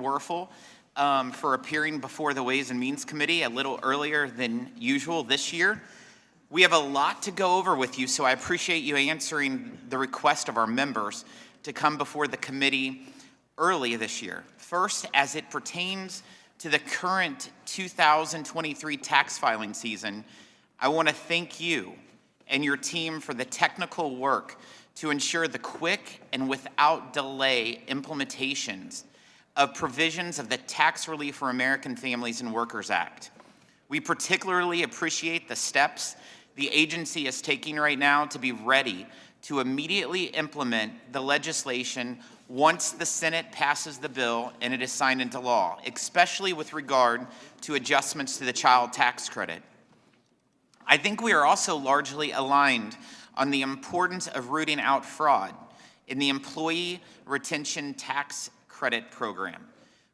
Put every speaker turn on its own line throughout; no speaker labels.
Werfel for appearing before the Ways and Means Committee a little earlier than usual this year. We have a lot to go over with you, so I appreciate you answering the request of our members to come before the committee early this year. First, as it pertains to the current 2023 tax filing season, I want to thank you and your team for the technical work to ensure the quick and without delay implementations of provisions of the Tax Relief for American Families and Workers Act. We particularly appreciate the steps the agency is taking right now to be ready to immediately implement the legislation once the Senate passes the bill and it is signed into law, especially with regard to adjustments to the child tax credit. I think we are also largely aligned on the importance of rooting out fraud in the Employee Retention Tax Credit Program.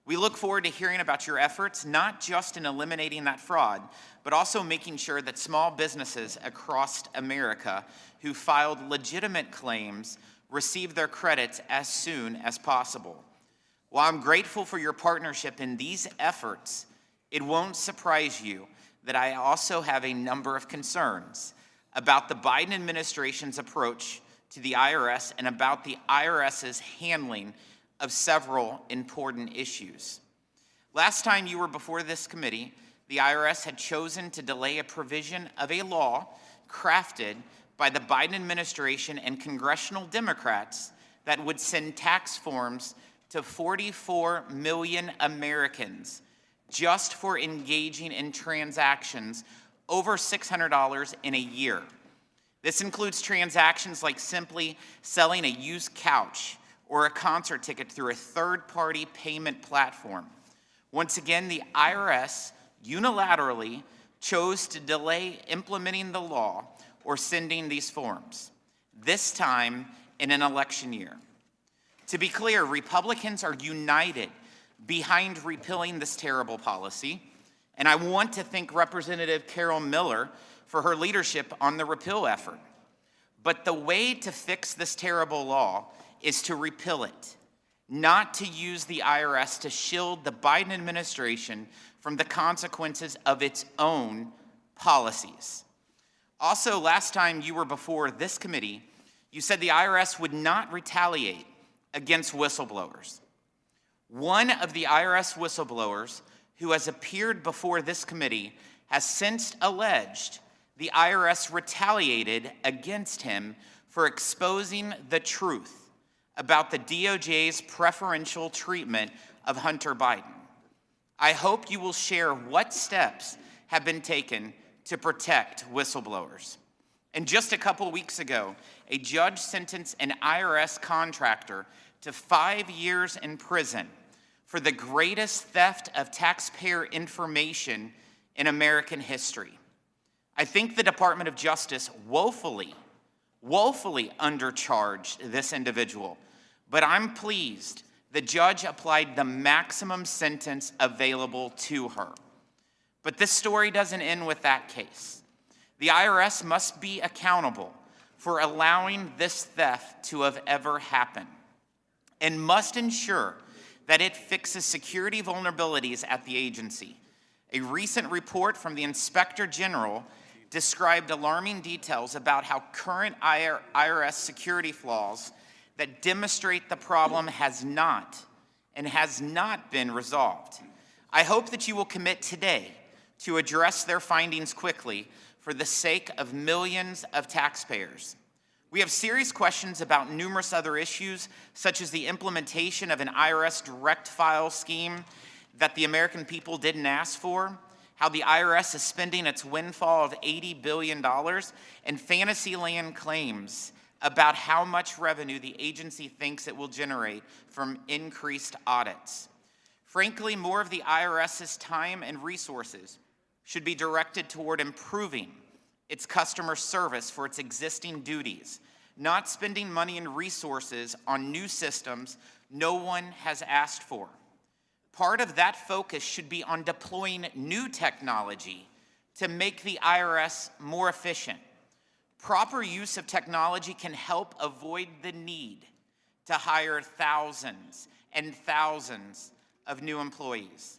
We look forward to hearing about your efforts, not just in eliminating that fraud, but also making sure that small businesses across America who filed legitimate claims receive their credits as soon as possible. While I'm grateful for your partnership in these efforts, it won't surprise you that I also have a number of concerns about the Biden administration's approach to the IRS and about the IRS's handling of several important issues. Last time you were before this committee, the IRS had chosen to delay a provision of a law crafted by the Biden administration and congressional Democrats that would send tax forms to 44 million Americans just for engaging in transactions over $600 in a year. This includes transactions like simply selling a used couch or a concert ticket through a third-party payment platform. Once again, the IRS unilaterally chose to delay implementing the law or sending these forms, this time in an election year. To be clear, Republicans are united behind repealing this terrible policy, and I want to thank Representative Carol Miller for her leadership on the repeal effort. But the way to fix this terrible law is to repeal it, not to use the IRS to shield the Biden administration from the consequences of its own policies. Also, last time you were before this committee, you said the IRS would not retaliate against whistleblowers. One of the IRS whistleblowers who has appeared before this committee has since alleged the IRS retaliated against him for exposing the truth about the DOJ's preferential treatment of Hunter Biden. I hope you will share what steps have been taken to protect whistleblowers. And just a couple weeks ago, a judge sentenced an IRS contractor to 5 years in prison for the greatest theft of taxpayer information in American history. I think the Department of Justice woefully undercharged this individual, but I'm pleased the judge applied the maximum sentence available to her. But this story doesn't end with that case. The IRS must be accountable for allowing this theft to have ever happened and must ensure that it fixes security vulnerabilities at the agency. A recent report from the Inspector General described alarming details about how current IRS security flaws that demonstrate the problem has not been resolved. I hope that you will commit today to address their findings quickly for the sake of millions of taxpayers. We have serious questions about numerous other issues, such as the implementation of an IRS direct file scheme that the American people didn't ask for, how the IRS is spending its windfall of $80 billion, and Fantasyland claims about how much revenue the agency thinks it will generate from increased audits. Frankly, more of the IRS's time and resources should be directed toward improving its customer service for its existing duties, not spending money and resources on new systems no one has asked for. Part of that focus should be on deploying new technology to make the IRS more efficient. Proper use of technology can help avoid the need to hire thousands and thousands of new employees.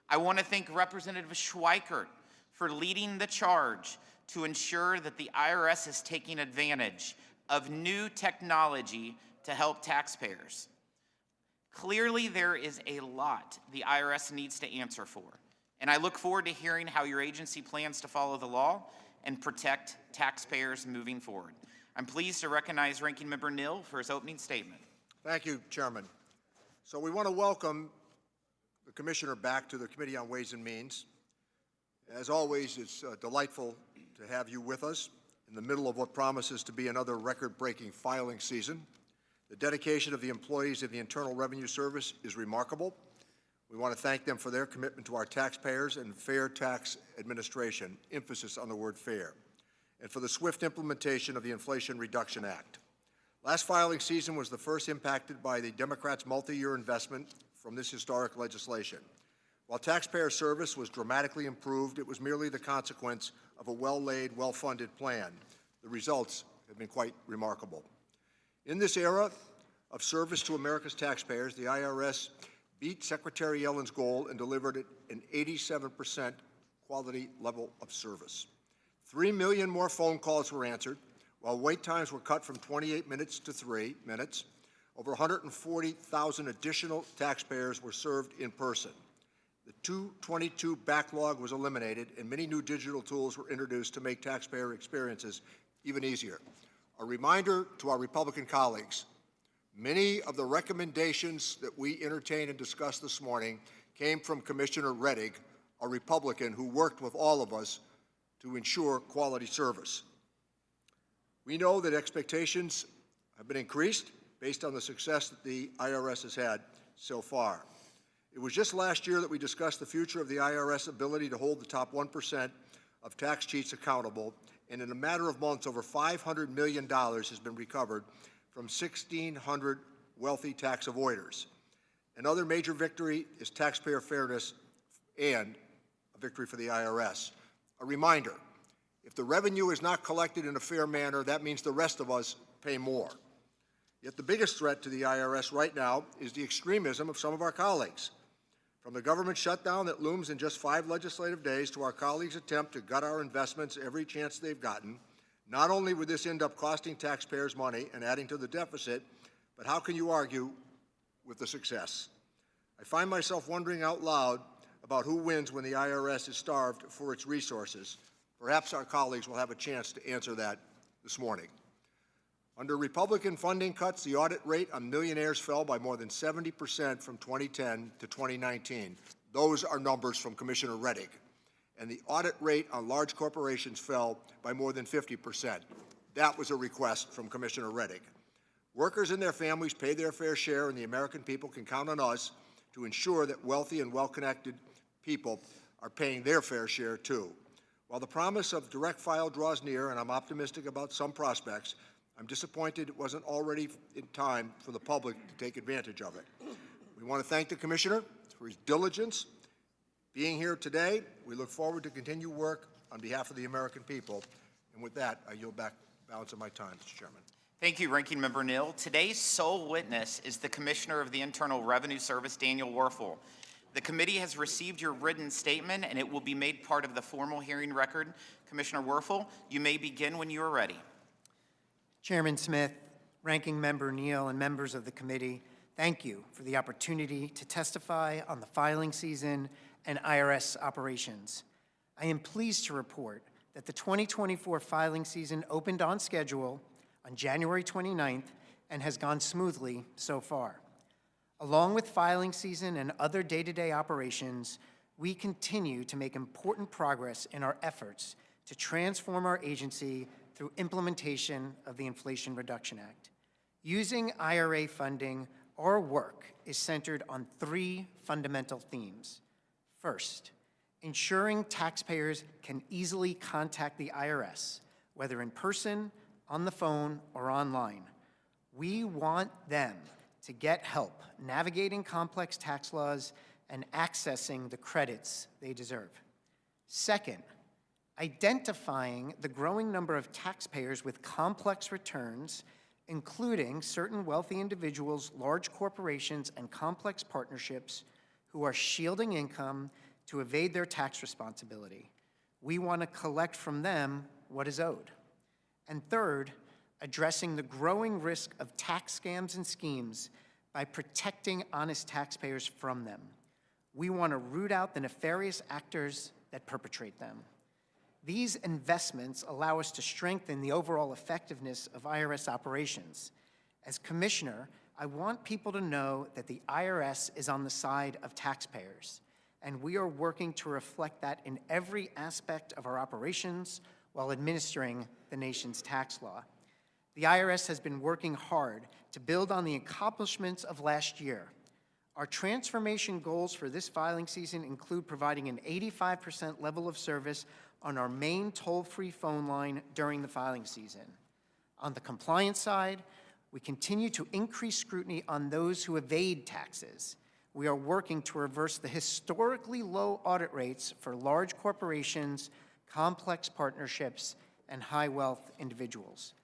I want to thank Representative Schweikert for leading the charge to ensure that the IRS is taking advantage of new technology to help taxpayers. Clearly, there is a lot the IRS needs to answer for, and I look forward to hearing how your agency plans to follow the law and protect taxpayers moving forward. I'm pleased to recognize Ranking Member Neal for his opening statement.
Thank you, Chairman. So we want to welcome the Commissioner back to the Committee on Ways and Means. As always, it's delightful to have you with us in the middle of what promises to be another record-breaking filing season. The dedication of the employees of the Internal Revenue Service is remarkable. We want to thank them for their commitment to our taxpayers and fair tax administration, emphasis on the word fair, and for the swift implementation of the Inflation Reduction Act. Last filing season was the first impacted by the Democrats' multi-year investment from this historic legislation. While taxpayer service was dramatically improved, it was merely the consequence of a well-laid, well-funded plan. The results have been quite remarkable. In this era of service to America's taxpayers, the IRS beat Secretary Yellen's goal and delivered an 87% quality level of service. 3 million more phone calls were answered, while wait times were cut from 28 minutes to 3 minutes. Over 140,000 additional taxpayers were served in person. The 222 backlog was eliminated, and many new digital tools were introduced to make taxpayer experiences even easier. A reminder to our Republican colleagues, many of the recommendations that we entertained and discussed this morning came from Commissioner Rettig, a Republican who worked with all of us to ensure quality service. We know that expectations have been increased based on the success that the IRS has had so far. It was just last year that we discussed the future of the IRS ability to hold the top 1% of tax cheats accountable, and in a matter of months, over $500 million has been recovered from 1,600 wealthy tax avoiders. Another major victory is taxpayer fairness and a victory for the IRS. A reminder, if the revenue is not collected in a fair manner, that means the rest of us pay more. Yet the biggest threat to the IRS right now is the extremism of some of our colleagues. From the government shutdown that looms in just 5 legislative days to our colleagues' attempt to gut our investments every chance they've gotten, not only would this end up costing taxpayers money and adding to the deficit, but how can you argue with the success? I find myself wondering out loud about who wins when the IRS is starved for its resources. Perhaps our colleagues will have a chance to answer that this morning. Under Republican funding cuts, the audit rate on millionaires fell by more than 70% from 2010 to 2019. Those are numbers from Commissioner Rettig. And the audit rate on large corporations fell by more than 50%. That was a request from Commissioner Rettig. Workers and their families pay their fair share, and the American people can count on us to ensure that wealthy and well-connected people are paying their fair share too. While the promise of direct file draws near, and I'm optimistic about some prospects, I'm disappointed it wasn't already in time for the public to take advantage of it. We want to thank the Commissioner for his diligence being here today. We look forward to continue work on behalf of the American people. And with that, I yield back the balance of my time, Mr. Chairman.
Thank you, Ranking Member Neal. Today's sole witness is the Commissioner of the Internal Revenue Service, Daniel Werfel. The committee has received your written statement, and it will be made part of the formal hearing record. Commissioner Werfel, you may begin when you are ready.
Chairman Smith, Ranking Member Neal, and members of the committee, thank you for the opportunity to testify on the filing season and IRS operations. I am pleased to report that the 2024 filing season opened on schedule on January 29th and has gone smoothly so far. Along with filing season and other day-to-day operations, we continue to make important progress in our efforts to transform our agency through implementation of the Inflation Reduction Act. Using IRA funding, our work is centered on 3 fundamental themes. First, ensuring taxpayers can easily contact the IRS, whether in person, on the phone, or online. We want them to get help navigating complex tax laws and accessing the credits they deserve. Second, identifying the growing number of taxpayers with complex returns, including certain wealthy individuals, large corporations, and complex partnerships who are shielding income to evade their tax responsibility. We want to collect from them what is owed. And third, addressing the growing risk of tax scams and schemes by protecting honest taxpayers from them. We want to root out the nefarious actors that perpetrate them. These investments allow us to strengthen the overall effectiveness of IRS operations. As Commissioner, I want people to know that the IRS is on the side of taxpayers, and we are working to reflect that in every aspect of our operations while administering the nation's tax law. The IRS has been working hard to build on the accomplishments of last year. Our transformation goals for this filing season include providing an 85% level of service on our main toll-free phone line during the filing season. On the compliance side, we continue to increase scrutiny on those who evade taxes. We are working to reverse the historically low audit rates for large corporations, complex partnerships, and high-wealth individuals.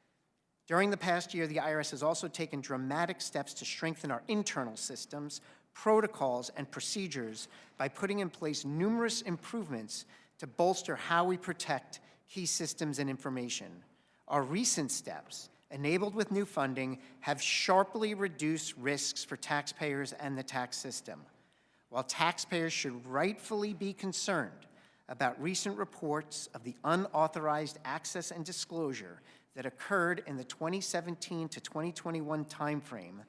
During the past year, the IRS has also taken dramatic steps to strengthen our internal systems, protocols, and procedures by putting in place numerous improvements to bolster how we protect key systems and information. Our recent steps, enabled with new funding, have sharply reduced risks for taxpayers and the tax system. While taxpayers should rightfully be concerned about recent reports of the unauthorized access and disclosure that occurred in the 2017 to 2021 timeframe,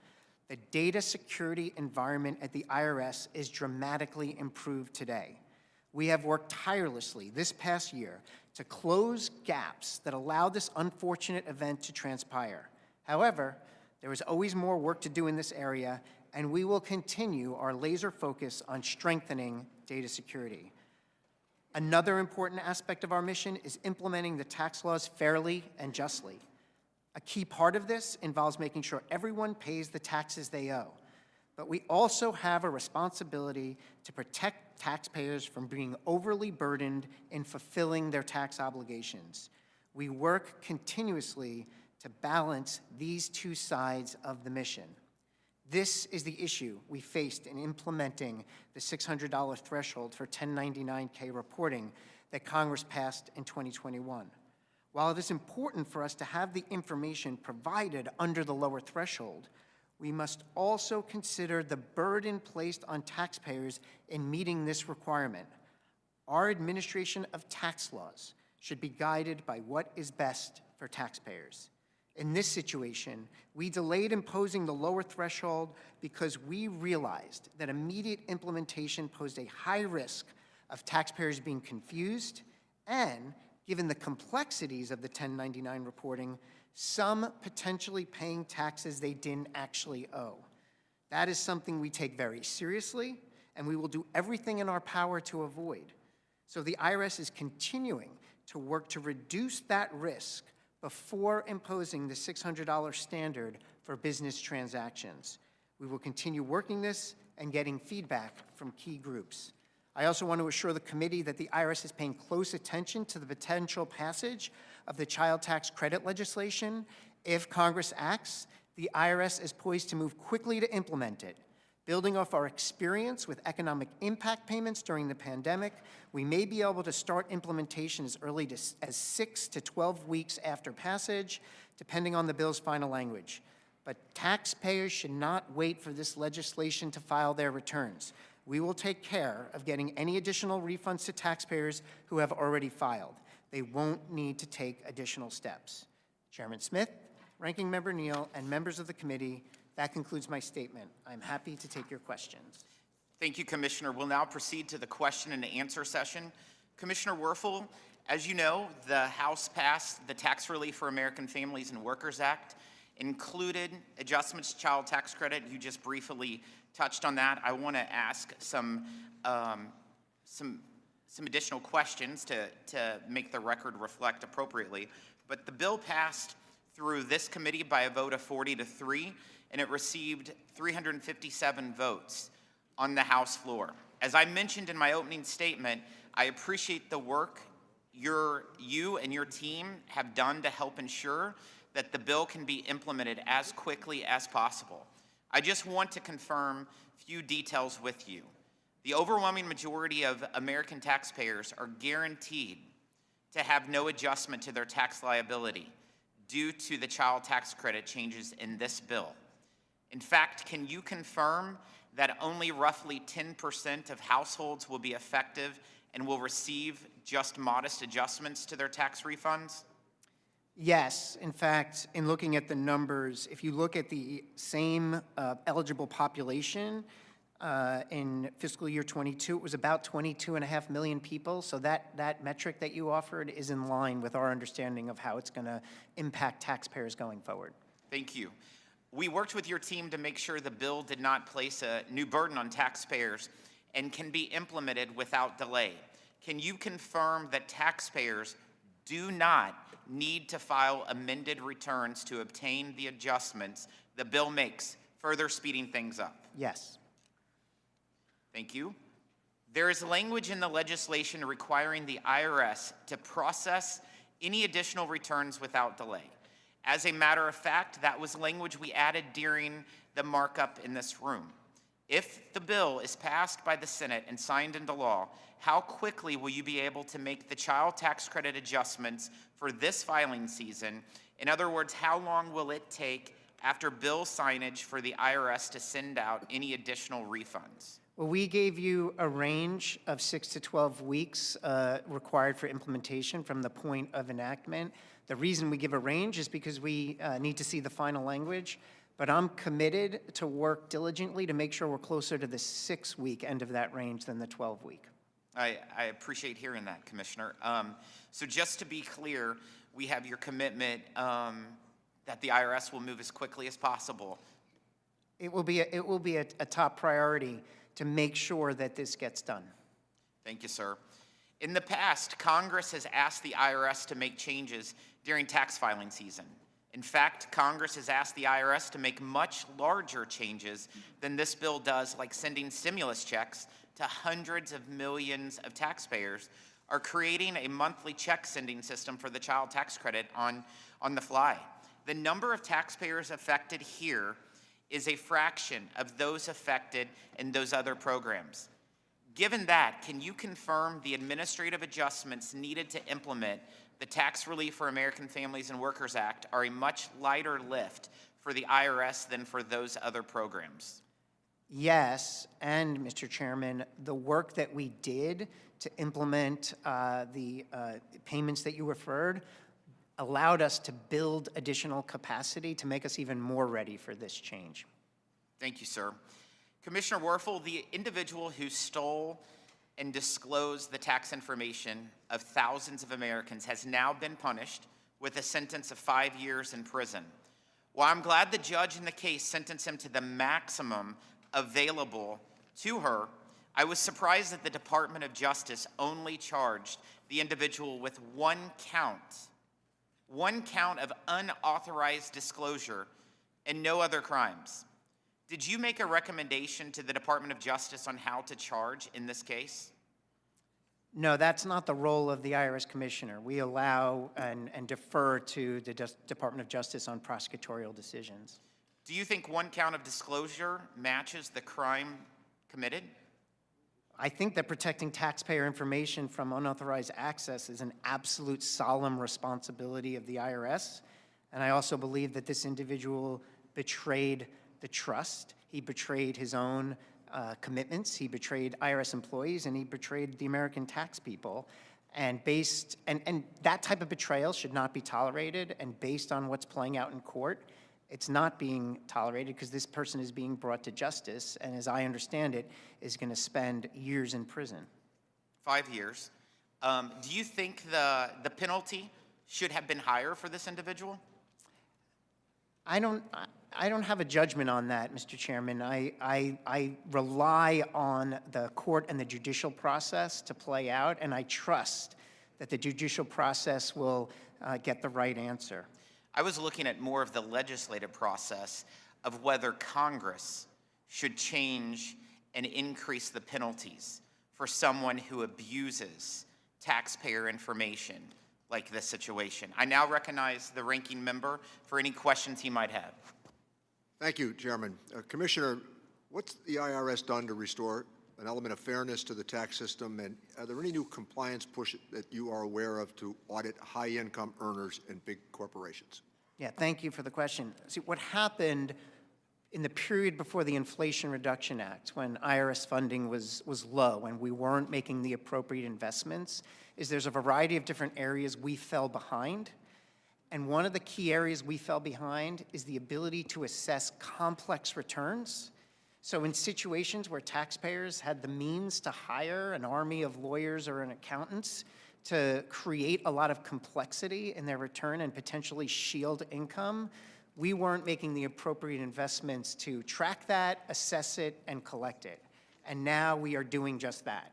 the data security environment at the IRS is dramatically improved today. We have worked tirelessly this past year to close gaps that allowed this unfortunate event to transpire. However, there is always more work to do in this area, and we will continue our laser focus on strengthening data security. Another important aspect of our mission is implementing the tax laws fairly and justly. A key part of this involves making sure everyone pays the taxes they owe. But we also have a responsibility to protect taxpayers from being overly burdened in fulfilling their tax obligations. We work continuously to balance these two sides of the mission. This is the issue we faced in implementing the $600 threshold for 1099-K reporting that Congress passed in 2021. While it is important for us to have the information provided under the lower threshold, we must also consider the burden placed on taxpayers in meeting this requirement. Our administration of tax laws should be guided by what is best for taxpayers. In this situation, we delayed imposing the lower threshold because we realized that immediate implementation posed a high risk of taxpayers being confused and, given the complexities of the 1099 reporting, some potentially paying taxes they didn't actually owe. That is something we take very seriously, and we will do everything in our power to avoid. So the IRS is continuing to work to reduce that risk before imposing the $600 standard for business transactions. We will continue working this and getting feedback from key groups. I also want to assure the committee that the IRS is paying close attention to the potential passage of the child tax credit legislation. If Congress acts, the IRS is poised to move quickly to implement it. Building off our experience with economic impact payments during the pandemic, we may be able to start implementation as early as 6 to 12 weeks after passage, depending on the bill's final language. But taxpayers should not wait for this legislation to file their returns. We will take care of getting any additional refunds to taxpayers who have already filed. They won't need to take additional steps. Chairman Smith, Ranking Member Neal, and members of the committee, that concludes my statement. I'm happy to take your questions.
Thank you, Commissioner. We'll now proceed to the question and answer session. Commissioner Werfel, as you know, the House passed the Tax Relief for American Families and Workers Act, included adjustments to child tax credit. You just briefly touched on that. I want to ask some additional questions to make the record reflect appropriately. But the bill passed through this committee by a vote of 40-3, and it received 357 votes on the House floor. As I mentioned in my opening statement, I appreciate the work you and your team have done to help ensure that the bill can be implemented as quickly as possible. I just want to confirm a few details with you. The overwhelming majority of American taxpayers are guaranteed to have no adjustment to their tax liability due to the child tax credit changes in this bill. In fact, can you confirm that only roughly 10% of households will be effective and will receive just modest adjustments to their tax refunds?
Yes, in fact, in looking at the numbers, if you look at the same eligible population in fiscal year 22, it was about 22.5 million people. So that metric that you offered is in line with our understanding of how it's going to impact taxpayers going forward.
Thank you. We worked with your team to make sure the bill did not place a new burden on taxpayers and can be implemented without delay. Can you confirm that taxpayers do not need to file amended returns to obtain the adjustments the bill makes, further speeding things up?
Yes.
Thank you. There is language in the legislation requiring the IRS to process any additional returns without delay. As a matter of fact, that was language we added during the markup in this room. If the bill is passed by the Senate and signed into law, how quickly will you be able to make the child tax credit adjustments for this filing season? In other words, how long will it take after bill signage for the IRS to send out any additional refunds?
Well, we gave you a range of 6 to 12 weeks required for implementation from the point of enactment. The reason we give a range is because we need to see the final language, but I'm committed to work diligently to make sure we're closer to the 6-week end of that range than the 12-week.
I appreciate hearing that, Commissioner. So just to be clear, we have your commitment that the IRS will move as quickly as possible.
It will be a top priority to make sure that this gets done.
Thank you, sir. In the past, Congress has asked the IRS to make changes during tax filing season. In fact, Congress has asked the IRS to make much larger changes than this bill does, like sending stimulus checks to hundreds of millions of taxpayers, or creating a monthly check sending system for the child tax credit on the fly. The number of taxpayers affected here is a fraction of those affected in those other programs. Given that, can you confirm the administrative adjustments needed to implement the Tax Relief for American Families and Workers Act are a much lighter lift for the IRS than for those other programs?
Yes, and Mr. Chairman, the work that we did to implement the payments that you referred allowed us to build additional capacity to make us even more ready for this change.
Thank you, sir. Commissioner Werfel, the individual who stole and disclosed the tax information of thousands of Americans has now been punished with a sentence of 5 years in prison. While I'm glad the judge in the case sentenced him to the maximum available to her, I was surprised that the Department of Justice only charged the individual with one count of unauthorized disclosure and no other crimes. Did you make a recommendation to the Department of Justice on how to charge in this case?
No, that's not the role of the IRS Commissioner. We allow and defer to the Department of Justice on prosecutorial decisions.
Do you think one count of disclosure matches the crime committed?
I think that protecting taxpayer information from unauthorized access is an absolute solemn responsibility of the IRS. And I also believe that this individual betrayed the trust. He betrayed his own commitments. He betrayed IRS employees, and he betrayed the American tax people. And that type of betrayal should not be tolerated. And based on what's playing out in court, it's not being tolerated because this person is being brought to justice, and as I understand it, is going to spend years in prison.
5 years. Do you think the penalty should have been higher for this individual?
I don't have a judgment on that, Mr. Chairman. I rely on the court and the judicial process to play out, and I trust that the judicial process will get the right answer.
I was looking at more of the legislative process of whether Congress should change and increase the penalties for someone who abuses taxpayer information like this situation. I now recognize the ranking member for any questions he might have.
Thank you, Chairman. Commissioner, what's the IRS done to restore an element of fairness to the tax system, and are there any new compliance push that you are aware of to audit high-income earners and big corporations?
Yeah, thank you for the question. See, what happened in the period before the Inflation Reduction Act, when IRS funding was low and we weren't making the appropriate investments, is there's a variety of different areas we fell behind. And one of the key areas we fell behind is the ability to assess complex returns. So in situations where taxpayers had the means to hire an army of lawyers or an accountants to create a lot of complexity in their return and potentially shield income, we weren't making the appropriate investments to track that, assess it, and collect it. And now we are doing just that.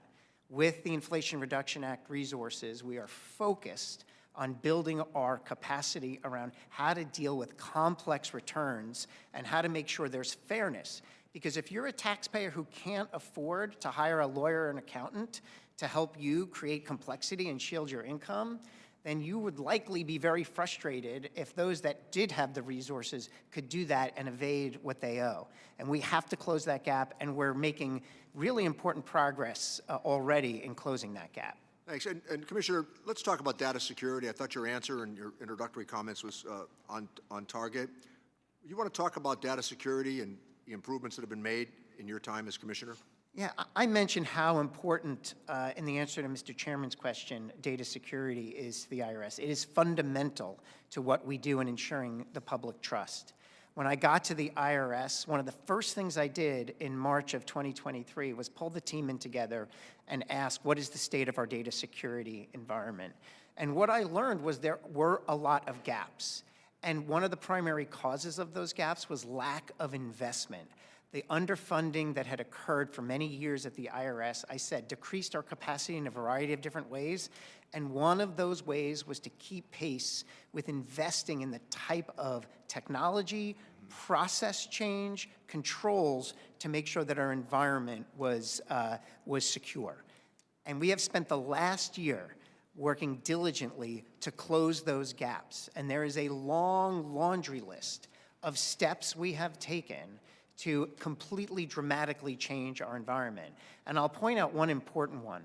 With the Inflation Reduction Act resources, we are focused on building our capacity around how to deal with complex returns and how to make sure there's fairness. Because if you're a taxpayer who can't afford to hire a lawyer or an accountant to help you create complexity and shield your income, then you would likely be very frustrated if those that did have the resources could do that and evade what they owe. And we have to close that gap, and we're making really important progress already in closing that gap.
Thanks. And Commissioner, let's talk about data security. I thought your answer and your introductory comments was on target. You want to talk about data security and the improvements that have been made in your time as Commissioner?
Yeah, I mentioned how important, in the answer to Mr. Chairman's question, data security is to the IRS. It is fundamental to what we do in ensuring the public trust. When I got to the IRS, one of the first things I did in March of 2023 was pull the team in together and ask, what is the state of our data security environment? And what I learned was there were a lot of gaps. And one of the primary causes of those gaps was lack of investment. The underfunding that had occurred for many years at the IRS, I said, decreased our capacity in a variety of different ways. And one of those ways was to keep pace with investing in the type of technology, process change, controls to make sure that our environment was secure. And we have spent the last year working diligently to close those gaps. And there is a long laundry list of steps we have taken to completely dramatically change our environment. And I'll point out one important one.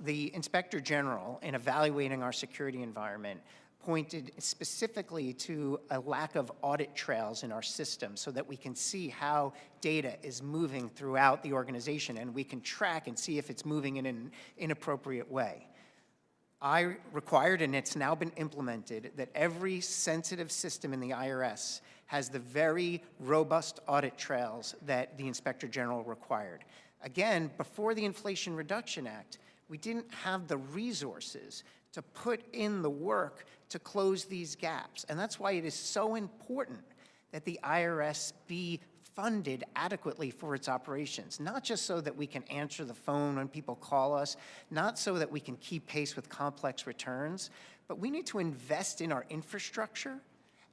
The Inspector General, in evaluating our security environment, pointed specifically to a lack of audit trails in our system so that we can see how data is moving throughout the organization and we can track and see if it's moving in an inappropriate way. I required, and it's now been implemented, that every sensitive system in the IRS has the very robust audit trails that the Inspector General required. Again, before the Inflation Reduction Act, we didn't have the resources to put in the work to close these gaps. And that's why it is so important that the IRS be funded adequately for its operations, not just so that we can answer the phone when people call us, not so that we can keep pace with complex returns, but we need to invest in our infrastructure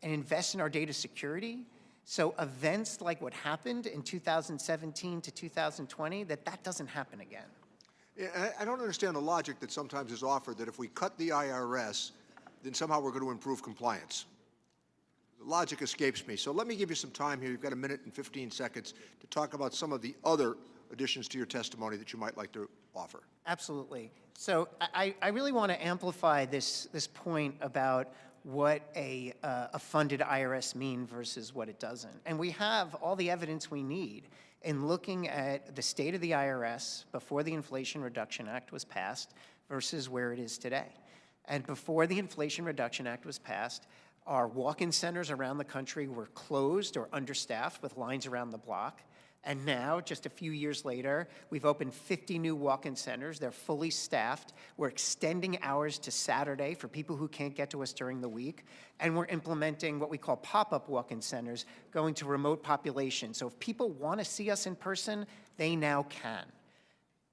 and invest in our data security so events like what happened in 2017 to 2020, that doesn't happen again.
Yeah, I don't understand the logic that sometimes is offered that if we cut the IRS, then somehow we're going to improve compliance. The logic escapes me. So let me give you some time here. You've got 1 minute and 15 seconds to talk about some of the other additions to your testimony that you might like to offer.
Absolutely. So I really want to amplify this point about what a funded IRS means versus what it doesn't. And we have all the evidence we need in looking at the state of the IRS before the Inflation Reduction Act was passed versus where it is today. And before the Inflation Reduction Act was passed, our walk-in centers around the country were closed or understaffed with lines around the block. And now, just a few years later, we've opened 50 new walk-in centers. They're fully staffed. We're extending hours to Saturday for people who can't get to us during the week. And we're implementing what we call pop-up walk-in centers, going to remote populations. So if people want to see us in person, they now can.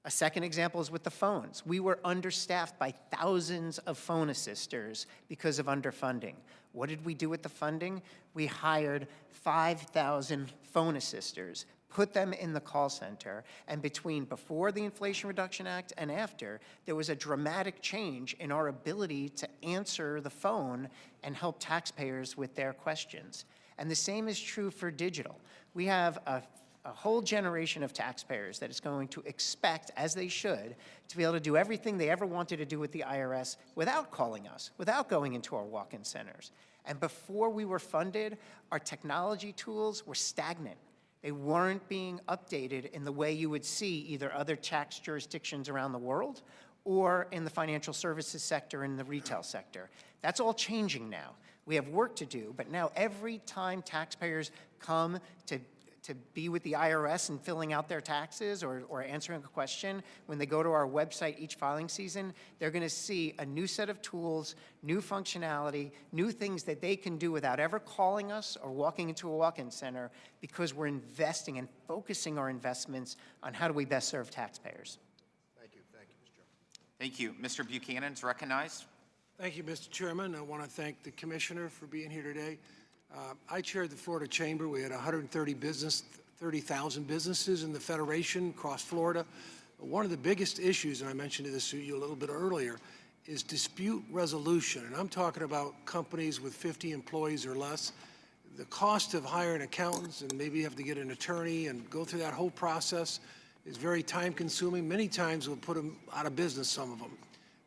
A second example is with the phones. We were understaffed by thousands of phone assisters because of underfunding. What did we do with the funding? We hired 5,000 phone assisters, put them in the call center, and between before the Inflation Reduction Act and after, there was a dramatic change in our ability to answer the phone and help taxpayers with their questions. And the same is true for digital. We have a whole generation of taxpayers that is going to expect, as they should, to be able to do everything they ever wanted to do with the IRS without calling us, without going into our walk-in centers. And before we were funded, our technology tools were stagnant. They weren't being updated in the way you would see either other tax jurisdictions around the world or in the financial services sector and the retail sector. That's all changing now. We have work to do, but now every time taxpayers come to be with the IRS and filling out their taxes or answering a question, when they go to our website each filing season, they're going to see a new set of tools, new functionality, new things that they can do without ever calling us or walking into a walk-in center, because we're investing and focusing our investments on how do we best serve taxpayers.
Thank you, Mr. Chairman.
Thank you. Mr. Buchanan's recognized.
Thank you, Mr. Chairman. I want to thank the Commissioner for being here today. I chaired the Florida Chamber. We had 30,000 businesses in the Federation across Florida. One of the biggest issues, and I mentioned this to you a little bit earlier, is dispute resolution. And I'm talking about companies with 50 employees or less. The cost of hiring accountants, and maybe you have to get an attorney and go through that whole process, is very time-consuming. Many times we'll put them out of business, some of them.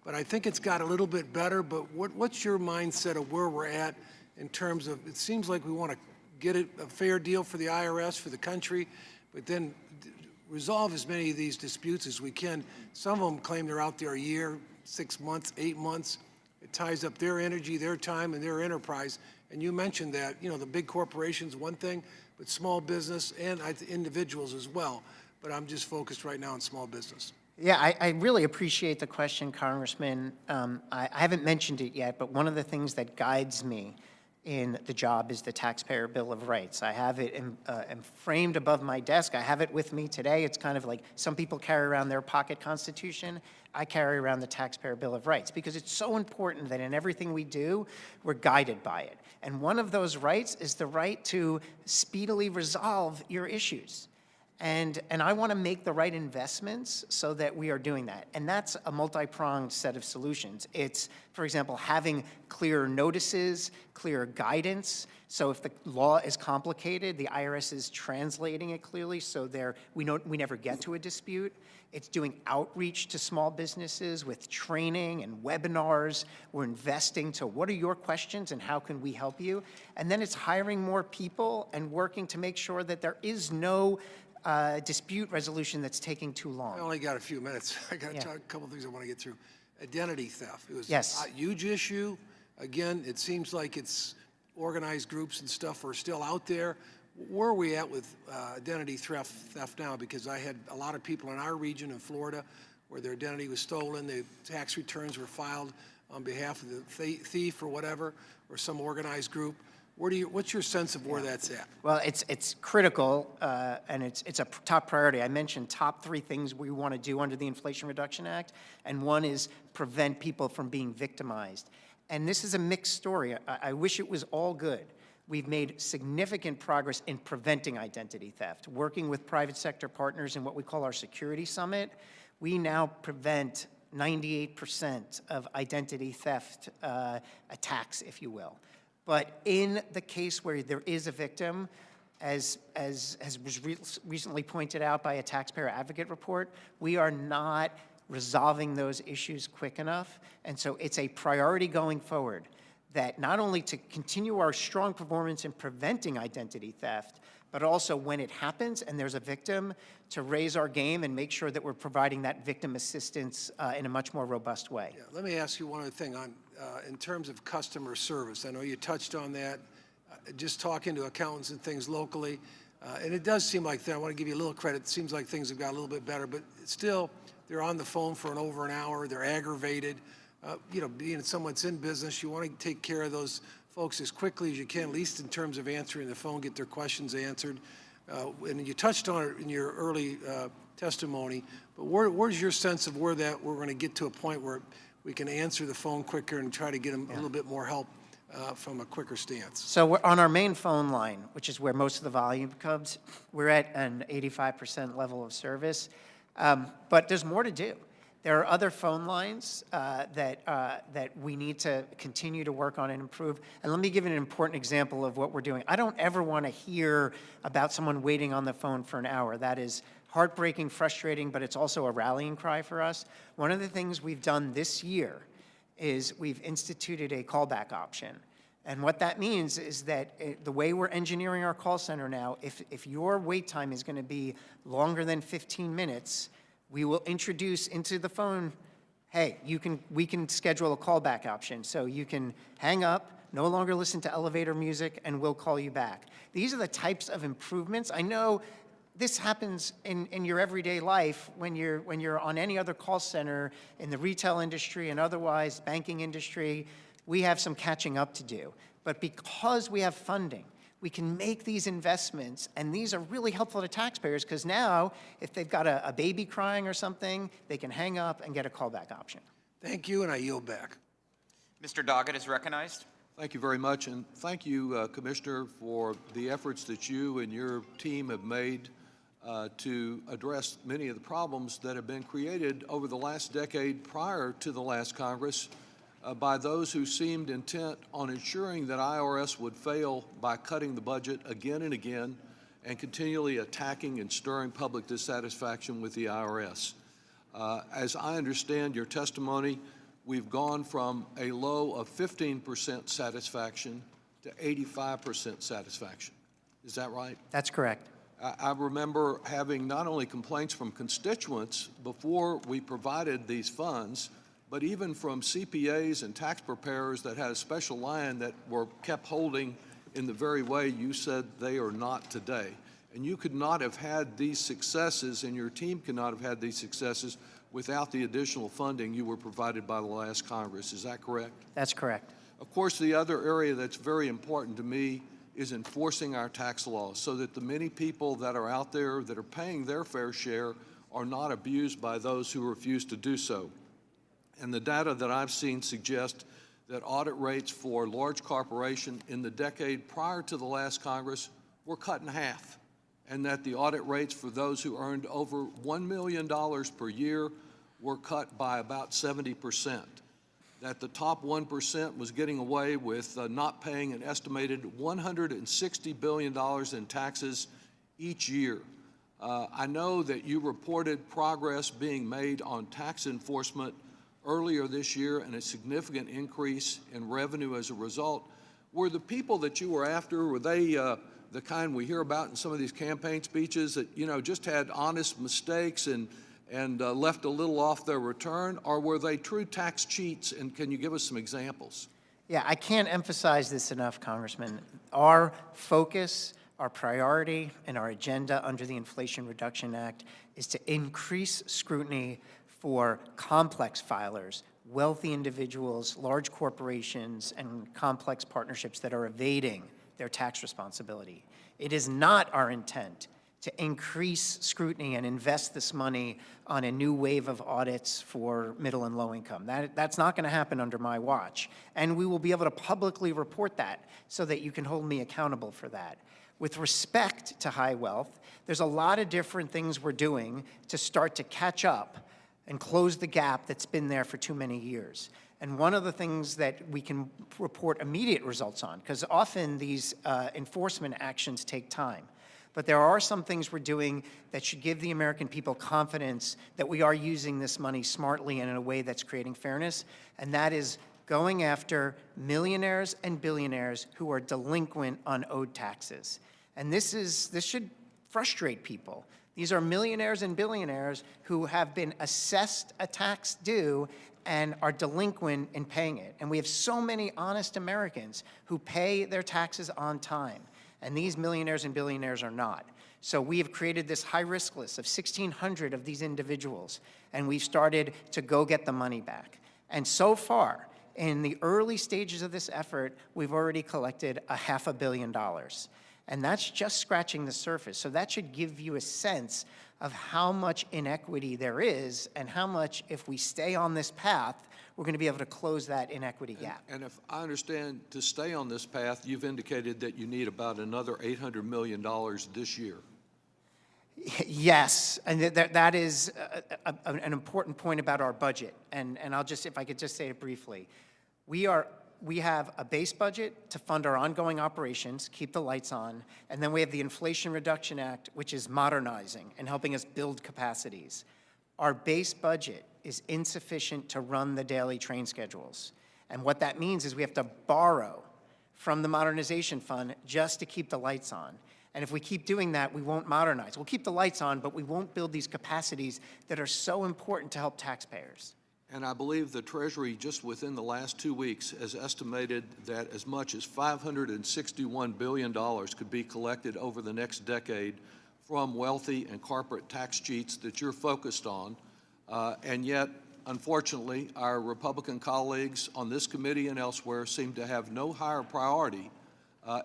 But I think it's got a little bit better. But what's your mindset of where we're at in terms of, it seems like we want to get a fair deal for the IRS, for the country, but then resolve as many of these disputes as we can. Some of them claim they're out there a year, 6 months, 8 months. It ties up their energy, their time, and their enterprise. And you mentioned that, you know, the big corporations, one thing, but small business and individuals as well. But I'm just focused right now on small business.
Yeah, I really appreciate the question, Congressman. I haven't mentioned it yet, but one of the things that guides me in the job is the Taxpayer Bill of Rights. I have it framed above my desk. I have it with me today. It's kind of like some people carry around their pocket constitution. I carry around the Taxpayer Bill of Rights because it's so important that in everything we do, we're guided by it. And one of those rights is the right to speedily resolve your issues. And I want to make the right investments so that we are doing that. And that's a multi-pronged set of solutions. It's, for example, having clear notices, clear guidance. So if the law is complicated, the IRS is translating it clearly so we never get to a dispute. It's doing outreach to small businesses with training and webinars. We're investing to what are your questions and how can we help you? And then it's hiring more people and working to make sure that there is no dispute resolution that's taking too long.
I only got a few minutes. I got a couple of things I want to get through. Identity theft. It was a huge issue. Again, it seems like it's organized groups and stuff are still out there. Where are we at with identity theft now? Because I had a lot of people in our region in Florida where their identity was stolen. The tax returns were filed on behalf of the thief or whatever, or some organized group. What's your sense of where that's at?
Well, it's critical, and it's a top priority. I mentioned top 3 things we want to do under the Inflation Reduction Act, and one is prevent people from being victimized. And this is a mixed story. I wish it was all good. We've made significant progress in preventing identity theft. Working with private sector partners in what we call our Security Summit, we now prevent 98% of identity theft attacks, if you will. But in the case where there is a victim, as was recently pointed out by a taxpayer advocate report, we are not resolving those issues quick enough. And so it's a priority going forward that not only to continue our strong performance in preventing identity theft, but also when it happens and there's a victim, to raise our game and make sure that we're providing that victim assistance in a much more robust way.
Yeah, let me ask you one other thing on in terms of customer service. I know you touched on that, just talking to accountants and things locally, and it does seem like, I want to give you a little credit, it seems like things have got a little bit better, but still, they're on the phone for over an hour, they're aggravated. You know, being someone that's in business, you want to take care of those folks as quickly as you can, at least in terms of answering the phone, get their questions answered. And you touched on it in your early testimony, but where's your sense of where we're going to get to a point where we can answer the phone quicker and try to get them a little bit more help from a quicker stance?
So we're on our main phone line, which is where most of the volume comes. We're at an 85% level of service, but there's more to do. There are other phone lines that we need to continue to work on and improve. And let me give you an important example of what we're doing. I don't ever want to hear about someone waiting on the phone for an hour. That is heartbreaking, frustrating, but it's also a rallying cry for us. One of the things we've done this year is we've instituted a callback option. And what that means is that the way we're engineering our call center now, if your wait time is going to be longer than 15 minutes, we will introduce into the phone, hey, we can schedule a callback option. So you can hang up, no longer listen to elevator music, and we'll call you back. These are the types of improvements. I know this happens in your everyday life when you're on any other call center in the retail industry and otherwise banking industry. We have some catching up to do. But because we have funding, we can make these investments, and these are really helpful to taxpayers because now, if they've got a baby crying or something, they can hang up and get a callback option.
Thank you, and I yield back.
Mr. Doggett is recognized.
Thank you very much, and thank you, Commissioner, for the efforts that you and your team have made to address many of the problems that have been created over the last decade prior to the last Congress by those who seemed intent on ensuring that IRS would fail by cutting the budget again and again and continually attacking and stirring public dissatisfaction with the IRS. As I understand your testimony, we've gone from a low of 15% satisfaction to 85% satisfaction. Is that right?
That's correct.
I remember having not only complaints from constituents before we provided these funds, but even from CPAs and tax preparers that had a special line that were kept holding in the very way you said they are not today. And you could not have had these successes, and your team could not have had these successes without the additional funding you were provided by the last Congress. Is that correct?
That's correct.
Of course, the other area that's very important to me is enforcing our tax laws so that the many people that are out there that are paying their fair share are not abused by those who refuse to do so. And the data that I've seen suggest that audit rates for large corporations in the decade prior to the last Congress were cut in half, and that the audit rates for those who earned over $1 million per year were cut by about 70%. That the top 1% was getting away with not paying an estimated $160 billion in taxes each year. I know that you reported progress being made on tax enforcement earlier this year and a significant increase in revenue as a result. Were the people that you were after, were they the kind we hear about in some of these campaign speeches that, you know, just had honest mistakes and left a little off their return, or were they true tax cheats, and can you give us some examples?
Yeah, I can't emphasize this enough, Congressman. Our focus, our priority, and our agenda under the Inflation Reduction Act is to increase scrutiny for complex filers, wealthy individuals, large corporations, and complex partnerships that are evading their tax responsibility. It is not our intent to increase scrutiny and invest this money on a new wave of audits for middle and low income. That's not going to happen under my watch. And we will be able to publicly report that so that you can hold me accountable for that. With respect to high wealth, there's a lot of different things we're doing to start to catch up and close the gap that's been there for too many years. And one of the things that we can report immediate results on, because often these enforcement actions take time, but there are some things we're doing that should give the American people confidence that we are using this money smartly and in a way that's creating fairness, and that is going after millionaires and billionaires who are delinquent on owed taxes. And this should frustrate people. These are millionaires and billionaires who have been assessed a tax due and are delinquent in paying it. And we have so many honest Americans who pay their taxes on time, and these millionaires and billionaires are not. So we have created this high-risk list of 1,600 of these individuals, and we've started to go get the money back. And so far, in the early stages of this effort, we've already collected $500 million. And that's just scratching the surface. So that should give you a sense of how much inequity there is and how much, if we stay on this path, we're going to be able to close that inequity gap.
And if I understand, to stay on this path, you've indicated that you need about another $800 million this year.
Yes, and that is an important point about our budget. And I'll just, if I could just say it briefly. We have a base budget to fund our ongoing operations, keep the lights on, and then we have the Inflation Reduction Act, which is modernizing and helping us build capacities. Our base budget is insufficient to run the daily train schedules. And what that means is we have to borrow from the modernization fund just to keep the lights on. And if we keep doing that, we won't modernize. We'll keep the lights on, but we won't build these capacities that are so important to help taxpayers.
And I believe the Treasury, just within the last 2 weeks, has estimated that as much as $561 billion could be collected over the next decade from wealthy and corporate tax cheats that you're focused on. And yet, unfortunately, our Republican colleagues on this committee and elsewhere seem to have no higher priority,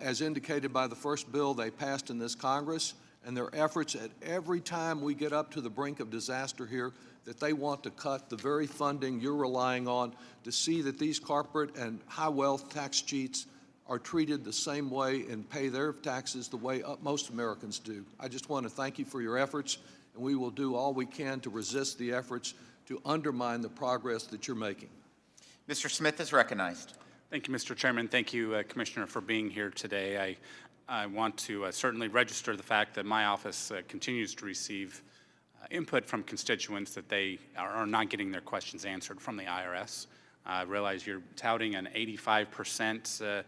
as indicated by the first bill they passed in this Congress, and their efforts at every time we get up to the brink of disaster here, that they want to cut the very funding you're relying on to see that these corporate and high wealth tax cheats are treated the same way and pay their taxes the way most Americans do. I just want to thank you for your efforts, and we will do all we can to resist the efforts to undermine the progress that you're making.
Mr. Smith is recognized.
Thank you, Mr. Chairman. Thank you, Commissioner, for being here today. I want to certainly register the fact that my office continues to receive input from constituents that they are not getting their questions answered from the IRS. I realize you're touting an 85%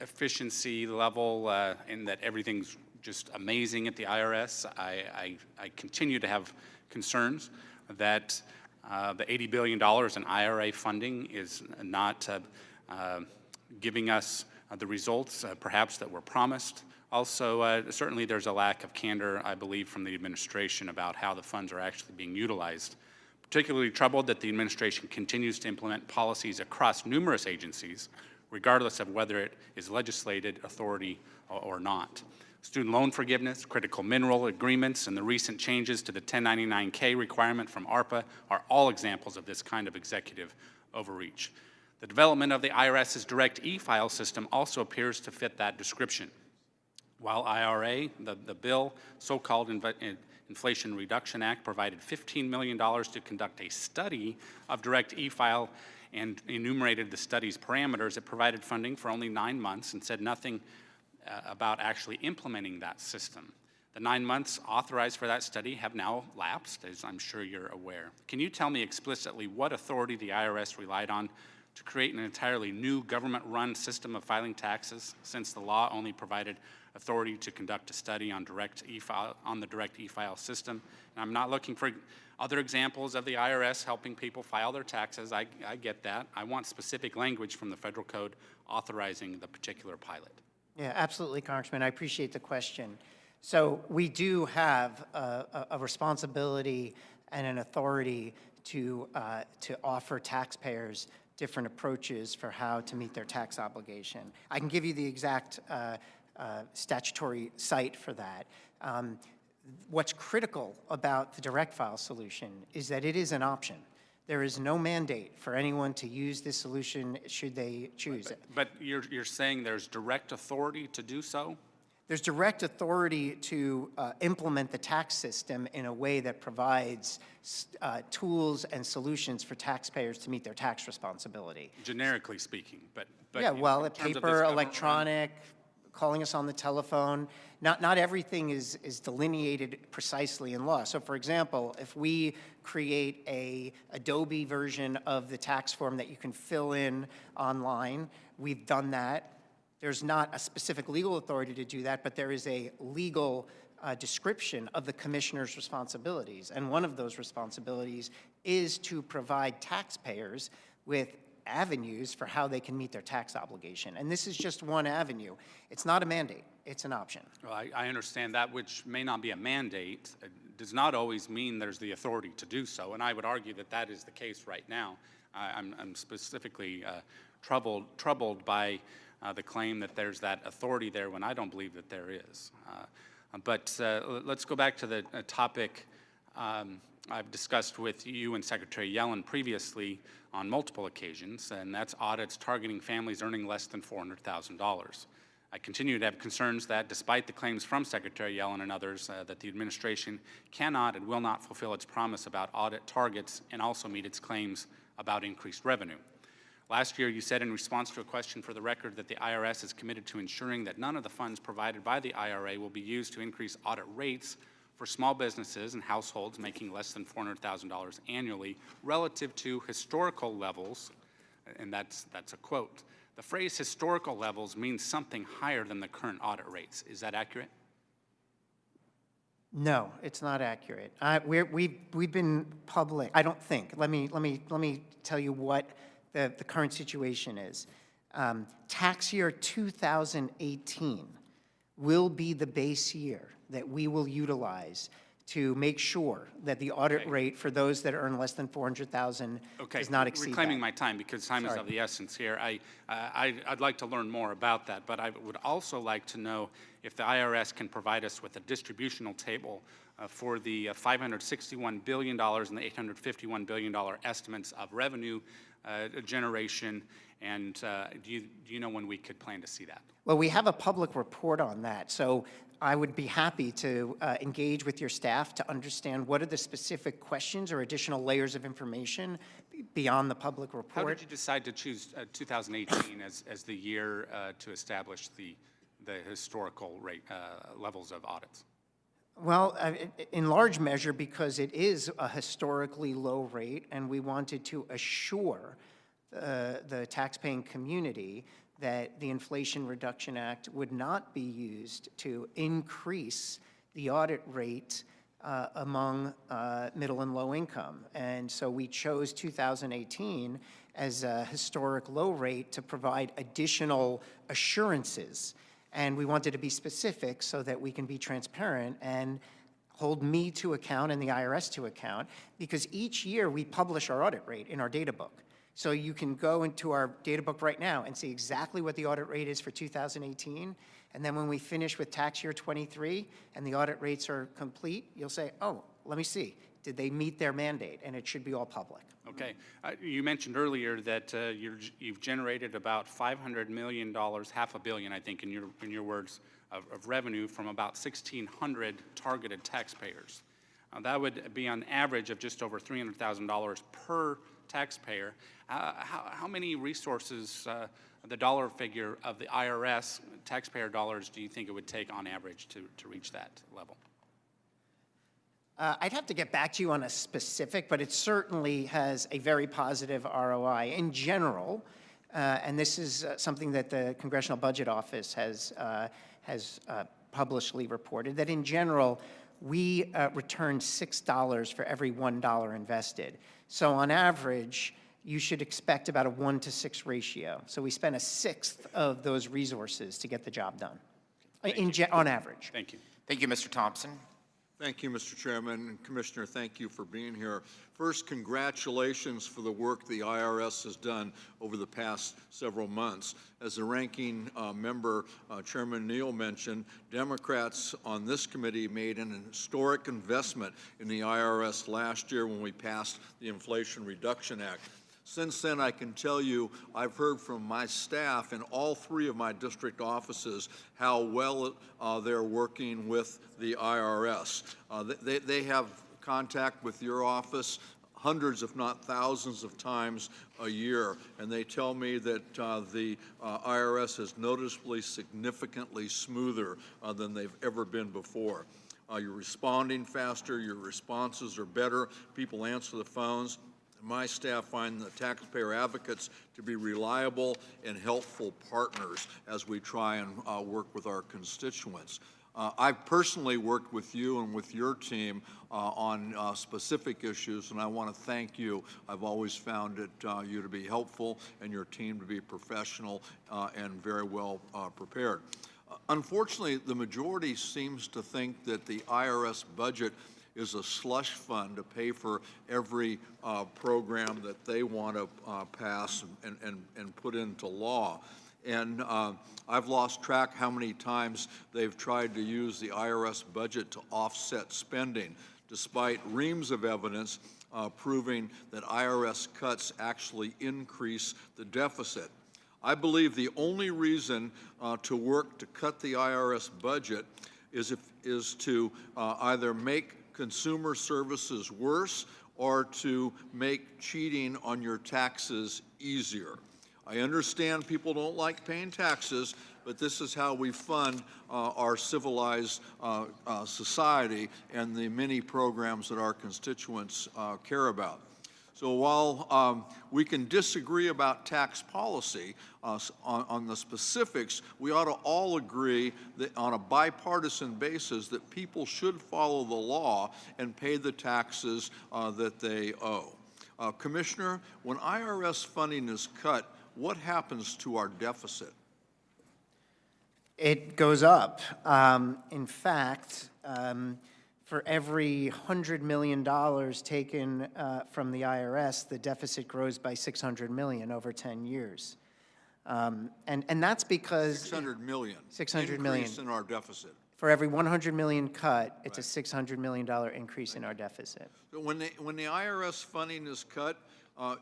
efficiency level and that everything's just amazing at the IRS. I continue to have concerns that the $80 billion in IRA funding is not giving us the results perhaps that were promised. Also, certainly there's a lack of candor, I believe, from the administration about how the funds are actually being utilized. Particularly troubled that the administration continues to implement policies across numerous agencies, regardless of whether it is legislated authority or not. Student loan forgiveness, critical mineral agreements, and the recent changes to the 1099-K requirement from ARPA are all examples of this kind of executive overreach. The development of the IRS's direct e-file system also appears to fit that description. While IRA, the bill, so-called Inflation Reduction Act, provided $15 million to conduct a study of direct e-file and enumerated the study's parameters, it provided funding for only 9 months and said nothing about actually implementing that system. The 9 months authorized for that study have now lapsed, as I'm sure you're aware. Can you tell me explicitly what authority the IRS relied on to create an entirely new government-run system of filing taxes, since the law only provided authority to conduct a study on the direct e-file system? And I'm not looking for other examples of the IRS helping people file their taxes. I get that. I want specific language from the federal code authorizing the particular pilot.
Yeah, absolutely, Congressman. I appreciate the question. So we do have a responsibility and an authority to offer taxpayers different approaches for how to meet their tax obligation. I can give you the exact statutory site for that. What's critical about the direct file solution is that it is an option. There is no mandate for anyone to use this solution should they choose it.
But you're saying there's direct authority to do so?
There's direct authority to implement the tax system in a way that provides tools and solutions for taxpayers to meet their tax responsibility.
Generically speaking, but
yeah, well,
in terms of
paper,
this
electronic, calling us on the telephone. Not everything is delineated precisely in law. So for example, if we create a Adobe version of the tax form that you can fill in online, we've done that. There's not a specific legal authority to do that, but there is a legal description of the commissioner's responsibilities. And one of those responsibilities is to provide taxpayers with avenues for how they can meet their tax obligation. And this is just one avenue. It's not a mandate, it's an option.
Well, I understand that, which may not be a mandate, does not always mean there's the authority to do so. And I would argue that that is the case right now. I'm specifically troubled by the claim that there's that authority there when I don't believe that there is. But let's go back to the topic I've discussed with you and Secretary Yellen previously on multiple occasions, and that's audits targeting families earning less than $400,000. I continue to have concerns that, despite the claims from Secretary Yellen and others, that the administration cannot and will not fulfill its promise about audit targets and also meet its claims about increased revenue. Last year, you said in response to a question for the record that the IRS is committed to ensuring that none of the funds provided by the IRA will be used to increase audit rates for small businesses and households making less than $400,000 annually relative to historical levels, and that's a quote. The phrase historical levels means something higher than the current audit rates. Is that accurate?
No, it's not accurate. We've been public. I don't think. Let me tell you what the current situation is. Tax year 2018 will be the base year that we will utilize to make sure that the audit rate for those that earn less than $400,000 does not exceed
reclaiming
that.
my time because time is of the essence here. I'd like to learn more about that, but I would also like to know if the IRS can provide us with a distributional table for the $561 billion and the $851 billion estimates of revenue generation, and do you know when we could plan to see that?
Well, we have a public report on that, so I would be happy to engage with your staff to understand what are the specific questions or additional layers of information beyond the public report.
How did you decide to choose 2018 as the year to establish the historical rate levels of audits?
Well, in large measure because it is a historically low rate, and we wanted to assure the taxpaying community that the Inflation Reduction Act would not be used to increase the audit rate among middle and low income. And so we chose 2018 as a historic low rate to provide additional assurances. And we wanted to be specific so that we can be transparent and hold me to account and the IRS to account, because each year we publish our audit rate in our data book. So you can go into our data book right now and see exactly what the audit rate is for 2018. And then when we finish with tax year 23 and the audit rates are complete, you'll say, oh, let me see. Did they meet their mandate? And it should be all public.
Okay. You mentioned earlier that you've generated about $500 million, half a billion, I think, in your words, of revenue from about 1,600 targeted taxpayers. That would be on average of just over $300,000 per taxpayer. How many resources, the dollar figure of the IRS taxpayer dollars, do you think it would take on average to reach that level?
I'd have to get back to you on a specific, but it certainly has a very positive ROI. In general, and this is something that the Congressional Budget Office has publicly reported, that in general, we return $6 for every $1 invested. So on average, you should expect about a 1-to-6 ratio. So we spend a sixth of those resources to get the job done, on average.
Thank you.
Thank you, Mr. Thompson.
Thank you, Mr. Chairman. And Commissioner, thank you for being here. First, congratulations for the work the IRS has done over the past several months. As the ranking member, Chairman Neal mentioned, Democrats on this committee made an historic investment in the IRS last year when we passed the Inflation Reduction Act. Since then, I can tell you, I've heard from my staff in all three of my district offices how well they're working with the IRS. They have contact with your office hundreds, if not thousands of times a year, and they tell me that the IRS is noticeably significantly smoother than they've ever been before. You're responding faster, your responses are better, people answer the phones. My staff find the taxpayer advocates to be reliable and helpful partners as we try and work with our constituents. I've personally worked with you and with your team on specific issues, and I want to thank you. I've always found you to be helpful and your team to be professional and very well prepared. Unfortunately, the majority seems to think that the IRS budget is a slush fund to pay for every program that they want to pass and put into law. And I've lost track how many times they've tried to use the IRS budget to offset spending, despite reams of evidence proving that IRS cuts actually increase the deficit.
I believe the only reason to work to cut the IRS budget is to either make consumer services worse or to make cheating on your taxes easier. I understand people don't like paying taxes, but this is how we fund our civilized society and the many programs that our constituents care about. So while we can disagree about tax policy on the specifics, we ought to all agree that on a bipartisan basis that people should follow the law and pay the taxes that they owe. Commissioner, when IRS funding is cut, what happens to our deficit?
It goes up. In fact, for every $100 million taken from the IRS, the deficit grows by $600 million over 10 years. And that's because—
600 million.
600 million.
Increase in our deficit.
For every 100 million cut, it's a $600 million increase in our deficit.
So when the IRS funding is cut,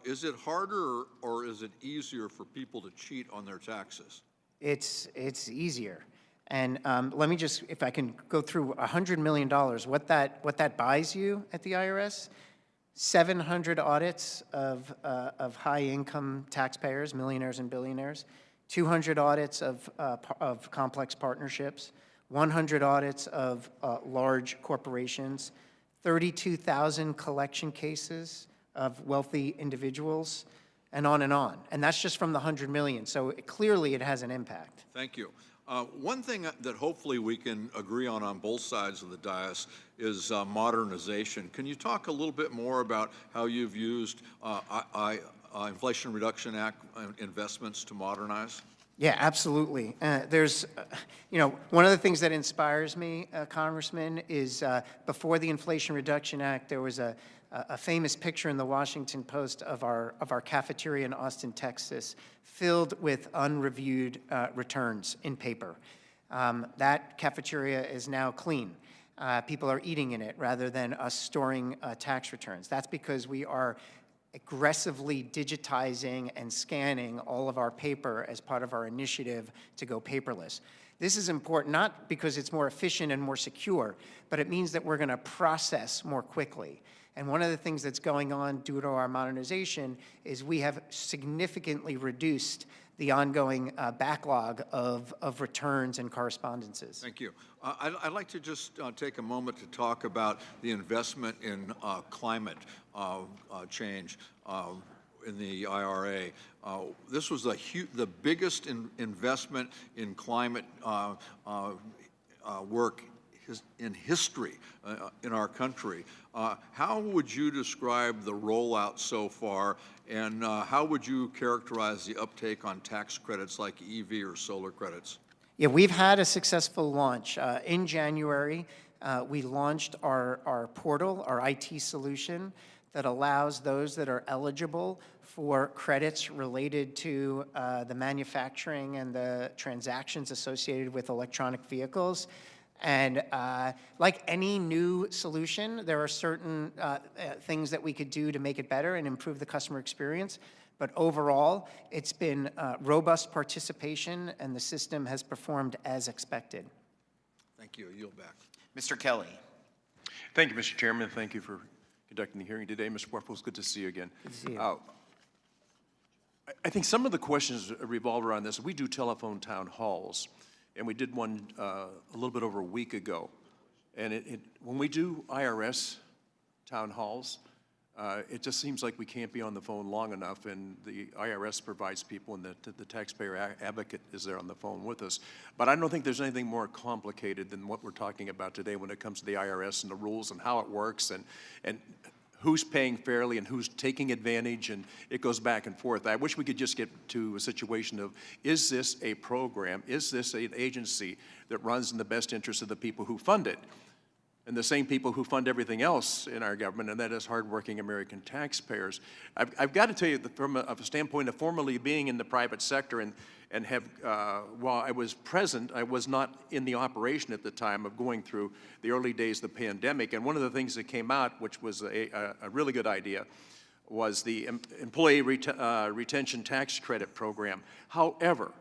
is it harder or is it easier for people to cheat on their taxes?
It's easier. And let me just, if I can go through $100 million, what that buys you at the IRS: 700 audits of high-income taxpayers, millionaires and billionaires, 200 audits of complex partnerships, 100 audits of large corporations, 32,000 collection cases of wealthy individuals, and on and on. And that's just from the 100 million. So clearly it has an impact.
Thank you. One thing that hopefully we can agree on both sides of the dais is modernization. Can you talk a little bit more about how you've used Inflation Reduction Act investments to modernize?
Yeah, absolutely. There's, one of the things that inspires me, Congressman, is before the Inflation Reduction Act, there was a famous picture in the Washington Post of our cafeteria in Austin, Texas, filled with unreviewed returns in paper. That cafeteria is now clean. People are eating in it rather than us storing tax returns. That's because we are aggressively digitizing and scanning all of our paper as part of our initiative to go paperless. This is important not because it's more efficient and more secure, but it means that we're going to process more quickly. And one of the things that's going on due to our modernization is we have significantly reduced the ongoing backlog of returns and correspondences.
Thank you. I'd like to just take a moment to talk about the investment in climate change in the IRA. This was the biggest investment in climate work in history in our country. How would you describe the rollout so far, and how would you characterize the uptake on tax credits like EV or solar credits?
Yeah, we've had a successful launch. In January, we launched our portal, our IT solution, that allows those that are eligible for credits related to the manufacturing and the transactions associated with electronic vehicles. And like any new solution, there are certain things that we could do to make it better and improve the customer experience. But overall, it's been robust participation, and the system has performed as expected.
Thank you. I yield back.
Mr. Kelly.
Thank you, Mr. Chairman. Thank you for conducting the hearing today. Mr. Werfel, it's good to see you again.
Good to see you.
I think some of the questions revolve around this. We do telephone town halls, and we did one a little bit over a week ago. And when we do IRS town halls, it just seems like we can't be on the phone long enough, and the IRS provides people, and the taxpayer advocate is there on the phone with us. But I don't think there's anything more complicated than what we're talking about today when it comes to the IRS and the rules and how it works and who's paying fairly and who's taking advantage, and it goes back and forth. I wish we could just get to a situation of, is this a program, is this an agency that runs in the best interest of the people who fund it? And the same people who fund everything else in our government, and that is hardworking American taxpayers. I've got to tell you that from a standpoint of formerly being in the private sector and have, while I was present, I was not in the operation at the time of going through the early days of the pandemic. And one of the things that came out, which was a really good idea, was the employee retention tax credit program. However,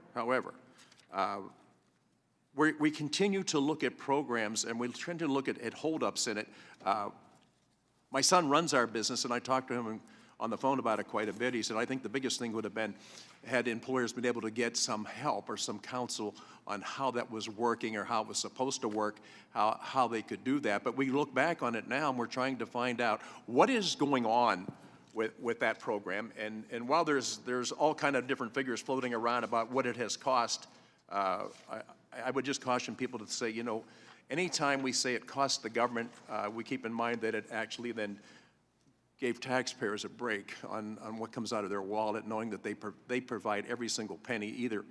we continue to look at programs, and we tend to look at holdups in it. My son runs our business, and I talked to him on the phone about it quite a bit. He said, I think the biggest thing would have been had employers been able to get some help or some counsel on how that was working or how it was supposed to work, how they could do that. But we look back on it now, and we're trying to find out what is going on with that program. And while there's all kind of different figures floating around about what it has cost, I would just caution people to say, you know, anytime we say it costs the government, we keep in mind that it actually then gave taxpayers a break on what comes out of their wallet, knowing that they provide every single penny, either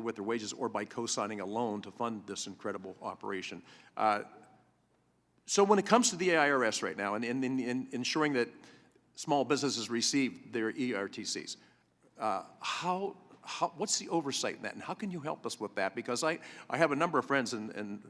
with their wages or by co-signing a loan to fund this incredible operation. So when it comes to the IRS right now and in ensuring that small businesses receive their ERTCs, what's the oversight in that, and how can you help us with that? Because I have a number of friends, and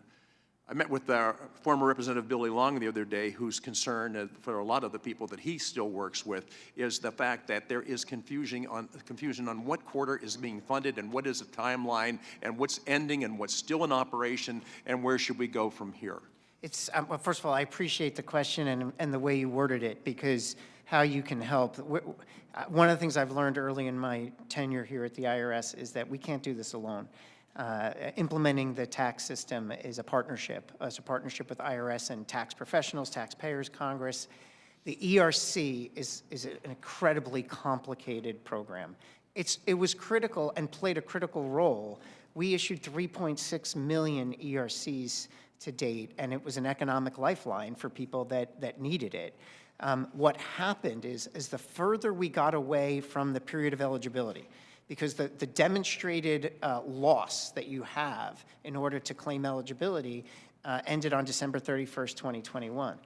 I met with our former Representative Billy Long the other day, who's concerned for a lot of the people that he still works with is the fact that there is confusion on what quarter is being funded and what is the timeline and what's ending and what's still in operation and where should we go from here.
It's, well, first of all, I appreciate the question and the way you worded it, because how you can help. One of the things I've learned early in my tenure here at the IRS is that we can't do this alone. Implementing the tax system is a partnership. It's a partnership with IRS and tax professionals, taxpayers, Congress. The ERC is an incredibly complicated program. It was critical and played a critical role. We issued 3.6 million ERCs to date, and it was an economic lifeline for people that needed it. What happened is the further we got away from the period of eligibility, because the demonstrated loss that you have in order to claim eligibility ended on December 31st, 2021.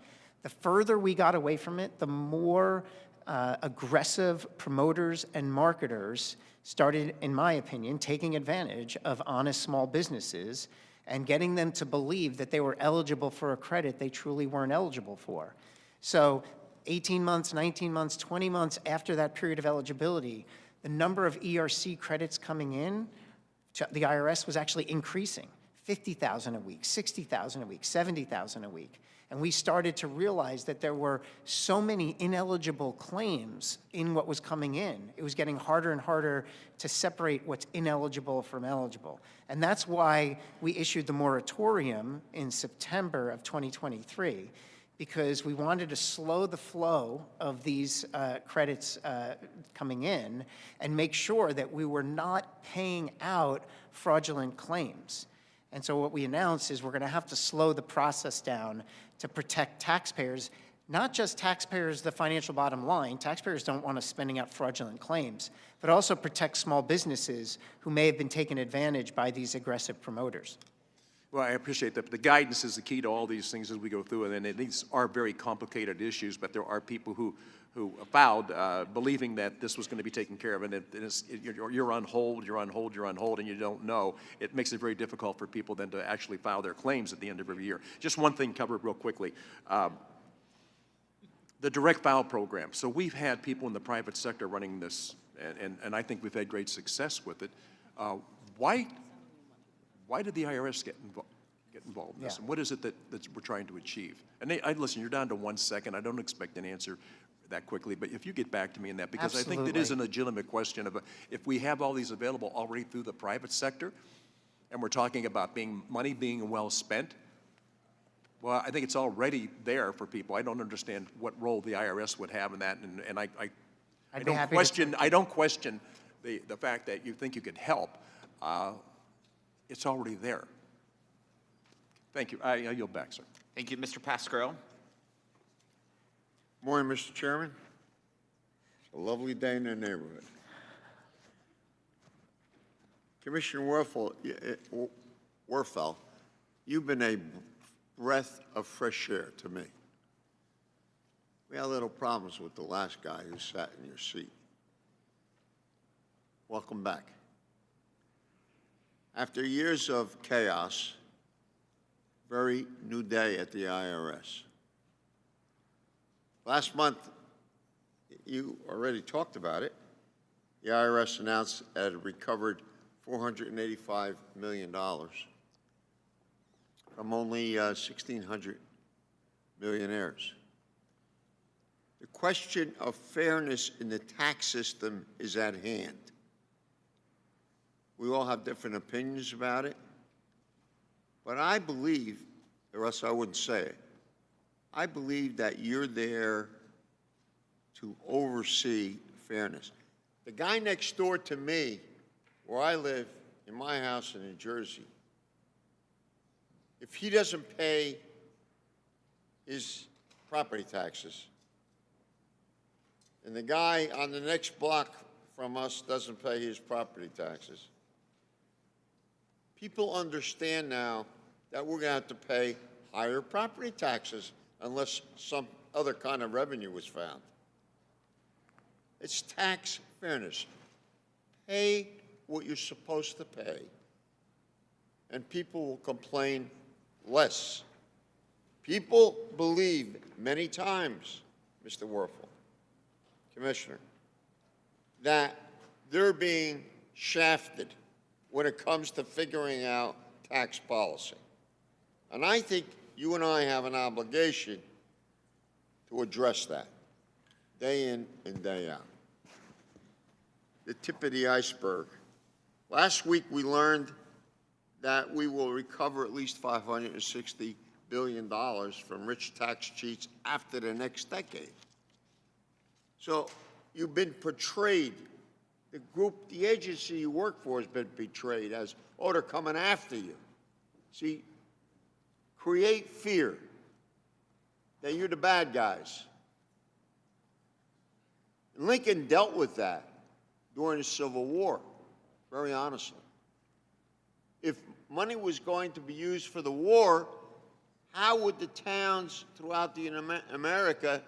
The further we got away from it, the more aggressive promoters and marketers started, in my opinion, taking advantage of honest small businesses and getting them to believe that they were eligible for a credit they truly weren't eligible for. So 18 months, 19 months, 20 months after that period of eligibility, the number of ERC credits coming in to the IRS was actually increasing. 50,000 a week, 60,000 a week, 70,000 a week. And we started to realize that there were so many ineligible claims in what was coming in. It was getting harder and harder to separate what's ineligible from eligible. And that's why we issued the moratorium in September of 2023, because we wanted to slow the flow of these credits coming in and make sure that we were not paying out fraudulent claims. And so what we announced is we're going to have to slow the process down to protect taxpayers, not just taxpayers, the financial bottom line. Taxpayers don't want us spending out fraudulent claims, but also protect small businesses who may have been taken advantage by these aggressive promoters.
Well, I appreciate that. The guidance is the key to all these things as we go through, and these are very complicated issues, but there are people who filed believing that this was going to be taken care of, and you're on hold, and you don't know. It makes it very difficult for people then to actually file their claims at the end of every year. Just one thing covered real quickly. The direct file program. So we've had people in the private sector running this, and I think we've had great success with it. Why did the IRS get involved in this?
Yeah.
And what is it that we're trying to achieve? And listen, you're down to 1 second. I don't expect an answer that quickly, but if you get back to me in that, because
Absolutely.
I think that is a legitimate question of if we have all these available already through the private sector, and we're talking about money being well spent, well, I think it's already there for people. I don't understand what role the IRS would have in that, and I don't question the fact that you think you could help. It's already there. Thank you. I yield back, sir.
Thank you, Mr. Pasquarello.
Morning, Mr. Chairman. It's a lovely day in the neighborhood. Commissioner Werfel, you've been a breath of fresh air to me. We had little problems with the last guy who sat in your seat. Welcome back. After years of chaos, very new day at the IRS. Last month, you already talked about it. The IRS announced that it recovered $485 million from only 1,600 millionaires. The question of fairness in the tax system is at hand. We all have different opinions about it, but I believe, or else I wouldn't say it, I believe that you're there to oversee fairness. The guy next door to me, where I live, in my house in New Jersey, if he doesn't pay his property taxes, and the guy on the next block from us doesn't pay his property taxes, people understand now that we're going to have to pay higher property taxes unless some other kind of revenue was found. It's tax fairness. Pay what you're supposed to pay, and people will complain less. People believe many times, Mr. Werfel, Commissioner, that they're being shafted when it comes to figuring out tax policy. And I think you and I have an obligation to address that day in and day out. The tip of the iceberg. Last week we learned that we will recover at least $560 billion from rich tax cheats after the next decade. So you've been portrayed, the group, the agency you work for has been betrayed as, oh, they're coming after you. See, create fear that you're the bad guys. Lincoln dealt with that during the Civil War, very honestly. If money was going to be used for the war, how would the towns throughout America,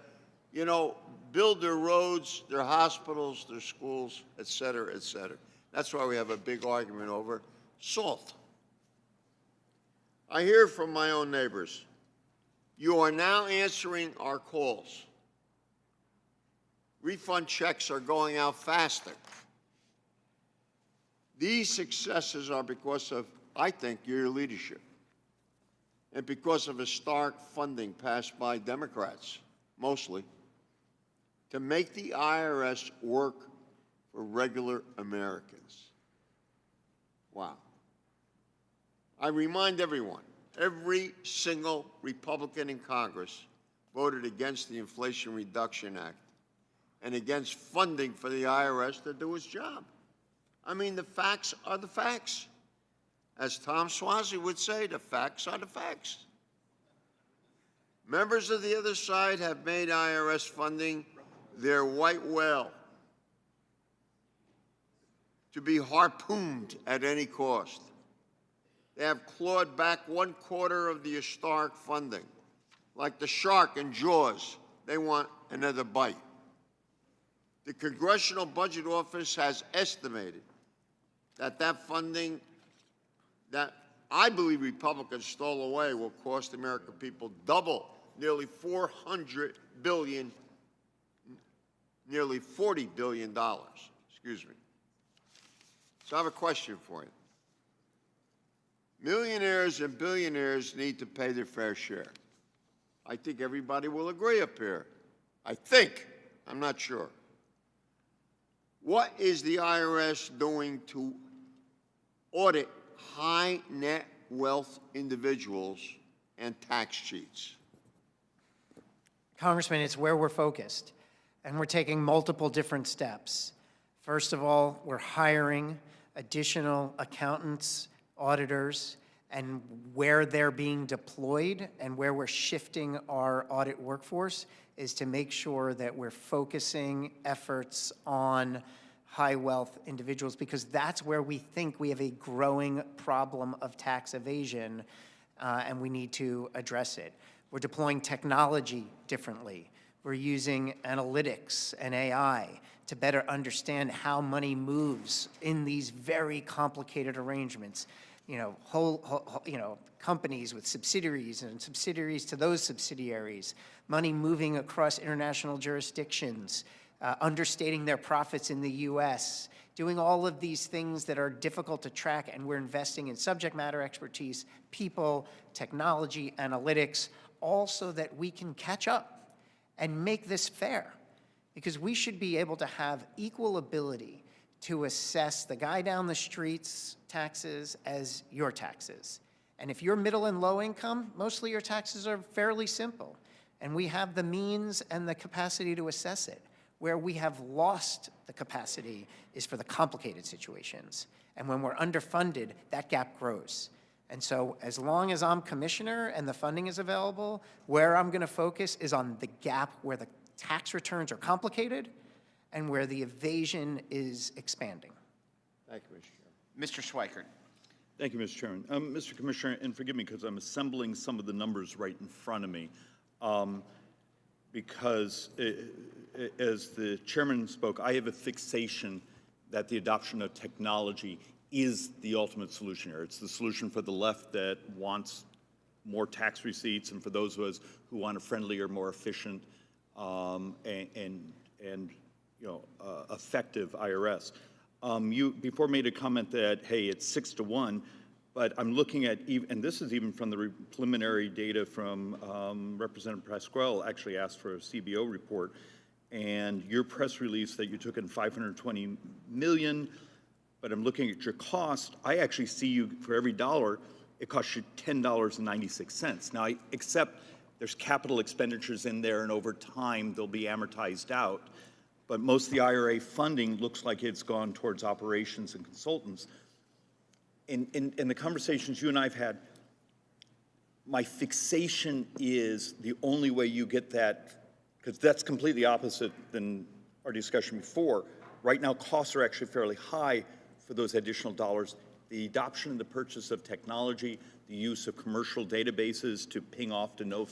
you know, build their roads, their hospitals, their schools, et cetera, et cetera? That's why we have a big argument over salt. I hear from my own neighbors, you are now answering our calls. Refund checks are going out faster. These successes are because of, I think, your leadership, and because of historic funding passed by Democrats, mostly, to make the IRS work for regular Americans. Wow. I remind everyone, every single Republican in Congress voted against the Inflation Reduction Act and against funding for the IRS to do its job. I mean, the facts are the facts. As Tom Suozzi would say, the facts are the facts. Members of the other side have made IRS funding their white whale to be harpooned at any cost. They have clawed back 1/4 of the historic funding. Like the shark in Jaws, they want another bite. The Congressional Budget Office has estimated that that funding that I believe Republicans stole away will cost the American people double, nearly $400 billion, nearly $40 billion, excuse me. So I have a question for you. Millionaires and billionaires need to pay their fair share. I think everybody will agree up here. I think, I'm not sure. What is the IRS doing to audit high net wealth individuals and tax cheats?
Congressman, it's where we're focused, and we're taking multiple different steps. First of all, we're hiring additional accountants, auditors, and where they're being deployed and where we're shifting our audit workforce is to make sure that we're focusing efforts on high wealth individuals, because that's where we think we have a growing problem of tax evasion, and we need to address it. We're deploying technology differently. We're using analytics and AI to better understand how money moves in these very complicated arrangements. You know, companies with subsidiaries and subsidiaries to those subsidiaries, money moving across international jurisdictions, understating their profits in the US, doing all of these things that are difficult to track, and we're investing in subject matter expertise, people, technology, analytics, all so that we can catch up and make this fair. Because we should be able to have equal ability to assess the guy down the street's taxes as your taxes. And if you're middle and low income, mostly your taxes are fairly simple. And we have the means and the capacity to assess it. Where we have lost the capacity is for the complicated situations. And when we're underfunded, that gap grows. And so as long as I'm commissioner and the funding is available, where I'm gonna focus is on the gap where the tax returns are complicated and where the evasion is expanding.
Thank you, Mr. Chairman.
Mr. Schweikert.
Thank you, Mr. Chairman. Mr. Commissioner, and forgive me because I'm assembling some of the numbers right in front of me. Because as the chairman spoke, I have a fixation that the adoption of technology is the ultimate solution here. It's the solution for the left that wants more tax receipts, and for those of us who want a friendlier, more efficient, effective IRS. You before made a comment that, hey, it's 6-1, but I'm looking at, and this is even from the preliminary data from Representative Pasquale actually asked for a CBO report, and your press release that you took in $520 million, but I'm looking at your cost, I actually see you, for every dollar, it costs you $10.96. Now, I accept there's capital expenditures in there, and over time, they'll be amortized out, but most of the IRA funding looks like it's gone towards operations and consultants. In the conversations you and I have had, my fixation is the only way you get that, because that's completely opposite than our discussion before. Right now, costs are actually fairly high for those additional dollars. The adoption and the purchase of technology, the use of commercial databases to ping off to know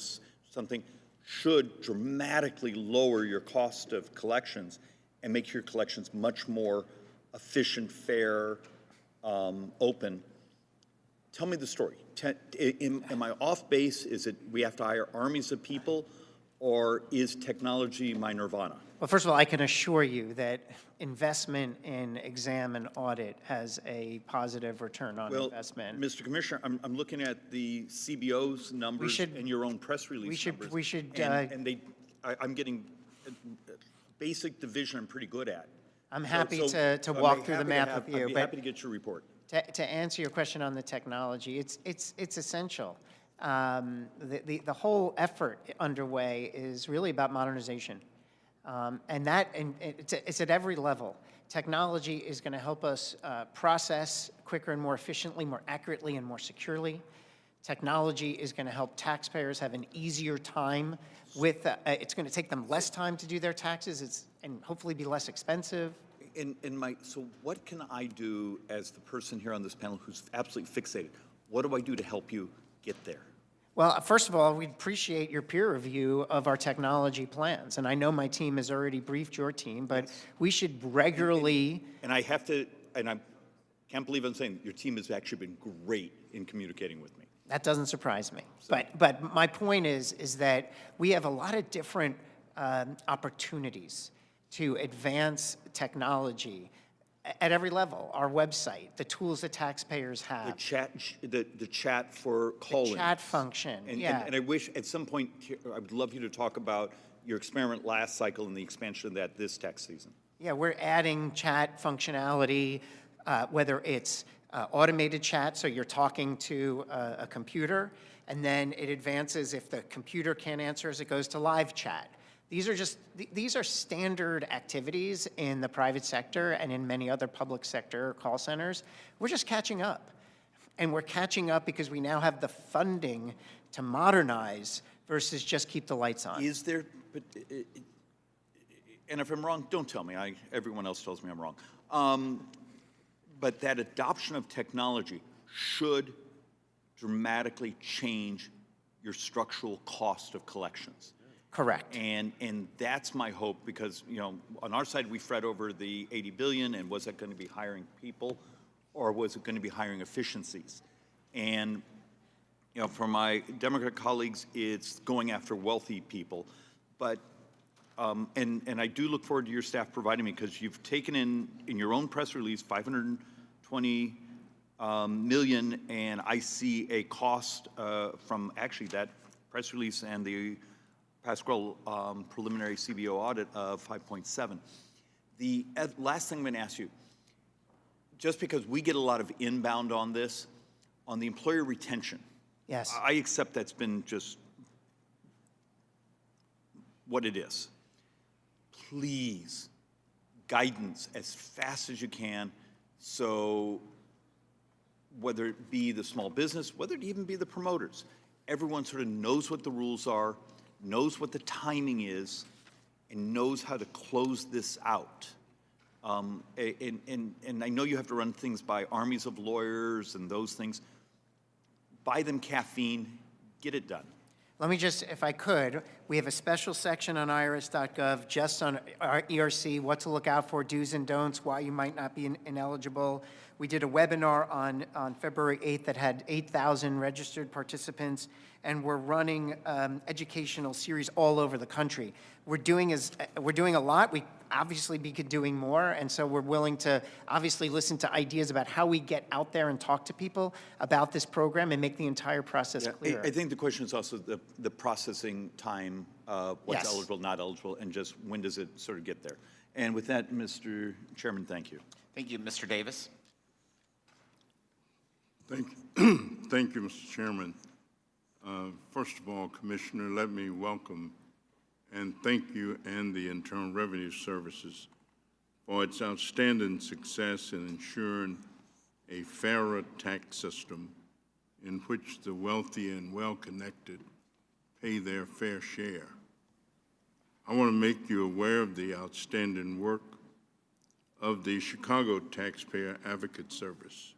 something should dramatically lower your cost of collections and make your collections much more efficient, fair, open. Tell me the story. Am I off base? Is it we have to hire armies of people, or is technology my nirvana?
Well, first of all, I can assure you that investment in exam and audit has a positive return on investment.
Mr. Commissioner, I'm looking at the CBO's numbers and your own press release numbers.
We should.
I'm getting basic division. I'm pretty good at.
I'm happy to walk through the math with you.
I'd be happy to get your report.
To answer your question on the technology, it's essential. The whole effort underway is really about modernization. And it's at every level. Technology is going to help us process quicker and more efficiently, more accurately and more securely. Technology is going to help taxpayers have an easier time with, it's going to take them less time to do their taxes and hopefully be less expensive.
So what can I do as the person here on this panel who's absolutely fixated? What do I do to help you get there?
Well, first of all, we appreciate your peer review of our technology plans. And I know my team has already briefed your team, but we should regularly.
And I have to, and I can't believe I'm saying your team has actually been great in communicating with me.
That doesn't surprise me. So. But my point is that we have a lot of different opportunities to advance technology at every level. Our website, the tools that taxpayers have.
The chat for calling.
The chat function,
And I wish at some point, I would love you to talk about your experiment last cycle and the expansion of that this tax season.
Yeah, we're adding chat functionality, whether it's automated chat, so you're talking to a computer, and then it advances if the computer can't answer as it goes to live chat. These are standard activities in the private sector and in many other public sector call centers. We're just catching up. And we're catching up because we now have the funding to modernize versus just keep the lights on.
Is there, and if I'm wrong, don't tell me. Everyone else tells me I'm wrong. But that adoption of technology should dramatically change your structural cost of collections.
Correct.
And that's my hope, because on our side we fret over the $80 billion, and was it going to be hiring people, or was it going to be hiring efficiencies? And for my Democrat colleagues, it's going after wealthy people. But And I do look forward to your staff providing me, because you've taken in your own press release, 520 million, and I see a cost from actually that press release and the Pasquale preliminary CBO audit of 5.7. The last thing I'm going to ask you, just because we get a lot of inbound on this, on the employer retention.
Yes.
I accept that's been just what it is. Please, guidance as fast as you can, so whether it be the small business, whether it even be the promoters, everyone sort of knows what the rules are, knows what the timing is, and knows how to close this out. And I know you have to run things by armies of lawyers and those things. Buy them caffeine, get it done.
Let me just, if I could, we have a special section on irs.gov just on our ERC, what to look out for, do's and don'ts, why you might not be ineligible. We did a webinar on February 8th that had 8,000 registered participants, and we're running educational series all over the country. We're doing a lot. We obviously could doing more, and so we're willing to obviously listen to ideas about how we get out there and talk to people about this program and make the entire process clearer.
I think the question is also the processing time, what's
Yes.
eligible, not eligible, and just when does it sort of get there. And with that, Mr. Chairman, thank you.
Thank you, Mr. Davis.
Thank you, Mr. Chairman. First of all, Commissioner, let me welcome and thank you and the Internal Revenue Services for its outstanding success in ensuring a fairer tax system in which the wealthy and well-connected pay their fair share. I want to make you aware of the outstanding work of the Chicago Taxpayer Advocate Service.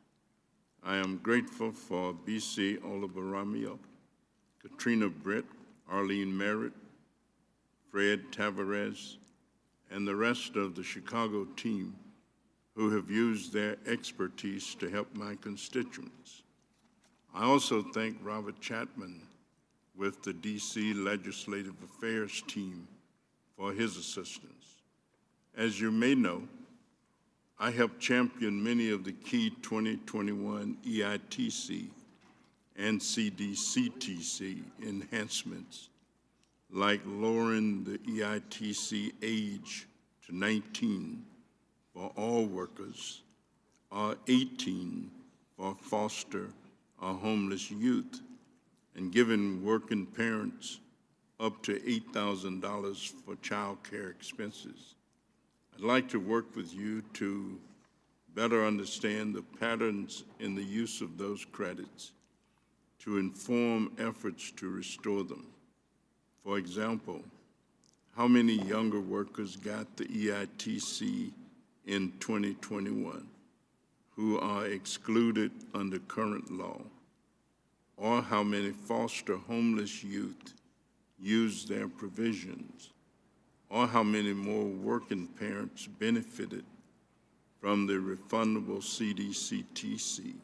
I am grateful for B.C. Olabaramio, Katrina Britt, Arlene Merritt, Fred Tavares, and the rest of the Chicago team who have used their expertise to help my constituents. I also thank Robert Chapman with the D.C. Legislative Affairs team for his assistance. As you may know, I helped champion many of the key 2021 EITC and CDCTC enhancements, like lowering the EITC age to 19 for all workers, or 18 for foster or homeless youth, and giving working parents up to $8,000 for child care expenses. I'd like to work with you to better understand the patterns in the use of those credits to inform efforts to restore them. For example, how many younger workers got the EITC in 2021 who are excluded under current law? Or how many foster homeless youth used their provisions? Or how many more working parents benefited from the refundable CDCTC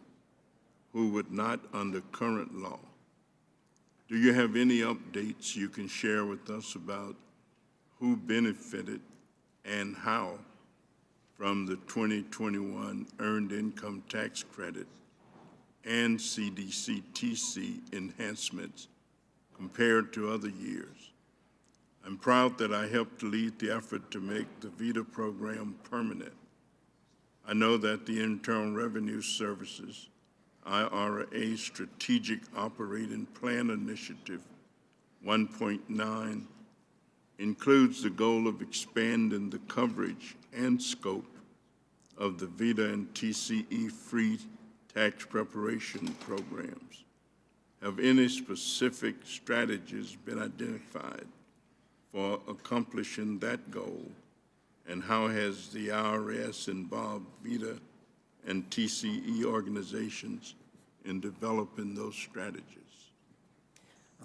who would not under current law? Do you have any updates you can share with us about who benefited and how from the 2021 Earned Income Tax Credit and CDCTC enhancements compared to other years? I'm proud that I helped to lead the effort to make the VITA program permanent. I know that the Internal Revenue Services IRA Strategic Operating Plan Initiative 1.9 includes the goal of expanding the coverage and scope of the VITA and TCE-free tax preparation programs. Have any specific strategies been identified for accomplishing that goal, and how has the IRS involved VITA and TCE organizations in developing those strategies?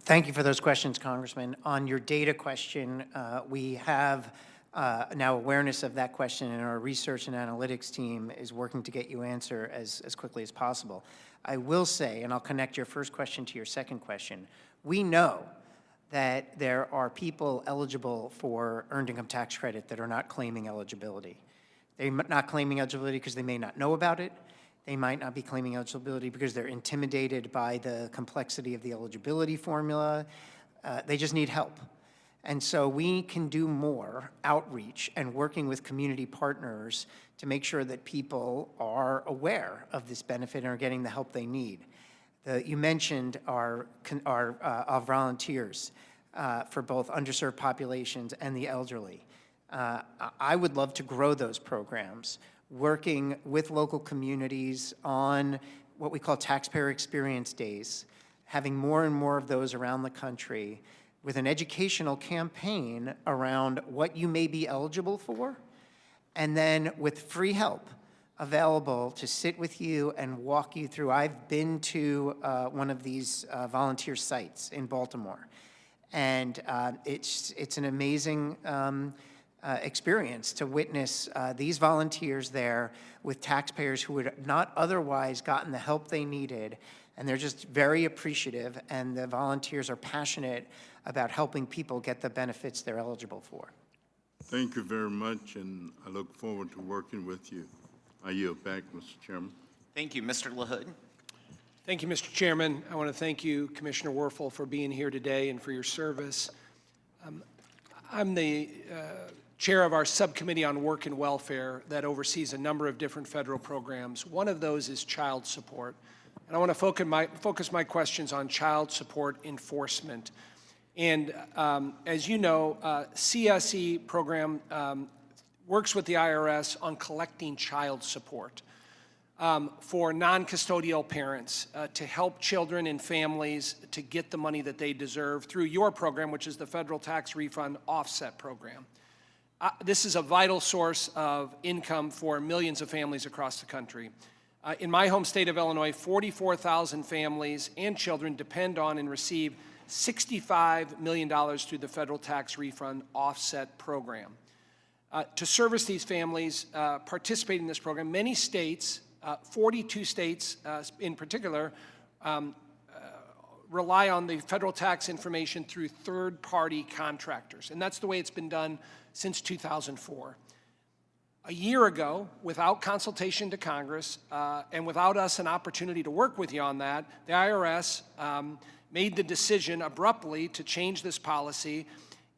Thank you for those questions, Congressman. On your data question, we have now awareness of that question, and our research and analytics team is working to get you answer as quickly as possible. I will say, and I'll connect your first question to your second question, we know that there are people eligible for earned income tax credit that are not claiming eligibility. They're not claiming eligibility because they may not know about it. They might not be claiming eligibility because they're intimidated by the complexity of the eligibility formula. They just need help. And so we can do more outreach and working with community partners to make sure that people are aware of this benefit and are getting the help they need. You mentioned our volunteers for both underserved populations and the elderly. I would love to grow those programs, working with local communities on what we call taxpayer experience days, having more and more of those around the country with an educational campaign around what you may be eligible for, and then with free help available to sit with you and walk you through. I've been to one of these volunteer sites in Baltimore, and it's an amazing experience to witness these volunteers there with taxpayers who would not otherwise gotten the help they needed, and they're just very appreciative, and the volunteers are passionate about helping people get the benefits they're eligible for.
Thank you very much, and I look forward to working with you. I yield back, Mr. Chairman.
Thank you. Mr. LaHood.
Thank you, Mr. Chairman. I want to thank you, Commissioner Werfel, for being here today and for your service. I'm the chair of our subcommittee on work and welfare that oversees a number of different federal programs. One of those is child support. And I want to focus my questions on child support enforcement. And as you know, CSE program works with the IRS on collecting child support for non-custodial parents to help children and families to get the money that they deserve through your program, which is the Federal Tax Refund Offset Program. This is a vital source of income for millions of families across the country. In my home state of Illinois, 44,000 families and children depend on and receive $65 million through the Federal Tax Refund Offset Program. To service these families participating in this program, many states, 42 states in particular, rely on the federal tax information through third-party contractors, and that's the way it's been done since 2004. A year ago, without consultation to Congress and without us an opportunity to work with you on that, the IRS made the decision abruptly to change this policy,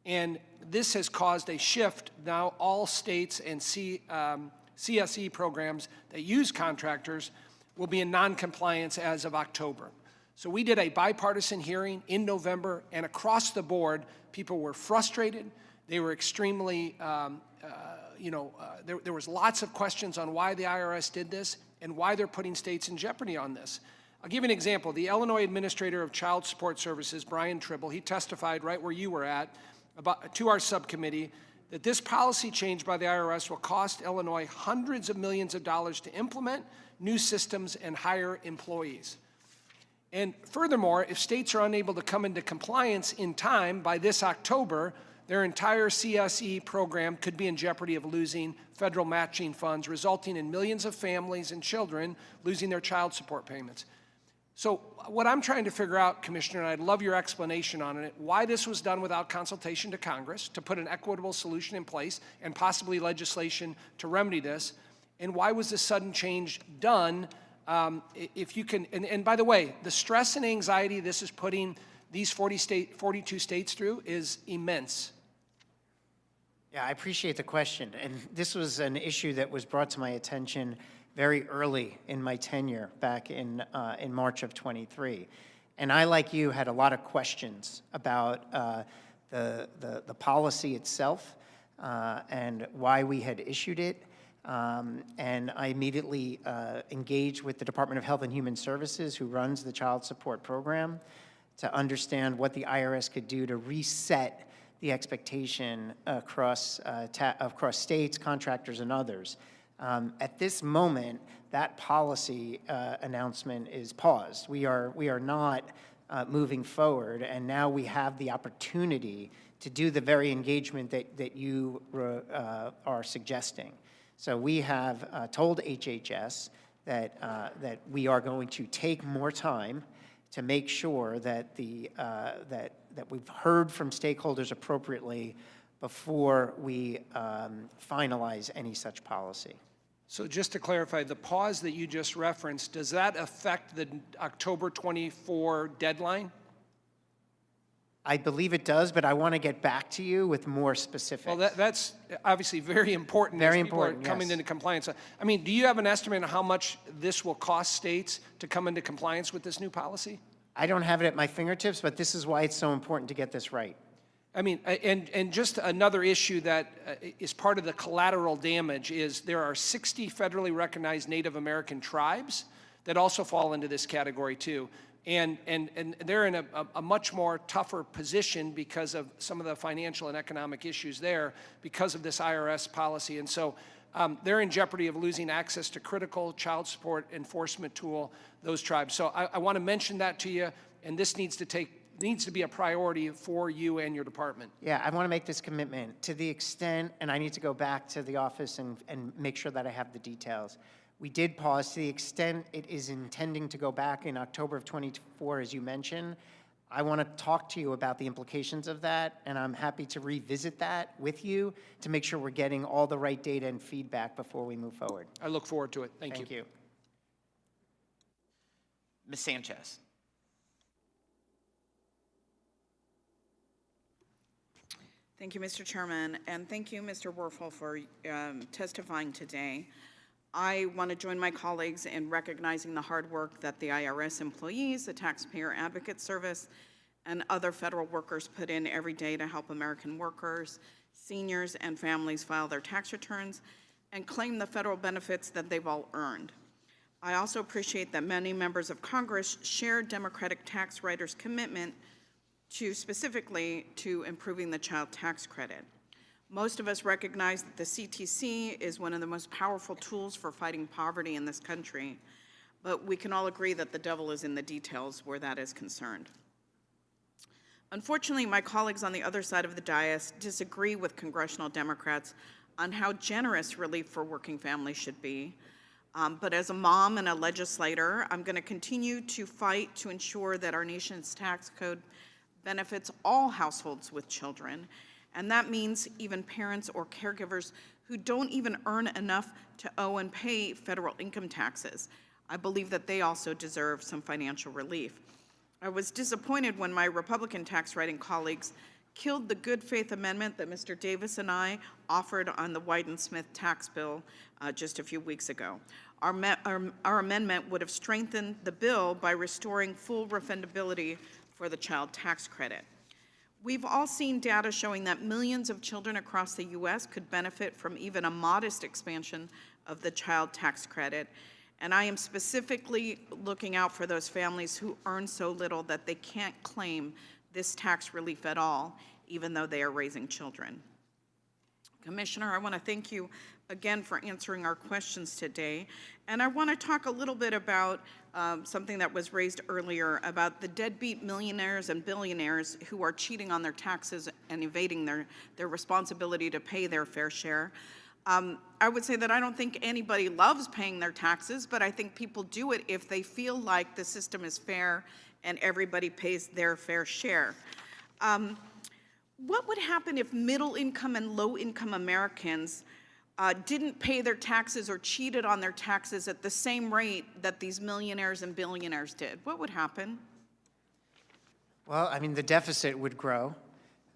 and this has caused a shift. Now all states and CSE programs that use contractors will be in non-compliance as of October. So we did a bipartisan hearing in November, and across the board, people were frustrated. They were extremely, there was lots of questions on why the IRS did this and why they're putting states in jeopardy on this. I'll give you an example. The Illinois Administrator of Child Support Services, Brian Tribble, he testified right where you were at to our subcommittee that this policy change by the IRS will cost Illinois hundreds of millions of dollars to implement new systems and hire employees. And furthermore, if states are unable to come into compliance in time by this October, their entire CSE program could be in jeopardy of losing federal matching funds, resulting in millions of families and children losing their child support payments. So what I'm trying to figure out, Commissioner, and I'd love your explanation on it, why this was done without consultation to Congress to put an equitable solution in place and possibly legislation to remedy this, and why was this sudden change done? If you can, and by the way, the stress and anxiety this is putting these 42 states through is immense.
Yeah, I appreciate the question. And this was an issue that was brought to my attention very early in my tenure back in March of '23. And I, like you, had a lot of questions about the policy itself and why we had issued it. And I immediately engaged with the Department of Health and Human Services, who runs the child support program, to understand what the IRS could do to reset the expectation across states, contractors, and others. At this moment, that policy announcement is paused. We are not moving forward, and now we have the opportunity to do the very engagement that you are suggesting. So we have told HHS that we are going to take more time to make sure that that we've heard from stakeholders appropriately before we finalize any such policy.
So just to clarify, the pause that you just referenced, does that affect the October 24 deadline?
I believe it does, but I want to get back to you with more specifics.
Well, that's obviously very important.
Very
as people
important,
are coming
yes.
into compliance. I mean, do you have an estimate on how much this will cost states to come into compliance with this new policy?
I don't have it at my fingertips, but this is why it's so important to get this right.
I mean, and just another issue that is part of the collateral damage is there are 60 federally recognized Native American tribes that also fall into this category too. And they're in a much more tougher position because of some of the financial and economic issues there because of this IRS policy. And so they're in jeopardy of losing access to critical child support enforcement tool, those tribes. So I want to mention that to you, and this needs to be a priority for you and your department.
Yeah, I want to make this commitment to the extent, and I need to go back to the office and make sure that I have the details. We did pause to the extent it is intending to go back in October of 24, as you mentioned. I want to talk to you about the implications of that, and I'm happy to revisit that with you to make sure we're getting all the right data and feedback before we move forward.
I look forward to it. Thank you.
Thank you.
Ms. Sanchez.
Thank you, Mr. Chairman, and thank you, Mr. Werfel, for testifying today. I want to join my colleagues in recognizing the hard work that the IRS employees, the Taxpayer Advocate Service, and other federal workers put in every day to help American workers, seniors, and families file their tax returns and claim the federal benefits that they've all earned. I also appreciate that many members of Congress share Democratic tax writers' commitment specifically to improving the child tax credit. Most of us recognize that the CTC is one of the most powerful tools for fighting poverty in this country, but we can all agree that the devil is in the details where that is concerned. Unfortunately, my colleagues on the other side of the dais disagree with congressional Democrats on how generous relief for working families should be. But as a mom and a legislator, I'm going to continue to fight to ensure that our nation's tax code benefits all households with children. And that means even parents or caregivers who don't even earn enough to owe and pay federal income taxes. I believe that they also deserve some financial relief. I was disappointed when my Republican tax writing colleagues killed the good faith amendment that Mr. Davis and I offered on the Wyden-Smith tax bill just a few weeks ago. Our amendment would have strengthened the bill by restoring full refundability for the child tax credit. We've all seen data showing that millions of children across the U.S. could benefit from even a modest expansion of the child tax credit. And I am specifically looking out for those families who earn so little that they can't claim this tax relief at all, even though they are raising children. Commissioner, I want to thank you again for answering our questions today. And I want to talk a little bit about something that was raised earlier about the deadbeat millionaires and billionaires who are cheating on their taxes and evading their responsibility to pay their fair share. I would say that I don't think anybody loves paying their taxes, but I think people do it if they feel like the system is fair and everybody pays their fair share. What would happen if middle-income and low-income Americans didn't pay their taxes or cheated on their taxes at the same rate that these millionaires and billionaires did? What would happen?
Well, I mean, the deficit would grow.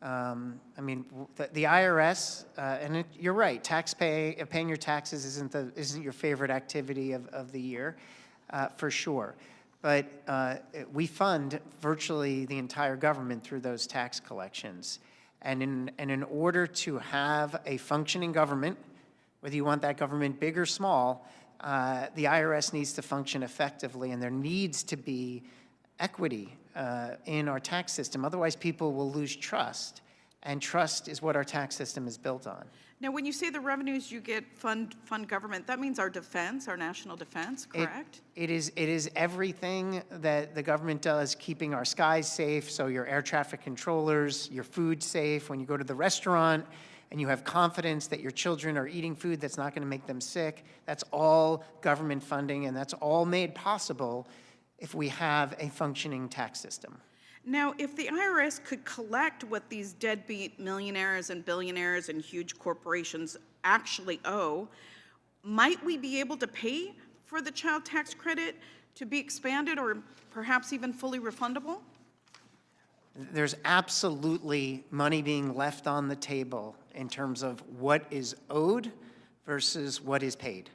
I mean, the IRS, and you're right, paying your taxes isn't your favorite activity of the year, for sure. But we fund virtually the entire government through those tax collections. And in order to have a functioning government, whether you want that government big or small, the IRS needs to function effectively, and there needs to be equity in our tax system. Otherwise, people will lose trust, and trust is what our tax system is built on.
Now, when you say the revenues you get fund government, that means our defense, our national defense, correct?
It is everything that the government does, keeping our skies safe, so your air traffic controllers, your food safe. When you go to the restaurant and you have confidence that your children are eating food that's not going to make them sick, that's all government funding, and that's all made possible if we have a functioning tax system.
Now, if the IRS could collect what these deadbeat millionaires and billionaires and huge corporations actually owe, might we be able to pay for the child tax credit to be expanded or perhaps even fully refundable?
There's absolutely money being left on the table in terms of what is owed versus what is paid.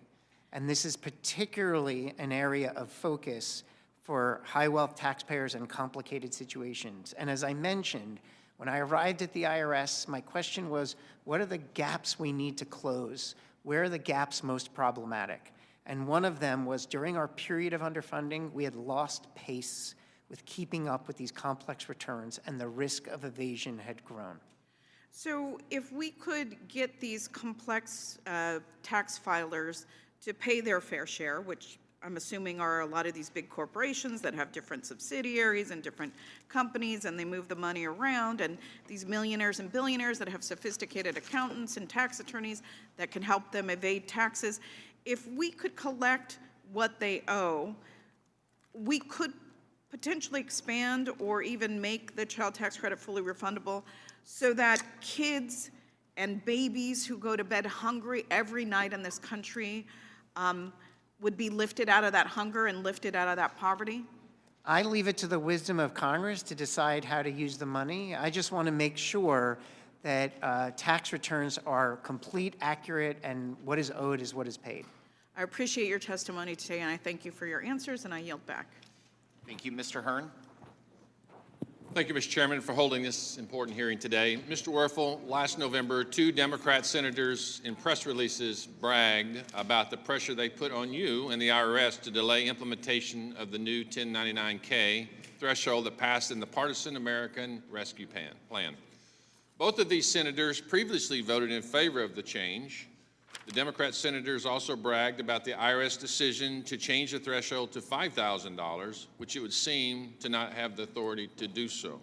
And this is particularly an area of focus for high-wealth taxpayers in complicated situations. And as I mentioned, when I arrived at the IRS, my question was, what are the gaps we need to close? Where are the gaps most problematic? And one of them was during our period of underfunding, we had lost pace with keeping up with these complex returns, and the risk of evasion had grown.
So if we could get these complex tax filers to pay their fair share, which I'm assuming are a lot of these big corporations that have different subsidiaries and different companies, and they move the money around, and these millionaires and billionaires that have sophisticated accountants and tax attorneys that can help them evade taxes. If we could collect what they owe, we could potentially expand or even make the child tax credit fully refundable so that kids and babies who go to bed hungry every night in this country would be lifted out of that hunger and lifted out of that poverty?
I leave it to the wisdom of Congress to decide how to use the money. I just want to make sure that tax returns are complete, accurate, and what is owed is what is paid.
I appreciate your testimony today, and I thank you for your answers, and I yield back.
Thank you, Mr. Hearn.
Thank you, Mr. Chairman, for holding this important hearing today. Mr. Werfel, last November, 2 Democrat senators in press releases bragged about the pressure they put on you and the IRS to delay implementation of the new 1099-K threshold that passed in the Partisan American Rescue Plan. Both of these senators previously voted in favor of the change. The Democrat senators also bragged about the IRS decision to change the threshold to $5,000, which it would seem to not have the authority to do so.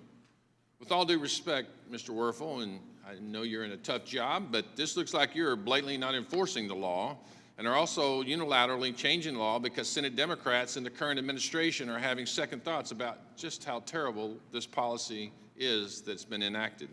With all due respect, Mr. Werfel, and I know you're in a tough job, but this looks like you're blatantly not enforcing the law and are also unilaterally changing the law because Senate Democrats in the current administration are having second thoughts about just how terrible this policy is that's been enacted.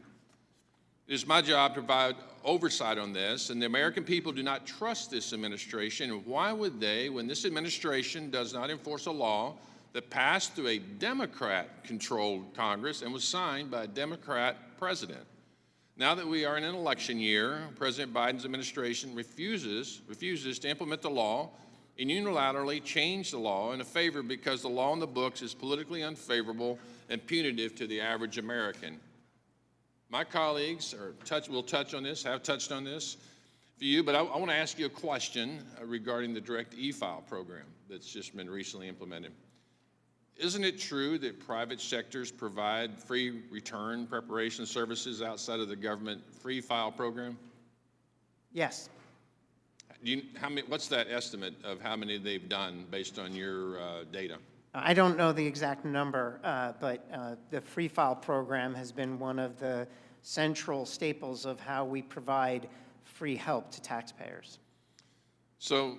It is my job to provide oversight on this, and the American people do not trust this administration. And why would they, when this administration does not enforce a law that passed through a Democrat-controlled Congress and was signed by a Democrat president? Now that we are in an election year, President Biden's administration refuses to implement the law and unilaterally change the law in a favor because the law in the books is politically unfavorable and punitive to the average American. My colleagues will touch on this, have touched on this for you, but I want to ask you a question regarding the direct e-file program that's just been recently implemented. Isn't it true that private sectors provide free return preparation services outside of the government free file program?
Yes.
What's that estimate of how many they've done based on your data?
I don't know the exact number, but the free file program has been one of the central staples of how we provide free help to taxpayers.
So,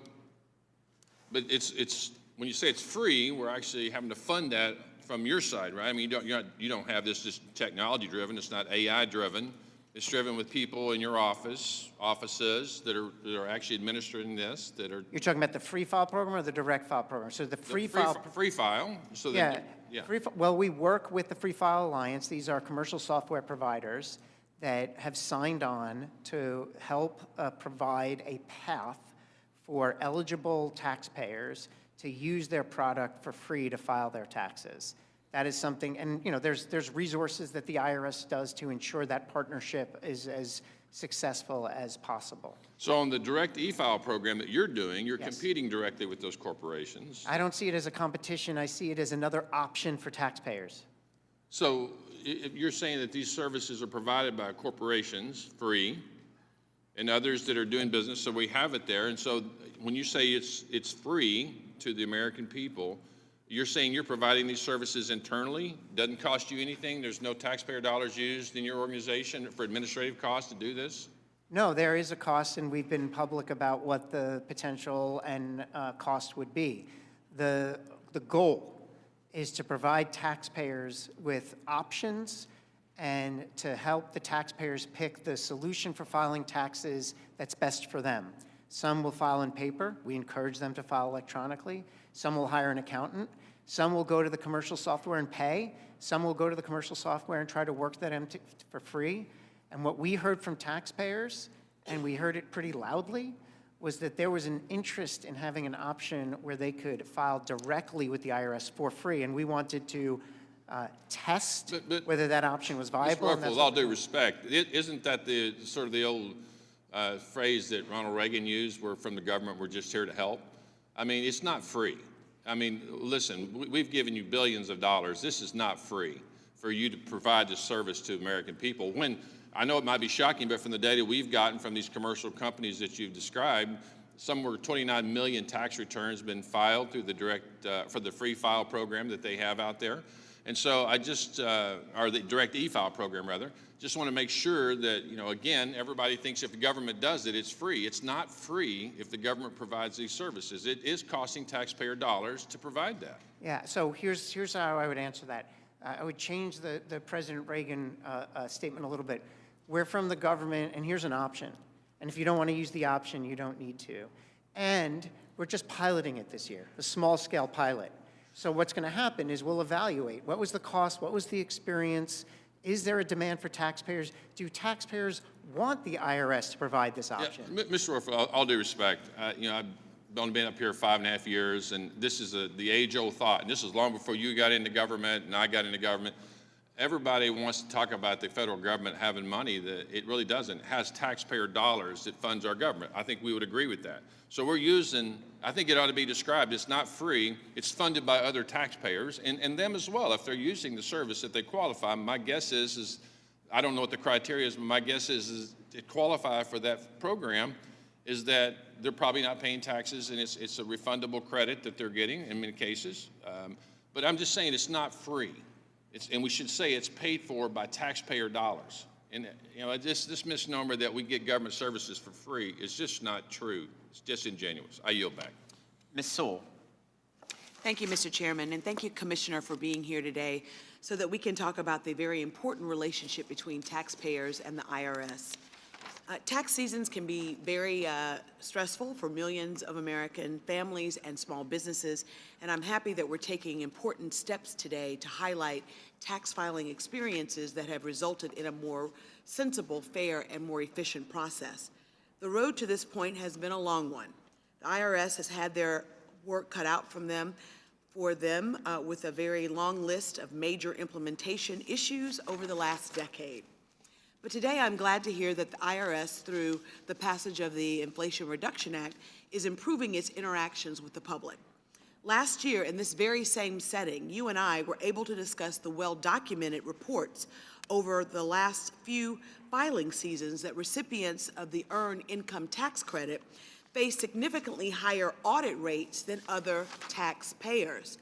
but it's when you say it's free, we're actually having to fund that from your side, right? I mean, you don't have this just technology driven. It's not AI driven. It's driven with people in your offices that are actually administering this. You're
talking about the free file program or the direct file program? So the free file.
Free file. So
Well, we work with the Free File Alliance. These are commercial software providers that have signed on to help provide a path for eligible taxpayers to use their product for free to file their taxes. That is something, and there's resources that the IRS does to ensure that partnership is as successful as possible.
So on the direct e-file program that you're doing, you're competing directly with those corporations.
I don't see it as a competition. I see it as another option for taxpayers.
So if you're saying that these services are provided by corporations, free, and others that are doing business, so we have it there. And so when you say it's free to the American people, you're saying you're providing these services internally, doesn't cost you anything, there's no taxpayer dollars used in your organization for administrative costs to do this?
No, there is a cost, and we've been public about what the potential and cost would be. The goal is to provide taxpayers with options and to help the taxpayers pick the solution for filing taxes that's best for them. Some will file in paper. We encourage them to file electronically. Some will hire an accountant. Some will go to the commercial software and pay. Some will go to the commercial software and try to work that for free. And what we heard from taxpayers, and we heard it pretty loudly, was that there was an interest in having an option where they could file directly with the IRS for free. And we wanted to test whether that option was viable.
Mr. Werfel, with all due respect, isn't that the sort of the old phrase that Ronald Reagan used, we're from the government, we're just here to help? I mean, it's not free. I mean, listen, we've given you billions of dollars. This is not free for you to provide this service to American people. When, I know it might be shocking, but from the data we've gotten from these commercial companies that you've described, somewhere 29 million tax returns been filed through the direct, for the free file program that they have out there. And so I just, or the direct e-file program rather, just want to make sure that, you know, again, everybody thinks if the government does it, it's free. It's not free if the government provides these services. It is costing taxpayer dollars to provide that.
Yeah, so here's how I would answer that. I would change the President Reagan statement a little bit. We're from the government, and here's an option. And if you don't want to use the option, you don't need to. And we're just piloting it this year, a small-scale pilot. So what's going to happen is we'll evaluate what was the cost, what was the experience, is there a demand for taxpayers? Do taxpayers want the IRS to provide this option?
Yeah, Mr. Werfel, all due respect, you know, I've only been up here 5.5 years, and this is the age-old thought, and this is long before you got into government and I got into government. Everybody wants to talk about the federal government having money that it really doesn't. It has taxpayer dollars that funds our government. I think we would agree with that. So we're using, I think it ought to be described, it's not free, it's funded by other taxpayers and them as well. If they're using the service, if they qualify, my guess is I don't know what the criteria is, but my guess is to qualify for that program is that they're probably not paying taxes and it's a refundable credit that they're getting in many cases. But I'm just saying it's not free. And we should say it's paid for by taxpayer dollars. And you know, this misnomer that we get government services for free is just not true. It's disingenuous. I yield back.
Ms. Sewell.
Thank you, Mr. Chairman, and thank you, Commissioner, for being here today so that we can talk about the very important relationship between taxpayers and the IRS. Tax seasons can be very stressful for millions of American families and small businesses, and I'm happy that we're taking important steps today to highlight tax filing experiences that have resulted in a more sensible, fair, and more efficient process. The road to this point has been a long one. The IRS has had their work cut out for them with a very long list of major implementation issues over the last decade. But today I'm glad to hear that the IRS, through the passage of the Inflation Reduction Act, is improving its interactions with the public. Last year, in this very same setting, you and I were able to discuss the well-documented reports over the last few filing seasons that recipients of the Earned Income Tax Credit face significantly higher audit rates than other taxpayers.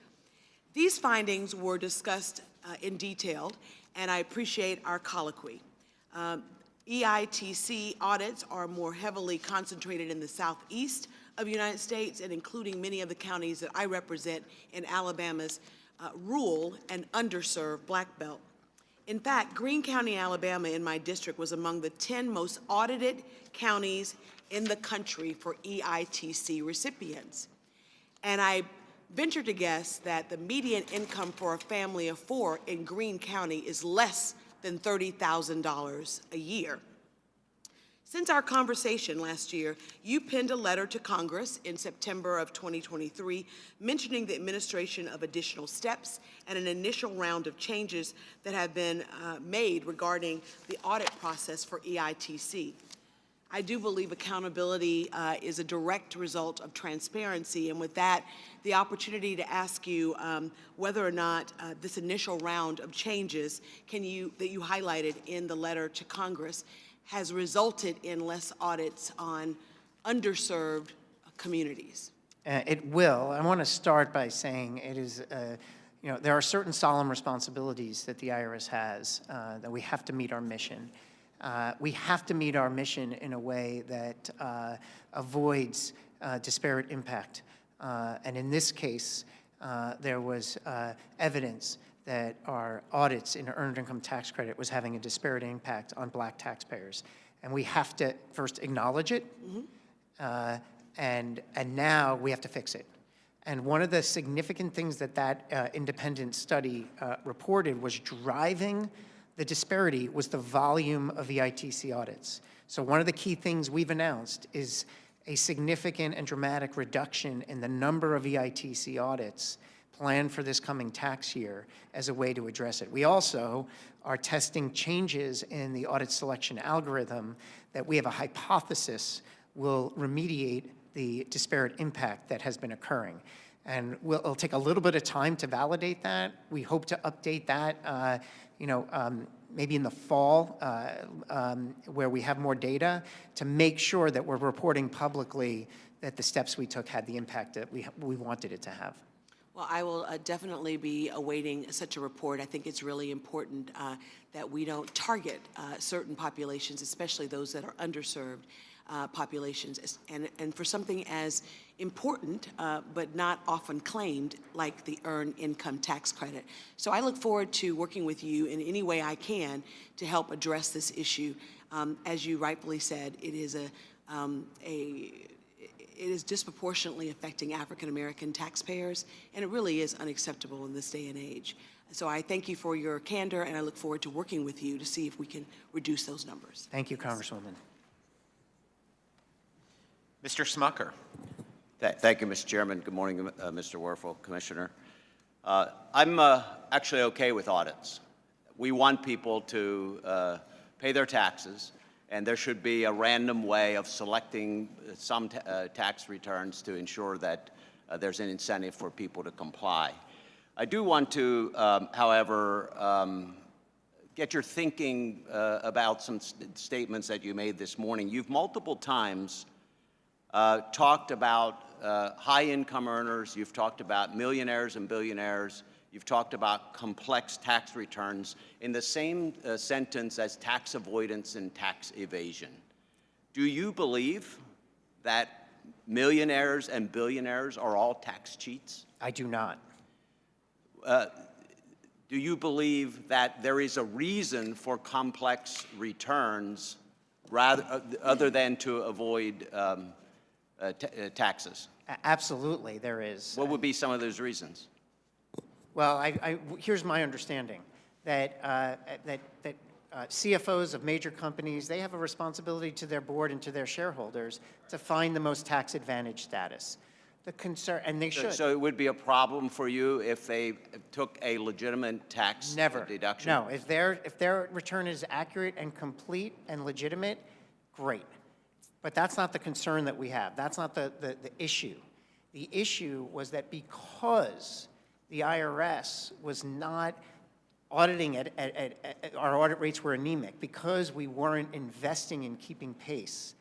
These findings were discussed in detail, and I appreciate our colloquy. EITC audits are more heavily concentrated in the southeast of the United States and including many of the counties that I represent in Alabama's rural and underserved Black Belt. In fact, Greene County, Alabama, in my district, was among the 10 most audited counties in the country for EITC recipients. And I venture to guess that the median income for a family of 4 in Greene County is less than $30,000 a year. Since our conversation last year, you penned a letter to Congress in September of 2023 mentioning the administration of additional steps and an initial round of changes that have been made regarding the audit process for EITC. I do believe accountability is a direct result of transparency, and with that, the opportunity to ask you whether or not this initial round of changes that you highlighted in the letter to Congress has resulted in less audits on underserved communities.
It will. I want to start by saying it is, you know, there are certain solemn responsibilities that the IRS has that we have to meet our mission. We have to meet our mission in a way that avoids disparate impact. And in this case, there was evidence that our audits in earned income tax credit was having a disparate impact on Black taxpayers. And we have to first acknowledge it, and now we have to fix it. And one of the significant things that independent study reported was driving the disparity was the volume of EITC audits. So one of the key things we've announced is a significant and dramatic reduction in the number of EITC audits planned for this coming tax year as a way to address it. We also are testing changes in the audit selection algorithm that we have a hypothesis will remediate the disparate impact that has been occurring. And it'll take a little bit of time to validate that. We hope to update that, maybe in the fall, where we have more data to make sure that we're reporting publicly that the steps we took had the impact that we wanted it to have.
Well, I will definitely be awaiting such a report. I think it's really important that we don't target certain populations, especially those that are underserved populations, and for something as important but not often claimed like the Earned Income Tax Credit. So I look forward to working with you in any way I can to help address this issue. As you rightfully said, it is disproportionately affecting African American taxpayers, and it really is unacceptable in this day and age. So I thank you for your candor, and I look forward to working with you to see if we can reduce those numbers.
Thank you, Congresswoman.
Mr. Smucker.
Thank you, Mr. Chairman. Good morning, Mr. Werfel, Commissioner. I'm actually okay with audits. We want people to pay their taxes, and there should be a random way of selecting some tax returns to ensure that there's an incentive for people to comply. I do want to, however, get your thinking about some statements that you made this morning. You've multiple times talked about high-income earners, you've talked about millionaires and billionaires, you've talked about complex tax returns in the same sentence as tax avoidance and tax evasion. Do you believe that millionaires and billionaires are all tax cheats?
I do not.
Do you believe that there is a reason for complex returns other than to avoid taxes?
Absolutely, there is.
What would be some of those reasons?
Well, here's my understanding, that CFOs of major companies, they have a responsibility to their board and to their shareholders to find the most tax-advantaged status. The concern, and they should.
So it would be a problem for you if they took a legitimate tax deduction?
No, if their return is accurate and complete and legitimate, great. But that's not the concern that we have. That's not the issue. The issue was that because the IRS was not auditing our audit rates were anemic, because we weren't investing in keeping pace,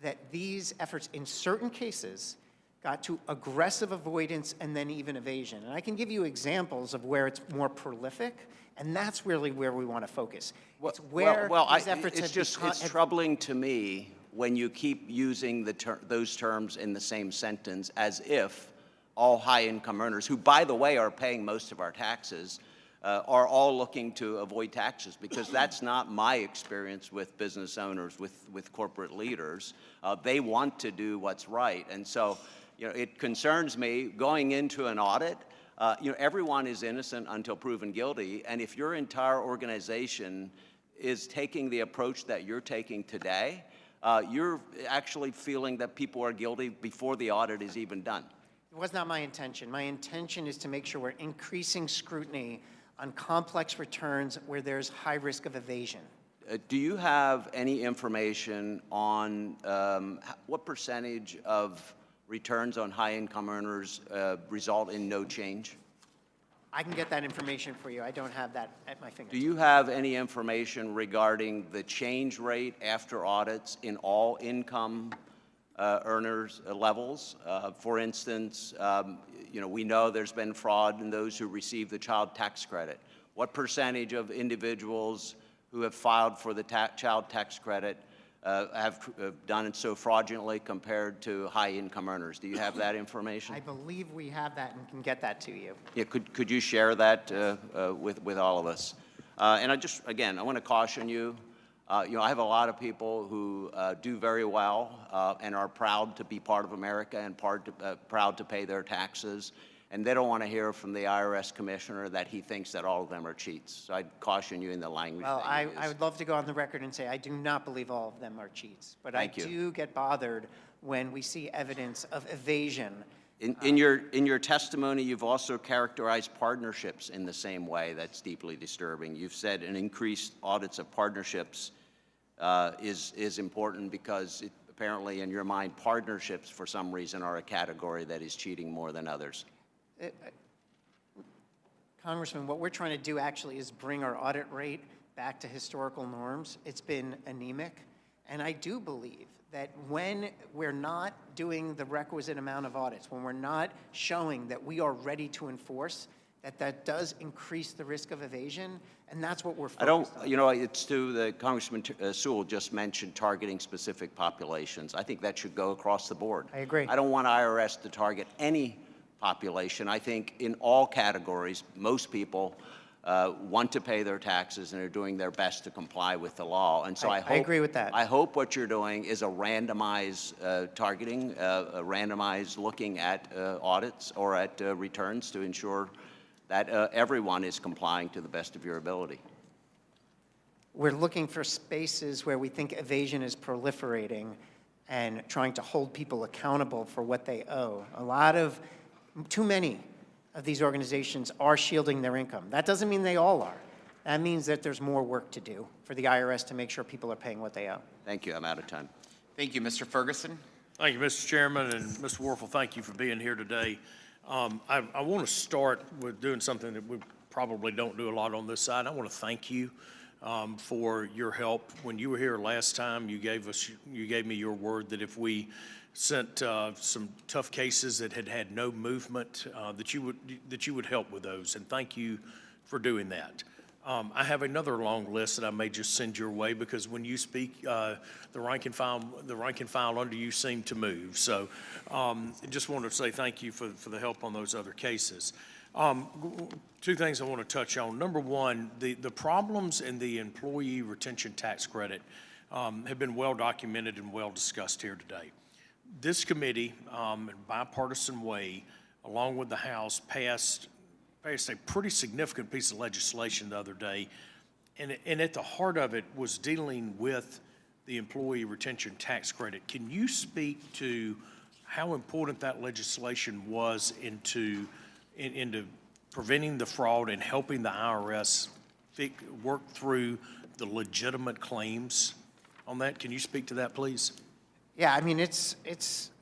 that these efforts in certain cases got to aggressive avoidance and then even evasion. And I can give you examples of where it's more prolific, and that's really where we want to focus. It's where these efforts
it's troubling to me when you keep using those terms in the same sentence as if all high-income earners, who, by the way, are paying most of our taxes, are all looking to avoid taxes, because that's not my experience with business owners, with corporate leaders. They want to do what's right. And so, it concerns me going into an audit. Everyone is innocent until proven guilty, and if your entire organization is taking the approach that you're taking today, you're actually feeling that people are guilty before the audit is even done.
It was not my intention. My intention is to make sure we're increasing scrutiny on complex returns where there's high risk of evasion.
Do you have any information on what percentage of returns on high-income earners result in no change?
I can get that information for you. I don't have that at my fingertips.
Do you have any information regarding the change rate after audits in all income earners levels? For instance, we know there's been fraud in those who receive the child tax credit. What percentage of individuals who have filed for the child tax credit have done it so fraudulently compared to high-income earners. Do you have that information?
I believe we have that and can get that to you.
Yeah, could you share that with all of us? And I want to caution you. I have a lot of people who do very well and are proud to be part of America and proud to pay their taxes. And they don't want to hear from the IRS commissioner that he thinks that all of them are cheats. So I'd caution you in the language.
Well, I would love to go on the record and say I do not believe all of them are cheats. But I do get bothered when we see evidence of evasion.
In your testimony, you've also characterized partnerships in the same way. That's deeply disturbing. You've said an increased audits of partnerships is important because apparently in your mind, partnerships for some reason are a category that is cheating more than others.
Congressman, what we're trying to do actually is bring our audit rate back to historical norms. It's been anemic, and I do believe that when we're not doing the requisite amount of audits, when we're not showing that we are ready to enforce, that does increase the risk of evasion, and that's what we're focused on.
It's to the Congressman Sewell just mentioned targeting specific populations. I think that should go across the board.
I agree.
I don't want IRS to target any population. I think in all categories, most people want to pay their taxes and are doing their best to comply with the law. And so I
agree with that.
I hope what you're doing is a randomized targeting, a randomized looking at audits or at returns to ensure that everyone is complying to the best of your ability.
We're looking for spaces where we think evasion is proliferating and trying to hold people accountable for what they owe. Too many of these organizations are shielding their income. That doesn't mean they all are. That means that there's more work to do for the IRS to make sure people are paying what they owe.
Thank you. I'm out of time.
Thank you, Mr. Ferguson.
Thank you, Mr. Chairman, and Mr. Werfel, thank you for being here today. I want to start with doing something that we probably don't do a lot on this side. I want to thank you for your help. When you were here last time, you gave me your word that if we sent some tough cases that had no movement, that you would help with those, and thank you for doing that. I have another long list that I may just send your way because when you speak, the rank and file under you seem to move. So, just wanted to say thank you for the help on those other cases. Two things I want to touch on. Number one, the problems in the employee retention tax credit have been well documented and well discussed here today. This committee, in a bipartisan way, along with the House, passed a pretty significant piece of legislation the other day, and at the heart of it was dealing with the employee retention tax credit. Can you speak to how important that legislation was into preventing the fraud and helping the IRS work through the legitimate claims on that? Can you speak to that, please?
Yeah, I mean, it's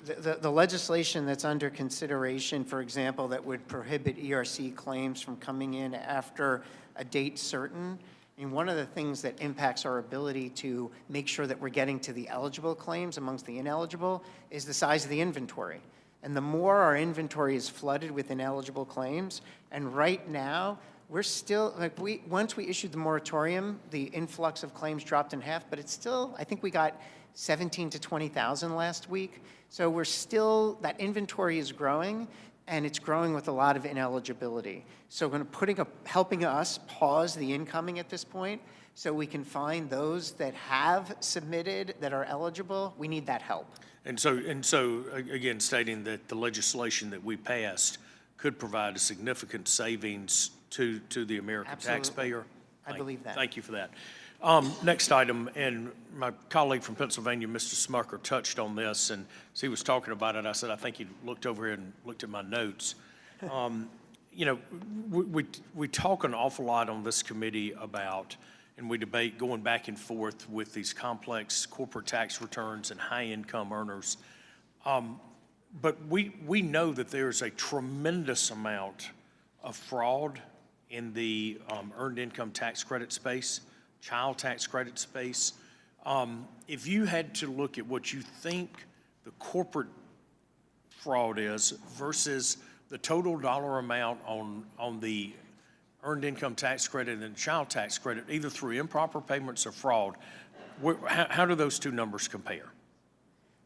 the legislation that's under consideration, for example, that would prohibit ERC claims from coming in after a date certain. I mean, one of the things that impacts our ability to make sure that we're getting to the eligible claims amongst the ineligible is the size of the inventory. And the more our inventory is flooded with ineligible claims, and right now, we're still, once we issued the moratorium, the influx of claims dropped in half, but it's still, I think we got 17 to 20,000 last week. So we're still, that inventory is growing, and it's growing with a lot of ineligibility. So we're helping us pause the incoming at this point so we can find those that have submitted that are eligible. We need that help.
And so again, stating that the legislation that we passed could provide a significant savings to the American taxpayer.
I believe that.
Thank you for that. Next item, and my colleague from Pennsylvania, Mr. Smucker, touched on this, and as he was talking about it, I said, I think he looked over here and looked at my notes. We talk an awful lot on this committee about, and we debate going back and forth with these complex corporate tax returns and high-income earners. But we know that there's a tremendous amount of fraud in the earned income tax credit space, child tax credit space. If you had to look at what you think the corporate fraud is versus the total dollar amount on the earned income tax credit and child tax credit, either through improper payments or fraud, how do those two numbers compare?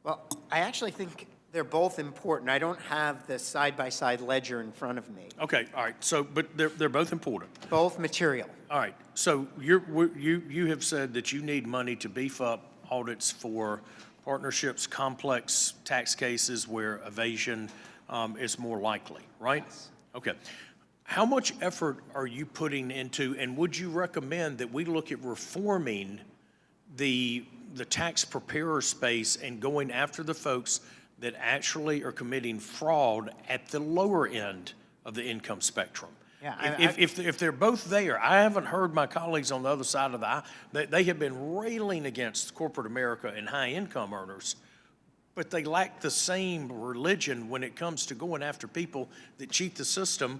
Well, I actually think they're both important. I don't have the side-by-side ledger in front of me.
Okay, all right, so, but they're both important.
Both material.
All right, so you have said that you need money to beef up audits for partnerships, complex tax cases where evasion is more likely, right? Yes. Okay. How much effort are you putting into, and would you recommend that we look at reforming the tax preparer space and going after the folks that actually are committing fraud at the lower end of the income spectrum?
Yeah,
If they're both there, I haven't heard my colleagues on the other side of the aisle, they have been railing against corporate America and high income earners, but they lack the same religion when it comes to going after people that cheat the system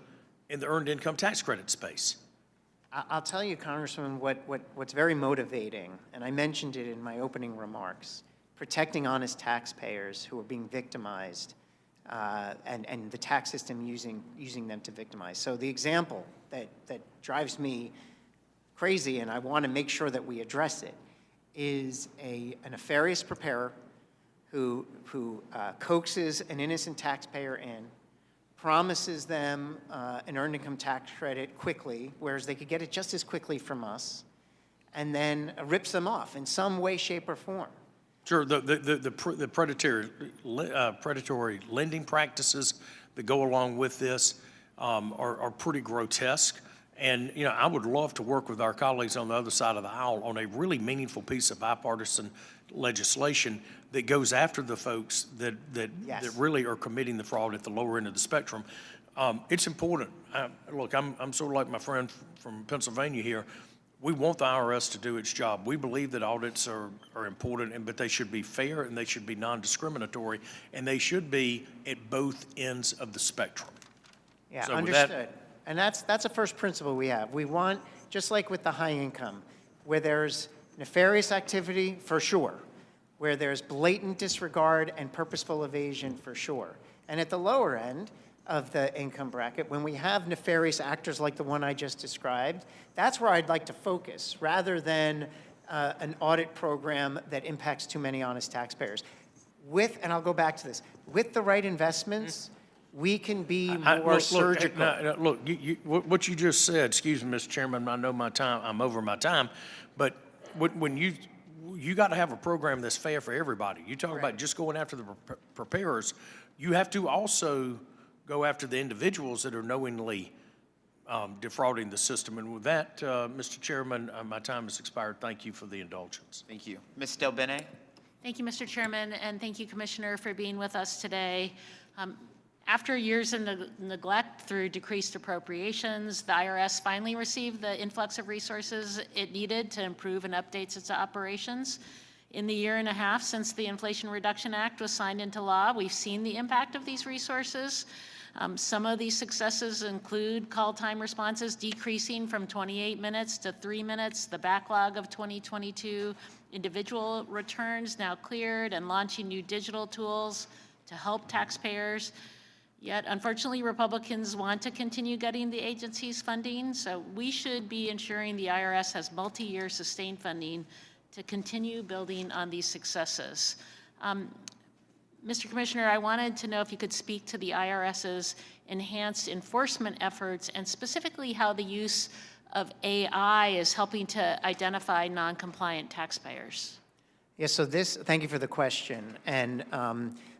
in the earned income tax credit space.
I'll tell you, Congressman, what's very motivating, and I mentioned it in my opening remarks, protecting honest taxpayers who are being victimized and the tax system using them to victimize. So the example that drives me crazy, and I want to make sure that we address it, is a nefarious preparer who coaxes an innocent taxpayer in, promises them an earned income tax credit quickly, whereas they could get it just as quickly from us, and then rips them off in some way, shape, or form.
Sure, the predatory lending practices that go along with this are pretty grotesque. And, you know, I would love to work with our colleagues on the other side of the aisle on a really meaningful piece of bipartisan legislation that goes after the folks that really are committing the fraud at the lower end of the spectrum. It's important. Look, I'm sort of like my friend from Pennsylvania here. We want the IRS to do its job. We believe that audits are important, but they should be fair and they should be non-discriminatory, and they should be at both ends of the spectrum.
Yeah,
So
understood. And that's a first principle we have. We want, just like with the high income, where there's nefarious activity, for sure, where there's blatant disregard and purposeful evasion, for sure. And at the lower end of the income bracket, when we have nefarious actors like the one I just described, that's where I'd like to focus, rather than an audit program that impacts too many honest taxpayers. And I'll go back to this, with the right investments, we can be more surgical.
Look, what you just said, excuse me, Mr. Chairman, I know my time, I'm over my time, but when you got to have a program that's fair for everybody. You talk about just going after the preparers. You have to also go after the individuals that are knowingly defrauding the system. And with that, Mr. Chairman, my time has expired. Thank you for the indulgence.
Thank you. Ms. Del Bene?
Thank you, Mr. Chairman, and thank you, Commissioner, for being with us today. After years of neglect through decreased appropriations, the IRS finally received the influx of resources it needed to improve and update its operations. In the year and a half since the Inflation Reduction Act was signed into law, we've seen the impact of these resources. Some of these successes include call time responses decreasing from 28 minutes to 3 minutes, the backlog of 2022 individual returns now cleared, and launching new digital tools to help taxpayers. Yet, unfortunately, Republicans want to continue getting the agency's funding, so we should be ensuring the IRS has multi-year sustained funding to continue building on these successes. Mr. Commissioner, I wanted to know if you could speak to the IRS's enhanced enforcement efforts and specifically how the use of AI is helping to identify non-compliant taxpayers.
Yeah, so thank you for the question. And